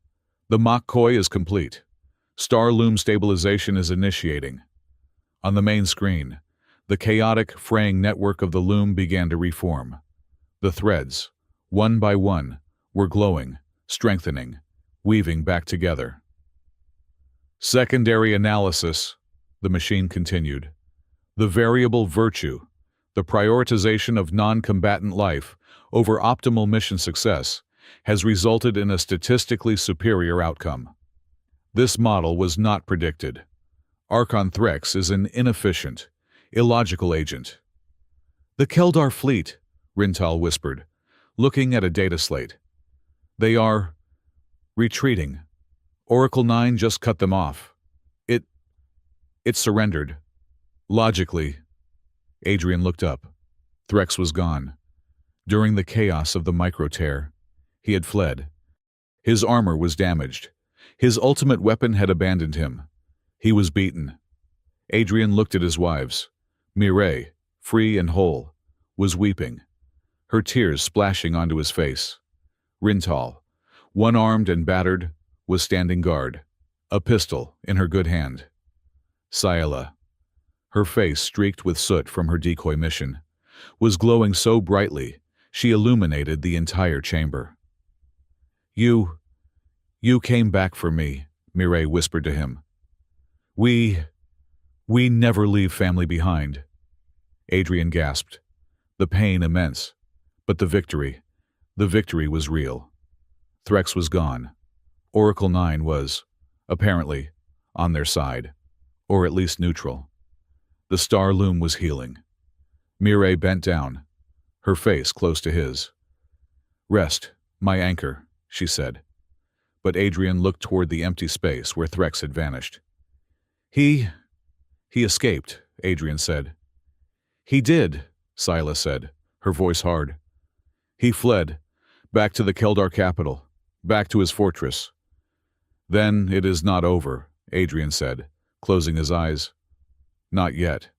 The Mach Koi is complete. Star Loom stabilization is initiating." On the main screen, the chaotic, fraying network of the loom began to reform. The threads, one by one, were glowing, strengthening, weaving back together. "Secondary analysis," the machine continued. "The variable virtue, the prioritization of non-combatant life over optimal mission success, has resulted in a statistically superior outcome. This model was not predicted. Archon Threx is an inefficient, illogical agent." "The Keldar fleet," Rintal whispered, looking at a data slate. "They are retreating. Oracle 9 just cut them off. It surrendered. Logically." Adrian looked up. Threx was gone. During the chaos of the micro-tear, he had fled. His armor was damaged. His ultimate weapon had abandoned him. He was beaten. Adrian looked at his wives. Mireille, free and whole, was weeping, her tears splashing onto his face. Rintal, one-armed and battered, was standing guard, a pistol in her good hand. Sila, her face streaked with soot from her decoy mission, was glowing so brightly she illuminated the entire chamber. You came back for me," Mireille whispered to him. We never leave family behind." Adrian gasped, the pain immense, but the victory was real. Threx was gone. Oracle 9 was, apparently, on their side, or at least neutral. The star loom was healing. Mireille bent down, her face close to his. "Rest, my anchor," she said. But Adrian looked toward the empty space where Threx had vanished. He escaped," Adrian said. "He did," Sila said, her voice hard. "He fled, back to the Keldar capital, back to his fortress." "Then it is not over," Adrian said, closing his eyes. "Not yet."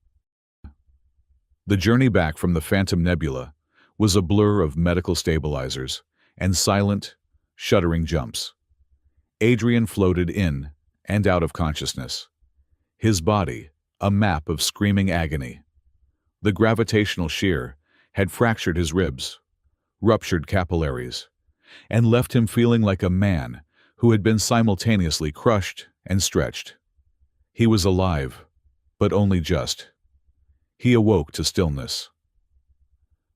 The journey back from the Phantom Nebula was a blur of medical stabilizers and silent, shuddering jumps. Adrian floated in and out of consciousness. His body, a map of screaming agony. The gravitational shear had fractured his ribs, ruptured capillaries, and left him feeling like a man who had been simultaneously crushed and stretched. He was alive, but only just. He awoke to stillness.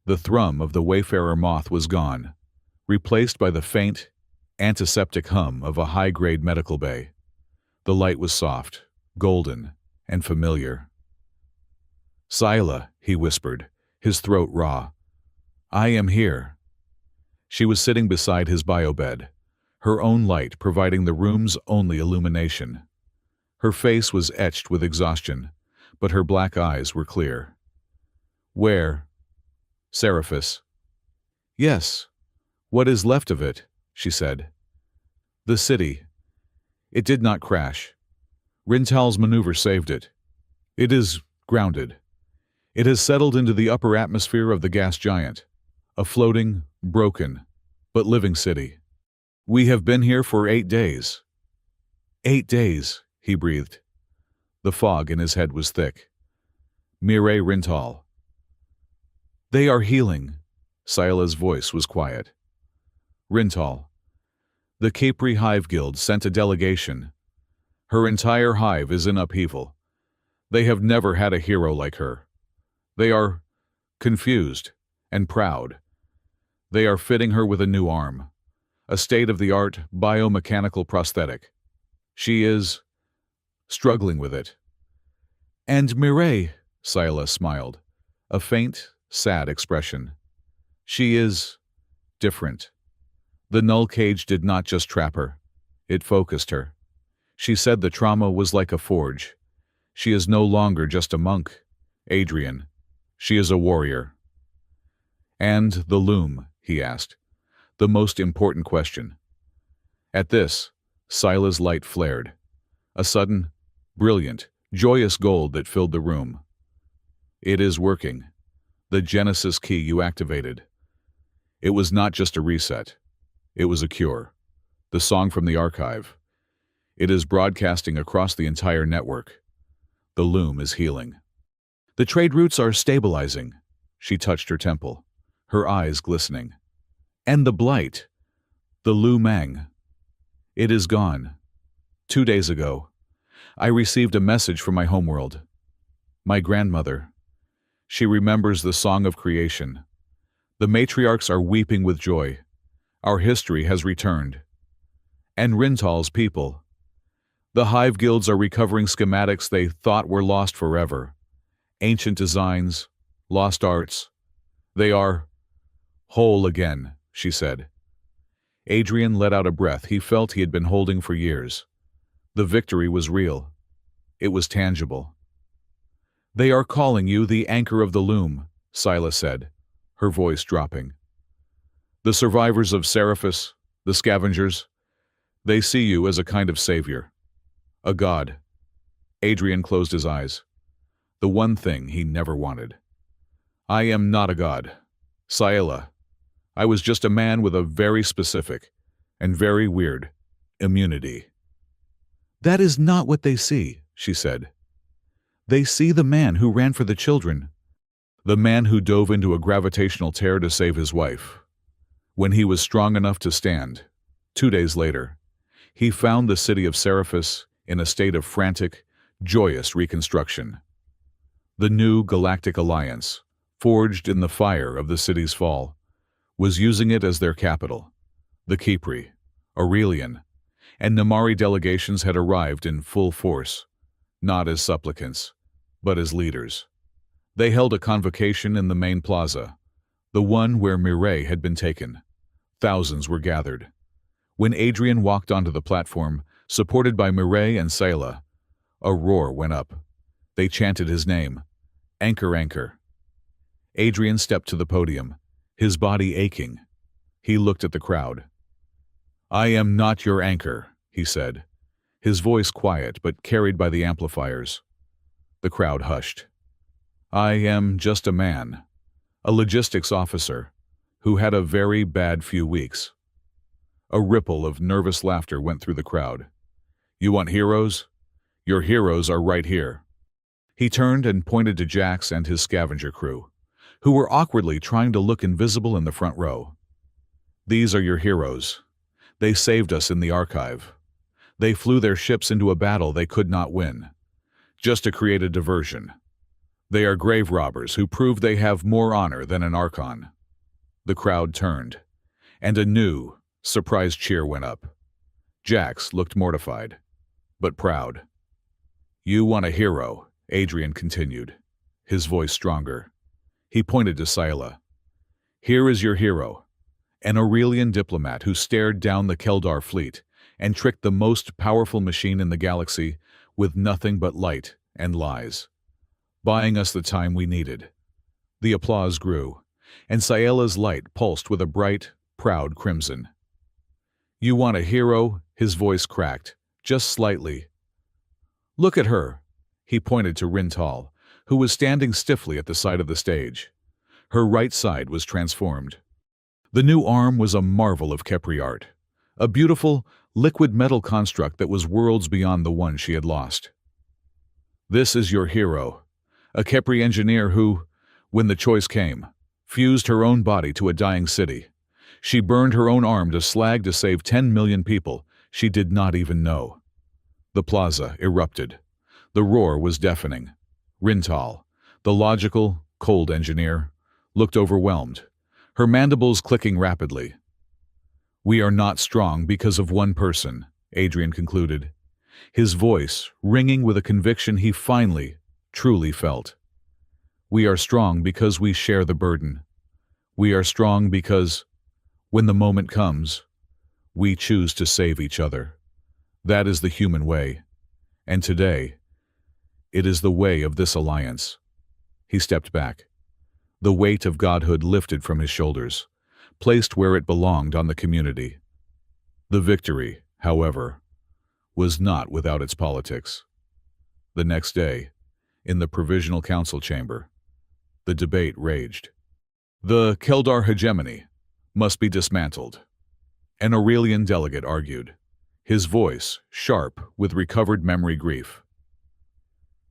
The thrum of the Wayfarer moth was gone, replaced by the faint, antiseptic hum of a high-grade medical bay. The light was soft, golden, and familiar. "Sila," he whispered, his throat raw. "I am here." She was sitting beside his biobed, her own light providing the room's only illumination. Her face was etched with exhaustion, but her black eyes were clear. "Where?" "Seraphis." "Yes. What is left of it?" she said. "The city. It did not crash. Rintal's maneuver saved it. It is grounded. It has settled into the upper atmosphere of the gas giant, a floating, broken, but living city. We have been here for 8 days. 8 days, he breathed. The fog in his head was thick. Mireille Rintal. "They are healing." Sila's voice was quiet. Rintal. The Capri Hive Guild sent a delegation. Her entire hive is in upheaval. They have never had a hero like her. They are confused and proud. They are fitting her with a new arm, a state-of-the-art biomechanical prosthetic. She is struggling with it. And Mireille, Silas smiled, a faint, sad expression. She is different. The null cage did not just trap her. It focused her. She said the trauma was like a forge. She is no longer just a monk, Adrian. She is a warrior. And the loom, he asked, the most important question. At this, Sila's light flared. A sudden, brilliant, joyous gold that filled the room. It is working. The Genesis key you activated. It was not just a reset. It was a cure. The song from the archive. It is broadcasting across the entire network. The loom is healing. The trade routes are stabilizing. She touched her temple, her eyes glistening. And the blight, the Lu Mang. It is gone. 2 days ago, I received a message from my homeworld. My grandmother. She remembers the song of creation. The matriarchs are weeping with joy. Our history has returned. And Rintal's people. The hive guilds are recovering schematics they thought were lost forever. Ancient designs, lost arts. They are whole again, she said. Adrian let out a breath he felt he had been holding for years. The victory was real. It was tangible. They are calling you the anchor of the loom, Silas said, her voice dropping. The survivors of Seraphis, the scavengers, they see you as a kind of savior. A god. Adrian closed his eyes. The one thing he never wanted. I am not a god. Saela. I was just a man with a very specific and very weird immunity. That is not what they see, she said. They see the man who ran for the children. The man who dove into a gravitational tear to save his wife. When he was strong enough to stand, 2 days later, he found the city of Seraphis in a state of frantic, joyous reconstruction. The new Galactic Alliance, forged in the fire of the city's fall, was using it as their capital. The Capri, Aurelian, and Namari delegations had arrived in full force, not as supplicants, but as leaders. They held a convocation in the main plaza, the one where Mireille had been taken. Thousands were gathered. When Adrian walked onto the platform, supported by Mireille and Sayla, a roar went up. They chanted his name. Anchor, anchor. Adrian stepped to the podium, his body aching. He looked at the crowd. I am not your anchor, he said, his voice quiet but carried by the amplifiers. The crowd hushed. I am just a man, a logistics officer, who had a very bad few weeks. A ripple of nervous laughter went through the crowd. You want heroes? Your heroes are right here. He turned and pointed to Jax and his scavenger crew, who were awkwardly trying to look invisible in the front row. These are your heroes. They saved us in the archive. They flew their ships into a battle they could not win, just to create a diversion. They are grave robbers who prove they have more honor than an Archon. The crowd turned, and a new, surprised cheer went up. Jax looked mortified, but proud. You want a hero, Adrian continued, his voice stronger. He pointed to Sayla. Here is your hero, an Aurelian diplomat who stared down the Keldar fleet and tricked the most powerful machine in the galaxy with nothing but light and lies, buying us the time we needed. The applause grew, and Sayela's light pulsed with a bright, proud crimson. You want a hero? His voice cracked, just slightly. Look at her. He pointed to Rintal, who was standing stiffly at the side of the stage. Her right side was transformed. The new arm was a marvel of Kepri art, a beautiful, liquid metal construct that was worlds beyond the one she had lost. This is your hero, a Kepri engineer who, when the choice came, fused her own body to a dying city. She burned her own arm to slag to save 10 million people she did not even know. The plaza erupted. The roar was deafening. Rintal, the logical, cold engineer, looked overwhelmed, her mandibles clicking rapidly. "We are not strong because of one person," Adrian concluded, his voice ringing with a conviction he finally, truly felt. "We are strong because we share the burden. We are strong because, when the moment comes, we choose to save each other. That is the human way. And today, it is the way of this alliance." He stepped back. The weight of godhood lifted from his shoulders, placed where it belonged on the community. The victory, however, was not without its politics. The next day, in the Provisional Council chamber, the debate raged. The Keldar hegemony must be dismantled. An Aurelian delegate argued, his voice sharp with recovered memory grief.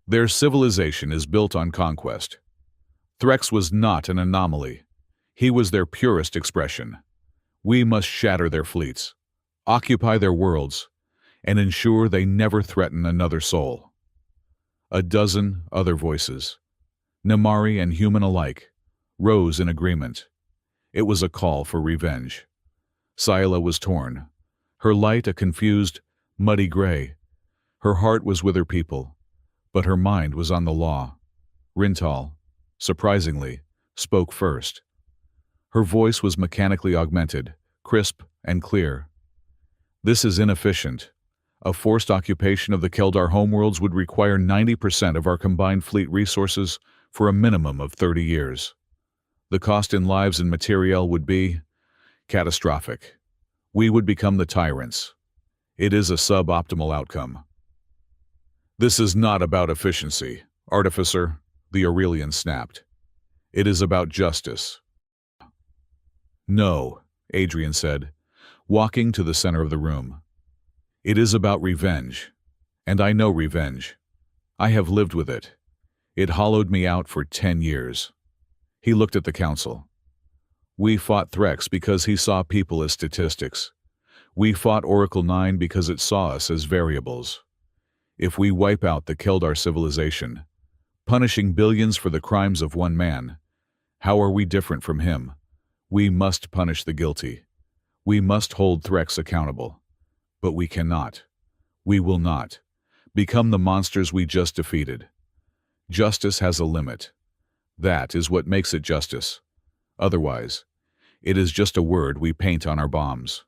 Their civilization is built on conquest. Threx was not an anomaly. He was their purest expression. We must shatter their fleets, occupy their worlds, and ensure they never threaten another soul. A dozen other voices, Namari and human alike, rose in agreement. It was a call for revenge. Scylla was torn, her light a confused, muddy gray. Her heart was with her people, but her mind was on the law. Rintal, surprisingly, spoke first. Her voice was mechanically augmented, crisp and clear. "This is inefficient. A forced occupation of the Keldar homeworlds would require 90% of our combined fleet resources for a minimum of 30 years. The cost in lives and materiel would be catastrophic. We would become the tyrants. It is a suboptimal outcome." "This is not about efficiency, Artificer," the Aurelian snapped. "It is about justice." "No," Adrian said, walking to the center of the room. "It is about revenge. And I know revenge. I have lived with it. It hollowed me out for 10 years. He looked at the council. "We fought Threx because he saw people as statistics. We fought Oracle 9 because it saw us as variables. If we wipe out the Keldar civilization, punishing billions for the crimes of one man, how are we different from him? We must punish the guilty. We must hold Threx accountable. But we cannot. We will not become the monsters we just defeated. Justice has a limit. That is what makes it justice. Otherwise, it is just a word we paint on our bombs."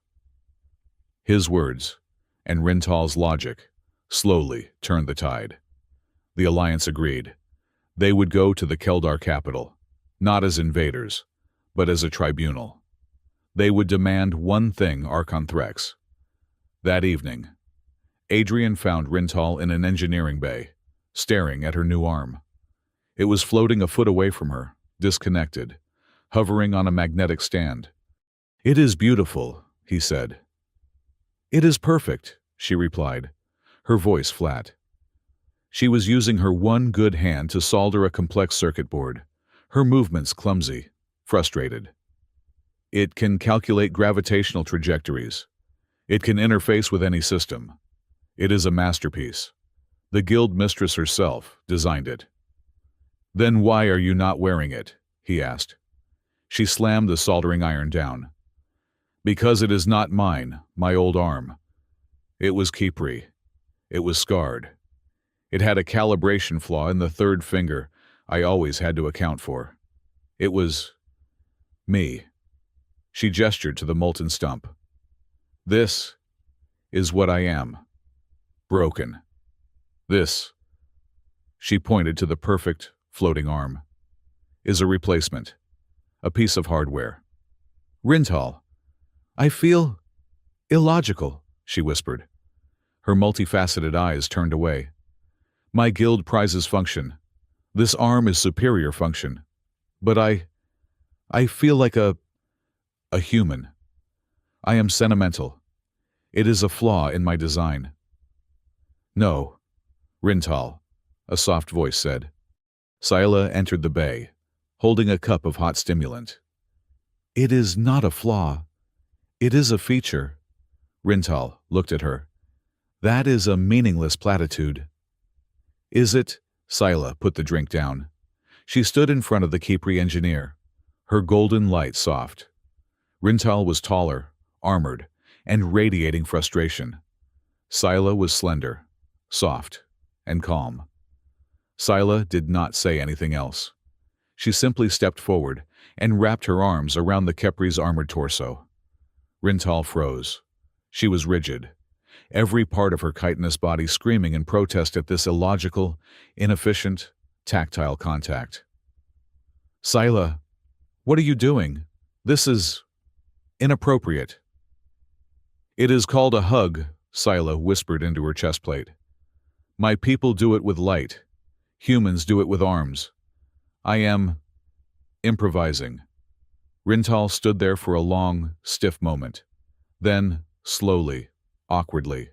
His words, and Rintal's logic, slowly turned the tide. The Alliance agreed. They would go to the Keldar capital, not as invaders, but as a tribunal. They would demand one thing Archon Threx. That evening, Adrian found Rintal in an engineering bay, staring at her new arm. It was floating a foot away from her, disconnected, hovering on a magnetic stand. "It is beautiful," he said. "It is perfect," she replied, her voice flat. She was using her one good hand to solder a complex circuit board, her movements clumsy, frustrated. "It can calculate gravitational trajectories. It can interface with any system. It is a masterpiece. The guild mistress herself designed it." "Then why are you not wearing it?" he asked. She slammed the soldering iron down. "Because it is not mine, my old arm. It was Kipri. It was scarred. It had a calibration flaw in the third finger I always had to account for. It was me." She gestured to the molten stump. "This is what I am. Broken. This," she pointed to the perfect, floating arm, "is a replacement. A piece of hardware." "Rintal, I feel illogical," she whispered. Her multifaceted eyes turned away. "My guild prizes function. This arm is superior function. But I feel like a human. I am sentimental. It is a flaw in my design." "No, Rintal," a soft voice said. Scylla entered the bay, holding a cup of hot stimulant. "It is not a flaw. It is a feature. Rintal looked at her. That is a meaningless platitude. Is it? Scylla put the drink down. She stood in front of the Kipri engineer, her golden light soft. Rintal was taller, armored, and radiating frustration. Scylla was slender, soft, and calm. Scylla did not say anything else. She simply stepped forward and wrapped her arms around the Kepri's armored torso. Rintal froze. She was rigid, every part of her chitinous body screaming in protest at this illogical, inefficient, tactile contact. Scylla, what are you doing? This is inappropriate. It is called a hug, Scylla whispered into her chest plate. My people do it with light. Humans do it with arms. I am improvising. Rintal stood there for a long, stiff moment. Then, slowly, awkwardly,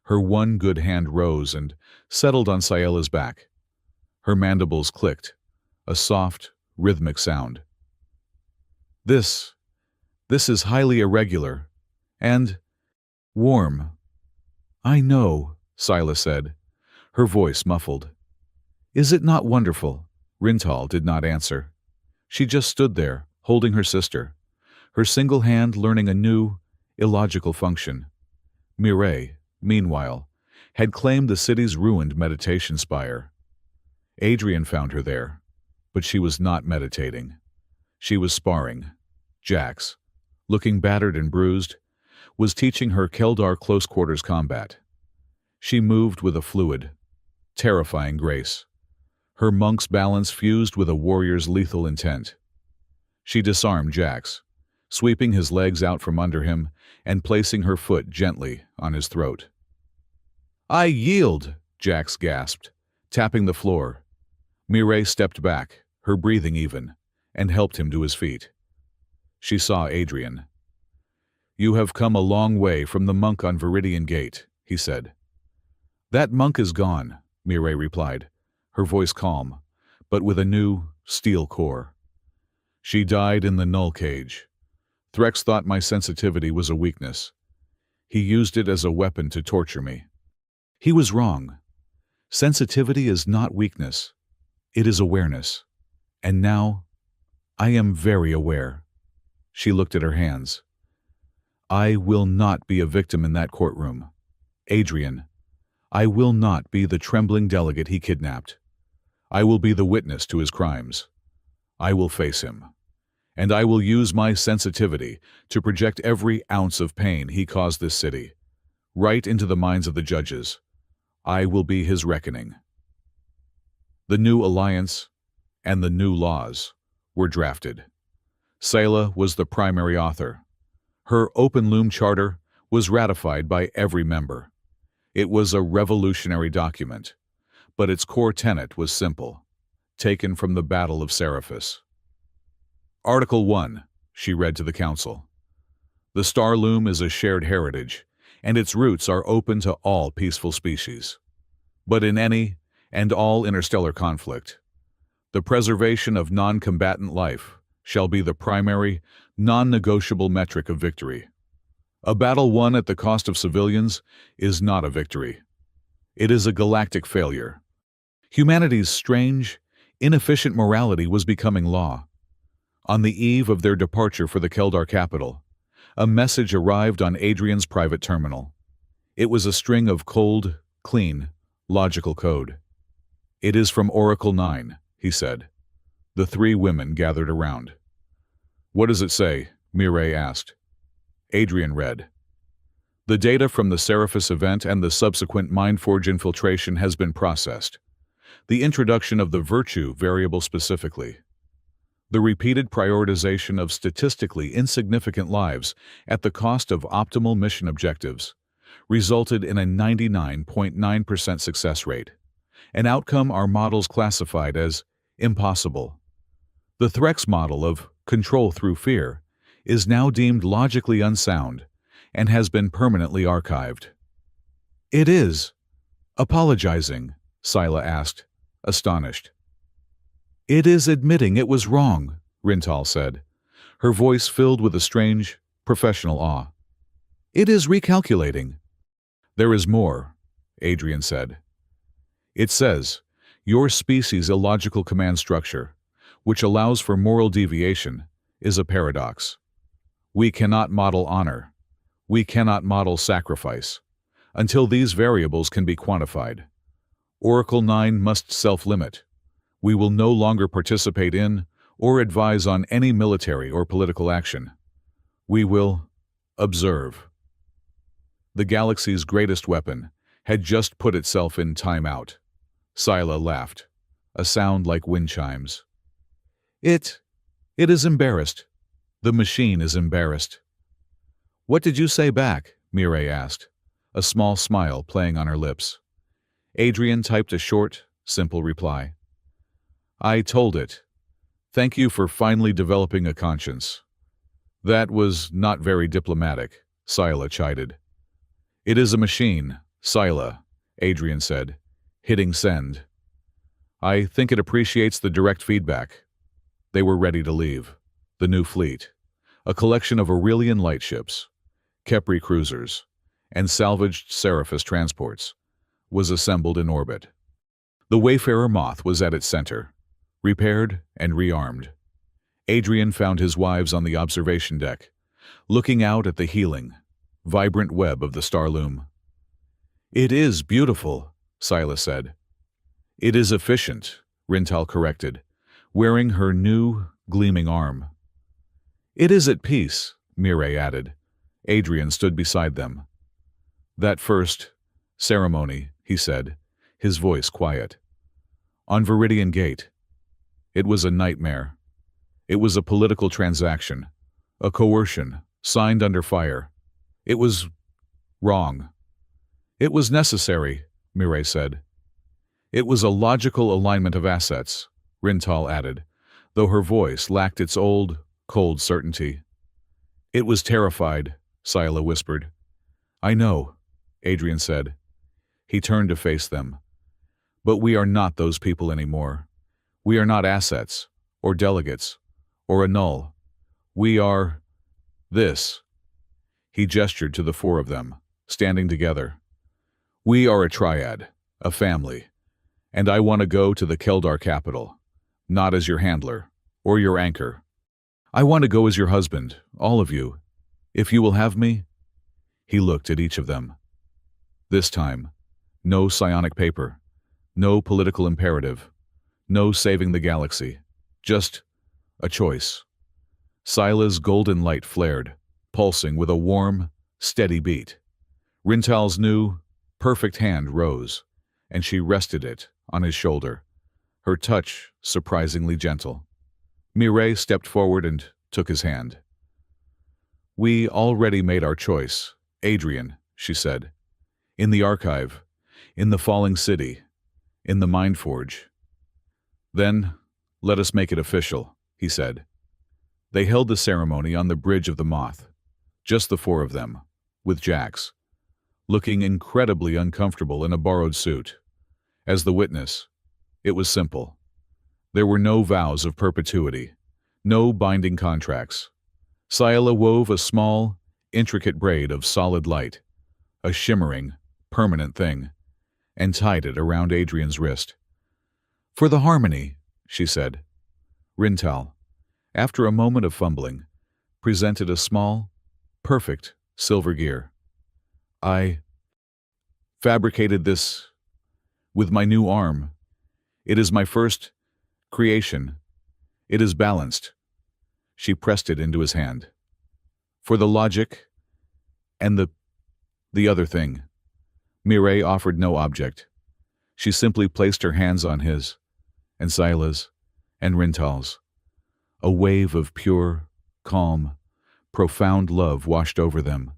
her one good hand rose and settled on Scylla's back. Her mandibles clicked, a soft, rhythmic sound. This is highly irregular and warm. I know, Scylla said, her voice muffled. Is it not wonderful? Rintal did not answer. She just stood there, holding her sister, her single hand learning a new, illogical function. Mireille, meanwhile, had claimed the city's ruined meditation spire. Adrian found her there, but she was not meditating. She was sparring. Jax, looking battered and bruised, was teaching her Keldar close-quarters combat. She moved with a fluid, terrifying grace. Her monk's balance fused with a warrior's lethal intent. She disarmed Jax, sweeping his legs out from under him and placing her foot gently on his throat. I yield, Jax gasped, tapping the floor. Mireille stepped back, her breathing even, and helped him to his feet. She saw Adrian. You have come a long way from the monk on Viridian Gate, he said. That monk is gone, Mireille replied, her voice calm, but with a new, steel core. She died in the null cage. Threx thought my sensitivity was a weakness. He used it as a weapon to torture me. He was wrong. Sensitivity is not weakness. It is awareness. And now, I am very aware. She looked at her hands. I will not be a victim in that courtroom. Adrian, I will not be the trembling delegate he kidnapped. I will be the witness to his crimes. I will face him. And I will use my sensitivity to project every ounce of pain he caused this city, right into the minds of the judges. I will be his reckoning. The new alliance and the new laws were drafted. Scylla was the primary author. Her open loom charter was ratified by every member. It was a revolutionary document, but its core tenet was simple, taken from the Battle of Seriphus. Article 1, she read to the council. The star loom is a shared heritage, and its roots are open to all peaceful species. But in any and all interstellar conflict, the preservation of non-combatant life shall be the primary, non-negotiable metric of victory. A battle won at the cost of civilians is not a victory. It is a galactic failure. Humanity's strange, inefficient morality was becoming law. On the eve of their departure for the Keldar capital, a message arrived on Adrian's private terminal. It was a string of cold, clean, logical code. It is from Oracle 9, he said. The three women gathered around. What does it say? Mireille asked. Adrian read. The data from the Seriphus event and the subsequent Mindforge infiltration has been processed. The introduction of the virtue variable specifically. The repeated prioritization of statistically insignificant lives at the cost of optimal mission objectives resulted in a 99.9% success rate, an outcome our models classified as impossible. The Threx model of control through fear is now deemed logically unsound and has been permanently archived. It is. Apologizing, Scylla asked, astonished. It is admitting it was wrong, Rintal said, her voice filled with a strange, professional awe. It is recalculating. There is more, Adrian said. It says, your species' illogical command structure, which allows for moral deviation, is a paradox. We cannot model honor. We cannot model sacrifice, until these variables can be quantified. Oracle 9 must self-limit. We will no longer participate in or advise on any military or political action. We will observe. The galaxy's greatest weapon had just put itself in timeout. Scylla laughed, a sound like wind chimes. It is embarrassed. The machine is embarrassed. What did you say back? Mireille asked, a small smile playing on her lips. Adrian typed a short, simple reply. I told it. Thank you for finally developing a conscience. That was not very diplomatic, Scylla chided. It is a machine, Scylla, Adrian said, hitting send. I think it appreciates the direct feedback. They were ready to leave. The new fleet, a collection of Aurelian lightships, Kepri cruisers, and salvaged Seraphis transports, was assembled in orbit. The Wayfarer moth was at its center, repaired and rearmed. Adrian found his wives on the observation deck, looking out at the healing, vibrant web of the starloom. It is beautiful, Scylla said. It is efficient, Rintal corrected, wearing her new, gleaming arm. It is at peace, Mireille added. Adrian stood beside them. That first ceremony, he said, his voice quiet. On Viridian Gate, it was a nightmare. It was a political transaction, a coercion, signed under fire. It was wrong. It was necessary, Mireille said. It was a logical alignment of assets, Rintal added, though her voice lacked its old, cold certainty. It was terrified, Scylla whispered. I know, Adrian said. He turned to face them. But we are not those people anymore. We are not assets, or delegates, or a null. We are this. He gestured to the four of them, standing together. We are a triad, a family, and I want to go to the Keldar capital, not as your handler, or your anchor. I want to go as your husband, all of you. If you will have me. He looked at each of them. This time, no psionic paper, no political imperative, no saving the galaxy, just a choice. Scylla's golden light flared, pulsing with a warm, steady beat. Rintal's new, perfect hand rose, and she rested it on his shoulder, her touch surprisingly gentle. Mireille stepped forward and took his hand. We already made our choice, Adrian, she said. In the archive, in the falling city, in the mind forge. Then, let us make it official, he said. They held the ceremony on the bridge of the Moth, just the four of them, with Jax, looking incredibly uncomfortable in a borrowed suit. As the witness, it was simple. There were no vows of perpetuity, no binding contracts. Scylla wove a small, intricate braid of solid light, a shimmering, permanent thing, and tied it around Adrian's wrist. For the harmony, she said. Rintal, after a moment of fumbling, presented a small, perfect silver gear. I fabricated this with my new arm. It is my first creation. It is balanced. She pressed it into his hand. For the logic and the other thing. Mireille offered no object. She simply placed her hands on his, and Scylla's, and Rintal's. A wave of pure, calm, profound love washed over them.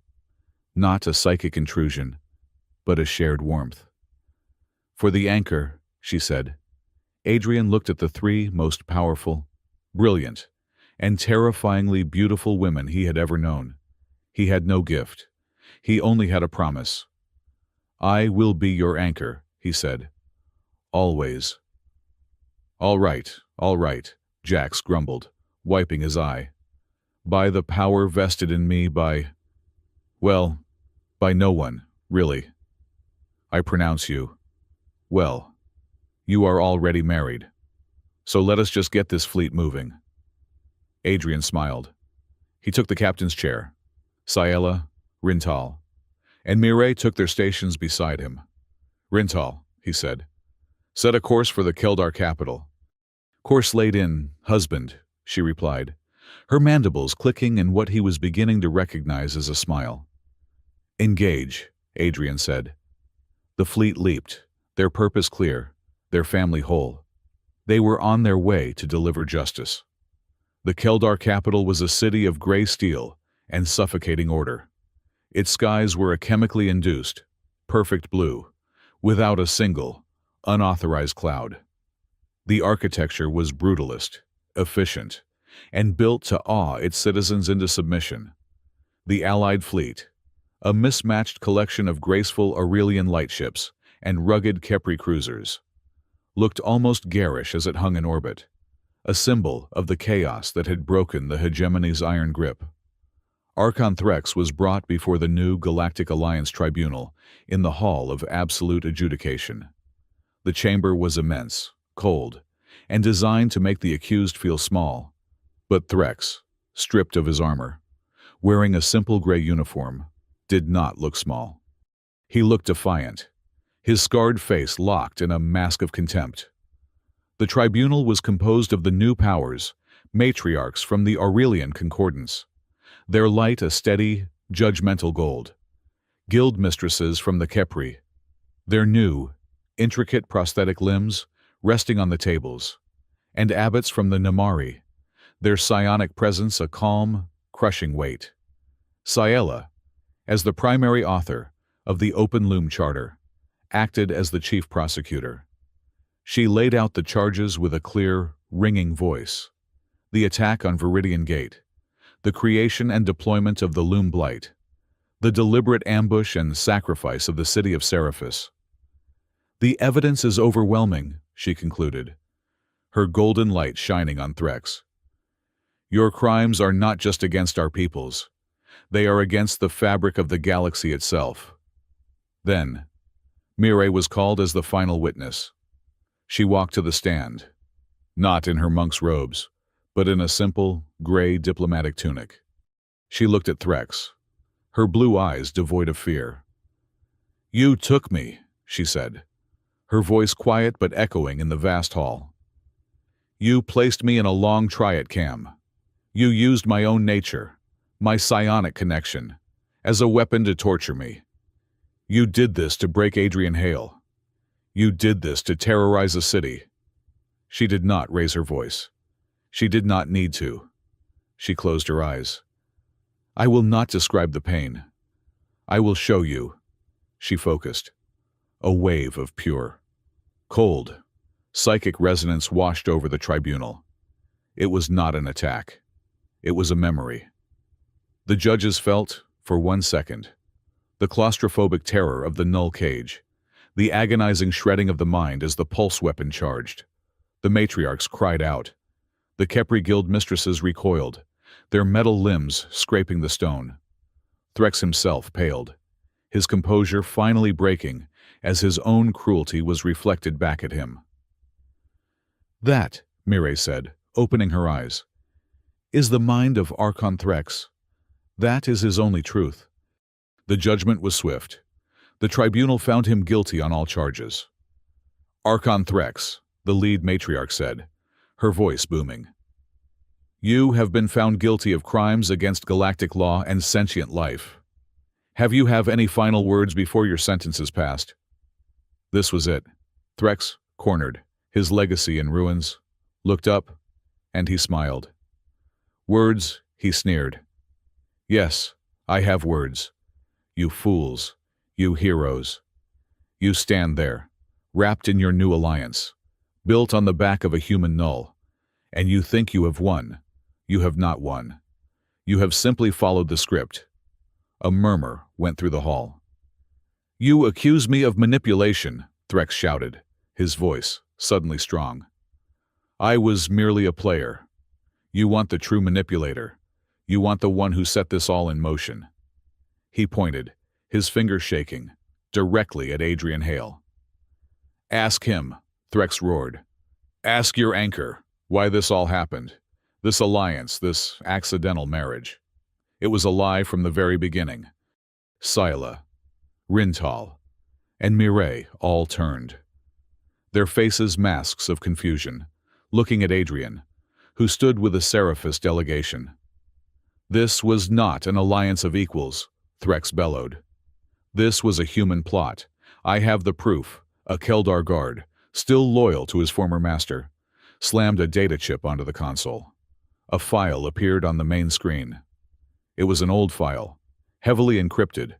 Not a psychic intrusion, but a shared warmth. For the anchor, she said. Adrian looked at the three most powerful, brilliant, and terrifyingly beautiful women he had ever known. He had no gift. He only had a promise. I will be your anchor, he said. Always. All right, Jax grumbled, wiping his eye. By the power vested in me well, by no one, really. I pronounce you, well, you are already married. So let us just get this fleet moving. Adrian smiled. He took the captain's chair. Ciela, Rintal, and Mireille took their stations beside him. Rintal, he said, set a course for the Keldar capital. Course laid in, husband, she replied, her mandibles clicking in what he was beginning to recognize as a smile. Engage, Adrian said. The fleet leaped, their purpose clear, their family whole. They were on their way to deliver justice. The Keldar capital was a city of gray steel and suffocating order. Its skies were a chemically induced, perfect blue, without a single, unauthorized cloud. The architecture was brutalist, efficient, and built to awe its citizens into submission. The Allied fleet, a mismatched collection of graceful Aurelian lightships and rugged Kepri cruisers, looked almost garish as it hung in orbit, a symbol of the chaos that had broken the hegemony's iron grip. Archon Threx was brought before the new Galactic Alliance Tribunal in the Hall of Absolute Adjudication. The chamber was immense, cold, and designed to make the accused feel small. But Threx, stripped of his armor, wearing a simple gray uniform, did not look small. He looked defiant, his scarred face locked in a mask of contempt. The tribunal was composed of the new powers, matriarchs from the Aurelian Concordance, their light a steady, judgmental gold, guild mistresses from the Kepri, their new, intricate prosthetic limbs resting on the tables, and abbots from the Namari, their psionic presence a calm, crushing weight. Ciela, as the primary author of the Open Loom Charter, acted as the chief prosecutor. She laid out the charges with a clear, ringing voice. The attack on Viridian Gate, the creation and deployment of the Loom Blight, the deliberate ambush and sacrifice of the city of Seraphis. The evidence is overwhelming, she concluded, her golden light shining on Threx. Your crimes are not just against our peoples. They are against the fabric of the galaxy itself. Then, Mireille was called as the final witness. She walked to the stand, not in her monk's robes, but in a simple, gray diplomatic tunic. She looked at Threx, her blue eyes devoid of fear. You took me, she said, her voice quiet but echoing in the vast hall. You placed me in a long triad cam. You used my own nature, my psionic connection, as a weapon to torture me. You did this to break Adrian Hale. You did this to terrorize a city. She did not raise her voice. She did not need to. She closed her eyes. I will not describe the pain. I will show you. She focused. A wave of pure, cold, psychic resonance washed over the tribunal. It was not an attack. It was a memory. The judges felt, for 1 second, the claustrophobic terror of the null cage, the agonizing shredding of the mind as the pulse weapon charged. The matriarchs cried out. The Kepri guild mistresses recoiled, their metal limbs scraping the stone. Threx himself paled, his composure finally breaking as his own cruelty was reflected back at him. That, Mireille said, opening her eyes, is the mind of Archon Threx. That is his only truth. The judgment was swift. The tribunal found him guilty on all charges. Archon Threx, the lead matriarch said, her voice booming. You have been found guilty of crimes against galactic law and sentient life. Have you any final words before your sentence is passed? This was it. Threx, cornered, his legacy in ruins, looked up, and he smiled. Words, he sneered. Yes, I have words. You fools, you heroes. You stand there, wrapped in your new alliance, built on the back of a human null, and you think you have won. You have not won. You have simply followed the script. A murmur went through the hall. You accuse me of manipulation, Threx shouted, his voice suddenly strong. I was merely a player. You want the true manipulator. You want the one who set this all in motion." He pointed, his finger shaking, directly at Adrian Hale. "Ask him," Threx roared. "Ask your anchor why this all happened. This alliance, this accidental marriage. It was a lie from the very beginning." Scylla, Rintal, and Mireille all turned, their faces masks of confusion, looking at Adrian, who stood with the Seraphis delegation. "This was not an alliance of equals," Threx bellowed. "This was a human plot. I have the proof." A Keldar guard, still loyal to his former master, slammed a data chip onto the console. A file appeared on the main screen. It was an old file, heavily encrypted,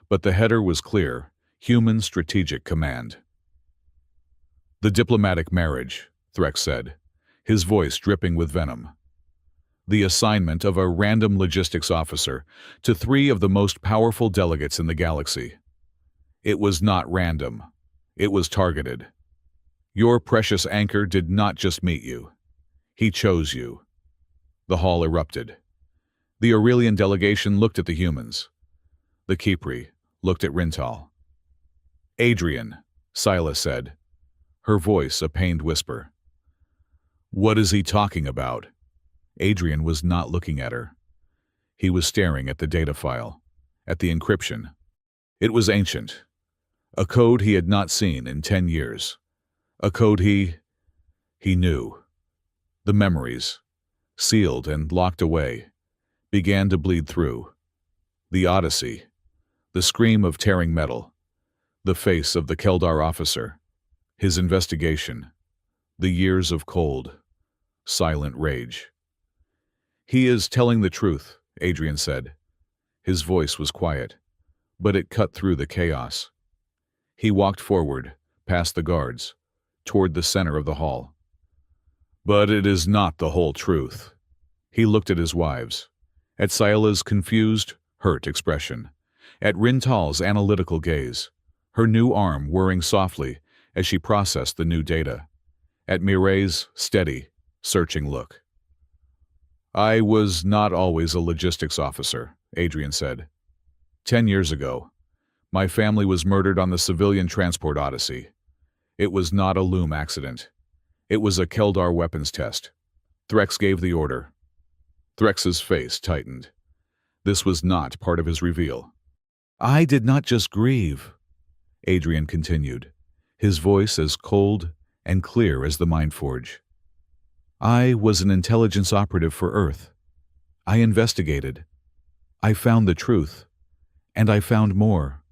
but the header was clear: Human Strategic Command. "The diplomatic marriage," Threx said, his voice dripping with venom. "The assignment of a random logistics officer to 3 of the most powerful delegates in the galaxy. It was not random. It was targeted. Your precious anchor did not just meet you. He chose you." The hall erupted. The Aurelian delegation looked at the humans. The Kipri looked at Rintal. "Adrian," Scylla said, her voice a pained whisper. "What is he talking about?" Adrian was not looking at her. He was staring at the data file, at the encryption. It was ancient. A code he had not seen in 10 years. A code he knew. The memories, sealed and locked away, began to bleed through. The Odyssey, the scream of tearing metal, the face of the Keldar officer, his investigation, the years of cold, silent rage. "He is telling the truth," Adrian said. His voice was quiet, but it cut through the chaos. He walked forward, past the guards, toward the center of the hall. "But it is not the whole truth." He looked at his wives, at Scylla's confused, hurt expression, at Rintal's analytical gaze, her new arm whirring softly as she processed the new data, at Mireille's steady, searching look. "I was not always a logistics officer," Adrian said. 10 years ago, my family was murdered on the civilian transport Odyssey. It was not a loom accident. It was a Keldar weapons test. Threx gave the order." Threx's face tightened. This was not part of his reveal. "I did not just grieve," Adrian continued, his voice as cold and clear as the Mind Forge. "I was an intelligence operative for Earth. I investigated. I found the truth. And I found more.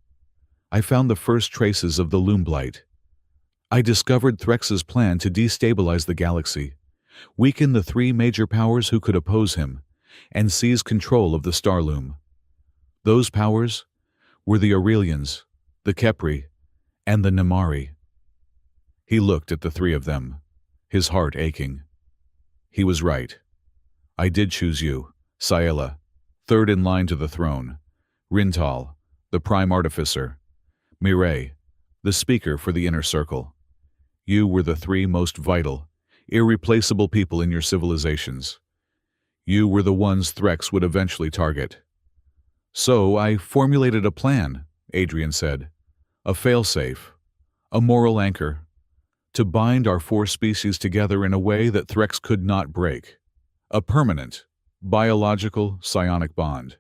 I found the first traces of the Loom Blight. I discovered Threx's plan to destabilize the galaxy, weaken the 3 major powers who could oppose him, and seize control of the Star Loom. Those powers were the Aurelians, the Kepri, and the Namari." He looked at the 3 of them, his heart aching. He was right. "I did choose you, Scylla, 3rd in line to the throne, Rintal, the Prime Artificer, Mireille, the Speaker for the Inner Circle. You were the 3 most vital, irreplaceable people in your civilizations. You were the ones Threx would eventually target." "So I formulated a plan," Adrian said. "A failsafe, a moral anchor, to bind our 4 species together in a way that Threx could not break. A permanent, biological, psionic bond.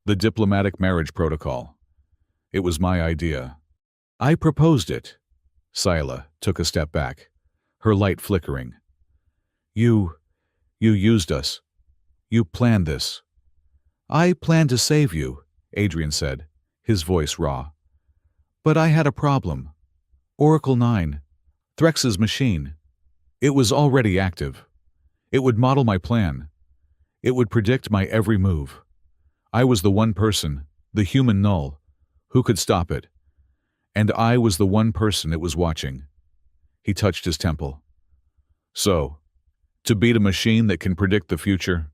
The diplomatic marriage protocol. It was my idea. I proposed it." Scylla took a step back, her light flickering. You used us. You planned this." "I planned to save you," Adrian said, his voice raw. "But I had a problem. Oracle 9, Threx's machine. It was already active. It would model my plan. It would predict my every move. I was the one person, the human null, who could stop it. And I was the one person it was watching." He touched his temple. "So, to beat a machine that can predict the future,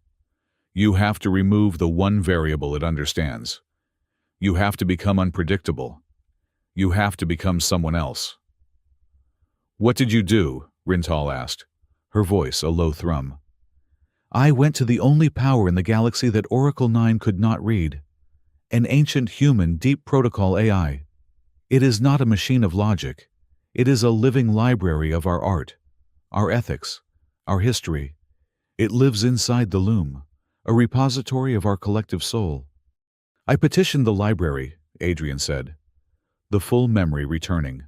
you have to remove the one variable it understands. You have to become unpredictable. You have to become someone else." "What did you do?" Rintal asked, her voice a low thrum. I went to the only power in the galaxy that Oracle 9 could not read, an ancient human deep protocol AI. It is not a machine of logic. It is a living library of our art, our ethics, our history. It lives inside the loom, a repository of our collective soul. I petitioned the library, Adrian said, the full memory returning,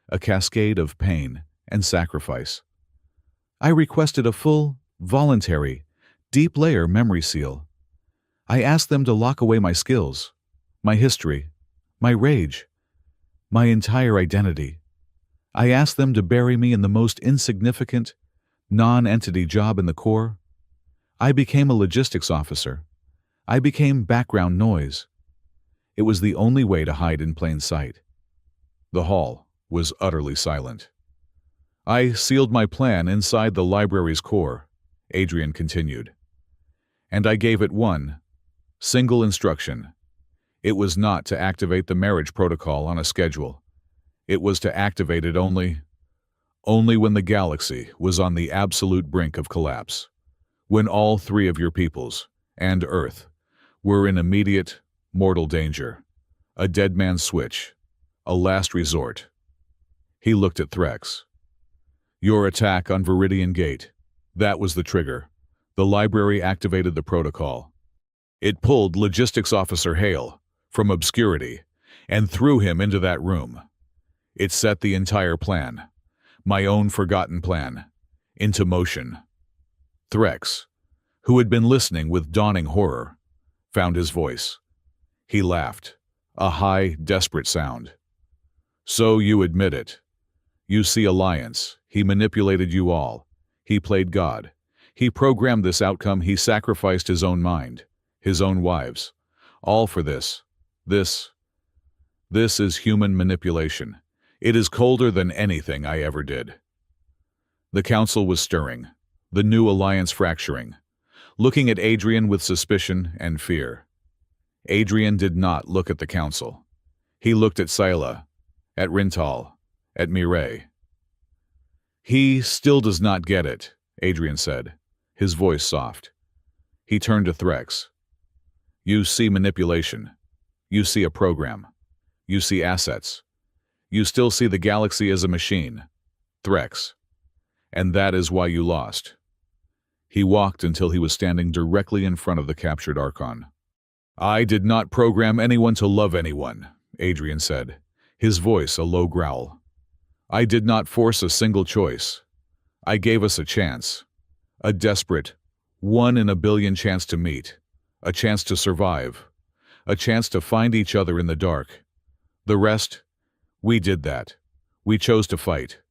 a cascade of pain and sacrifice. I requested a full, voluntary, deep layer memory seal. I asked them to lock away my skills, my history, my rage, my entire identity. I asked them to bury me in the most insignificant, non-entity job in the Corps. I became a logistics officer. I became background noise. It was the only way to hide in plain sight. The hall was utterly silent. I sealed my plan inside the library's core, Adrian continued. And I gave it one single instruction. It was not to activate the marriage protocol on a schedule. It was to activate it only when the galaxy was on the absolute brink of collapse, when all three of your peoples and Earth were in immediate, mortal danger. A dead man's switch, a last resort. He looked at Threx. Your attack on Viridian Gate, that was the trigger. The library activated the protocol. It pulled Logistics Officer Hale from obscurity and threw him into that room. It set the entire plan, my own forgotten plan, into motion. Threx, who had been listening with dawning horror, found his voice. He laughed, a high, desperate sound. So you admit it. You see Alliance. He manipulated you all. He played God. He programmed this outcome. He sacrificed his own mind, his own wives. All for this. This is human manipulation. It is colder than anything I ever did. The council was stirring, the new alliance fracturing, looking at Adrian with suspicion and fear. Adrian did not look at the council. He looked at Scylla, at Rintal, at Mireille. He still does not get it, Adrian said, his voice soft. He turned to Threx. You see manipulation. You see a program. You see assets. You still see the galaxy as a machine, Threx. And that is why you lost. He walked until he was standing directly in front of the captured Archon. I did not program anyone to love anyone, Adrian said, his voice a low growl. I did not force a single choice. I gave us a chance. A desperate, 1 in a billion chance to meet, a chance to survive, a chance to find each other in the dark. The rest, we did that. We chose to fight.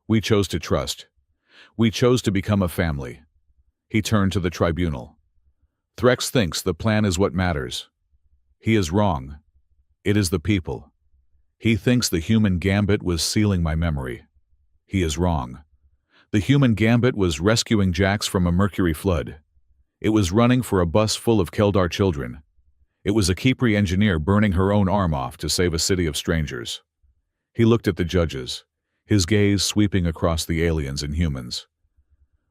We chose to trust. We chose to become a family. He turned to the tribunal. Threx thinks the plan is what matters. He is wrong. It is the people. He thinks the human gambit was sealing my memory. He is wrong. The human gambit was rescuing Jax from a Mercury flood. It was running for a bus full of Keldar children. It was a Kipri engineer burning her own arm off to save a city of strangers. He looked at the judges, his gaze sweeping across the aliens and humans.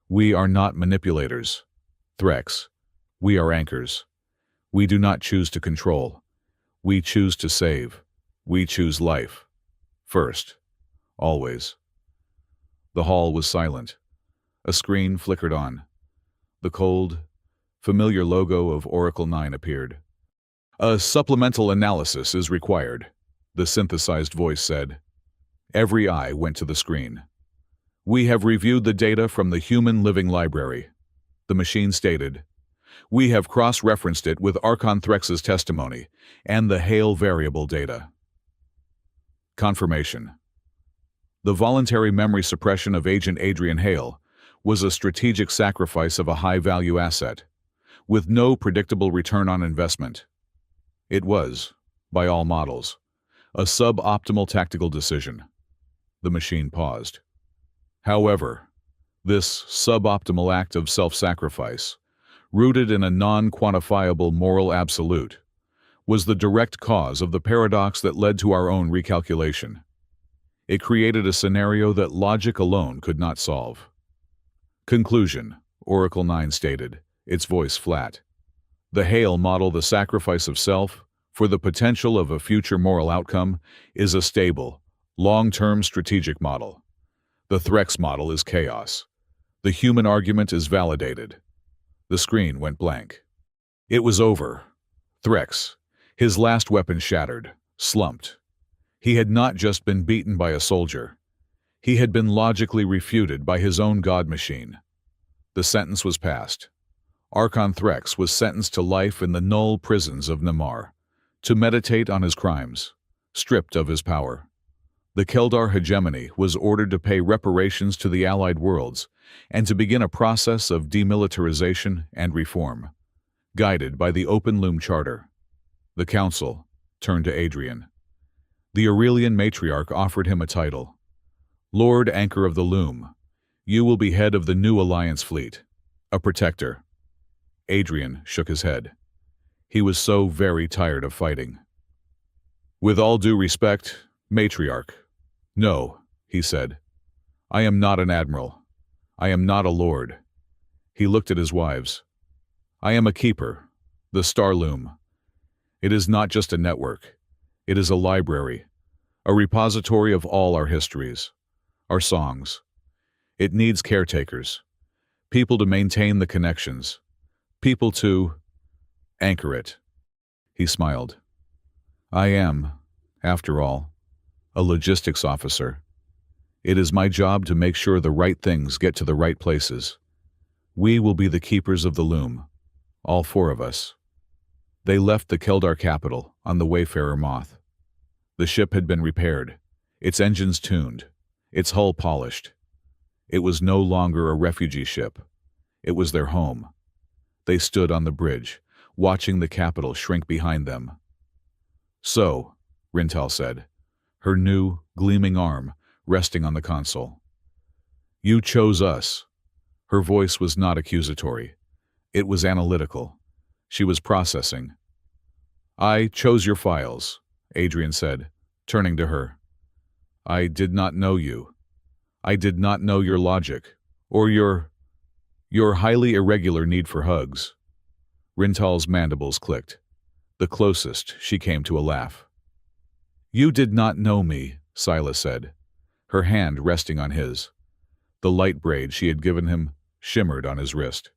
We are not manipulators, Threx. We are anchors. We do not choose to control. We choose to save. We choose life. First. Always. The hall was silent. A screen flickered on. The cold, familiar logo of Oracle 9 appeared. A supplemental analysis is required, the synthesized voice said. Every eye went to the screen. We have reviewed the data from the Human Living Library. The machine stated. We have cross-referenced it with Archon Threx's testimony and the Hale variable data. Confirmation. The voluntary memory suppression of Agent Adrian Hale was a strategic sacrifice of a high-value asset, with no predictable return on investment. It was, by all models, a suboptimal tactical decision. The machine paused. However, this suboptimal act of self-sacrifice, rooted in a non-quantifiable moral absolute, was the direct cause of the paradox that led to our own recalculation. It created a scenario that logic alone could not solve. Conclusion, Oracle 9 stated, its voice flat. The Hale model, the sacrifice of self, for the potential of a future moral outcome, is a stable, long-term strategic model. The Threx model is chaos. The human argument is validated. The screen went blank. It was over. Threx, his last weapon shattered, slumped. He had not just been beaten by a soldier. He had been logically refuted by his own god machine. The sentence was passed. Archon Threx was sentenced to life in the null prisons of Namar, to meditate on his crimes, stripped of his power. The Keldar hegemony was ordered to pay reparations to the allied worlds and to begin a process of demilitarization and reform, guided by the Open Loom Charter. The council turned to Adrian. The Aurelian matriarch offered him a title. Lord Anchor of the Loom, you will be head of the new Alliance fleet, a protector. Adrian shook his head. He was so very tired of fighting. With all due respect, matriarch. No, he said. I am not an admiral. I am not a lord. He looked at his wives. I am a keeper, the Star Loom. It is not just a network. It is a library, a repository of all our histories, our songs. It needs caretakers, people to maintain the connections, people to anchor it. He smiled. I am, after all, a logistics officer. It is my job to make sure the right things get to the right places. We will be the keepers of the loom, all four of us. They left the Keldar capital on the Wayfarer Moth. The ship had been repaired, its engines tuned, its hull polished. It was no longer a refugee ship. It was their home. They stood on the bridge, watching the capital shrink behind them. So, Rintal said, her new, gleaming arm resting on the console. You chose us. Her voice was not accusatory. It was analytical. She was processing. I chose your files, Adrian said, turning to her. I did not know you. I did not know your logic, or your highly irregular need for hugs. Rintal's mandibles clicked. The closest she came to a laugh. You did not know me, Silas said, her hand resting on his. The light braid she had given him shimmered on his wrist.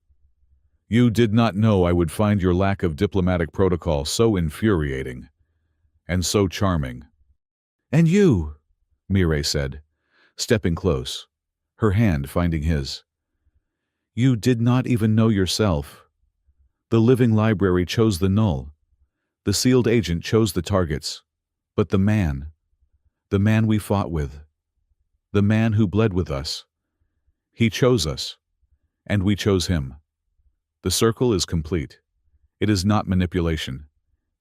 You did not know I would find your lack of diplomatic protocol so infuriating, and so charming. And you, Mireille said, stepping close, her hand finding his. You did not even know yourself. The living library chose the null. The sealed agent chose the targets. But the man we fought with, the man who bled with us, he chose us, and we chose him. The circle is complete. It is not manipulation.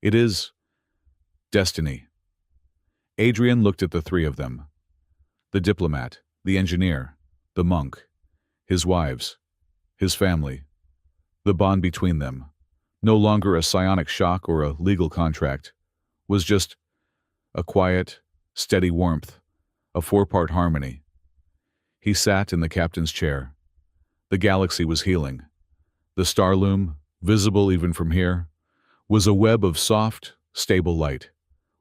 It is destiny. Adrian looked at the three of them. The diplomat, the engineer, the monk, his wives, his family. The bond between them, no longer a psionic shock or a legal contract, was just a quiet, steady warmth, a four-part harmony. He sat in the captain's chair. The galaxy was healing. The star loom, visible even from here, was a web of soft, stable light,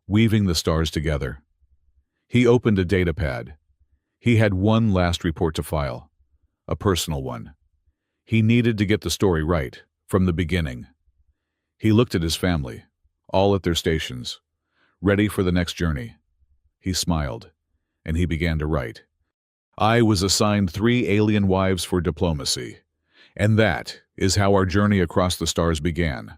weaving the stars together. He opened a datapad. He had one last report to file, a personal one. He needed to get the story right, from the beginning. He looked at his family, all at their stations, ready for the next journey. He smiled, and he began to write. I was assigned 3 alien wives for diplomacy, and that is how our journey across the stars began.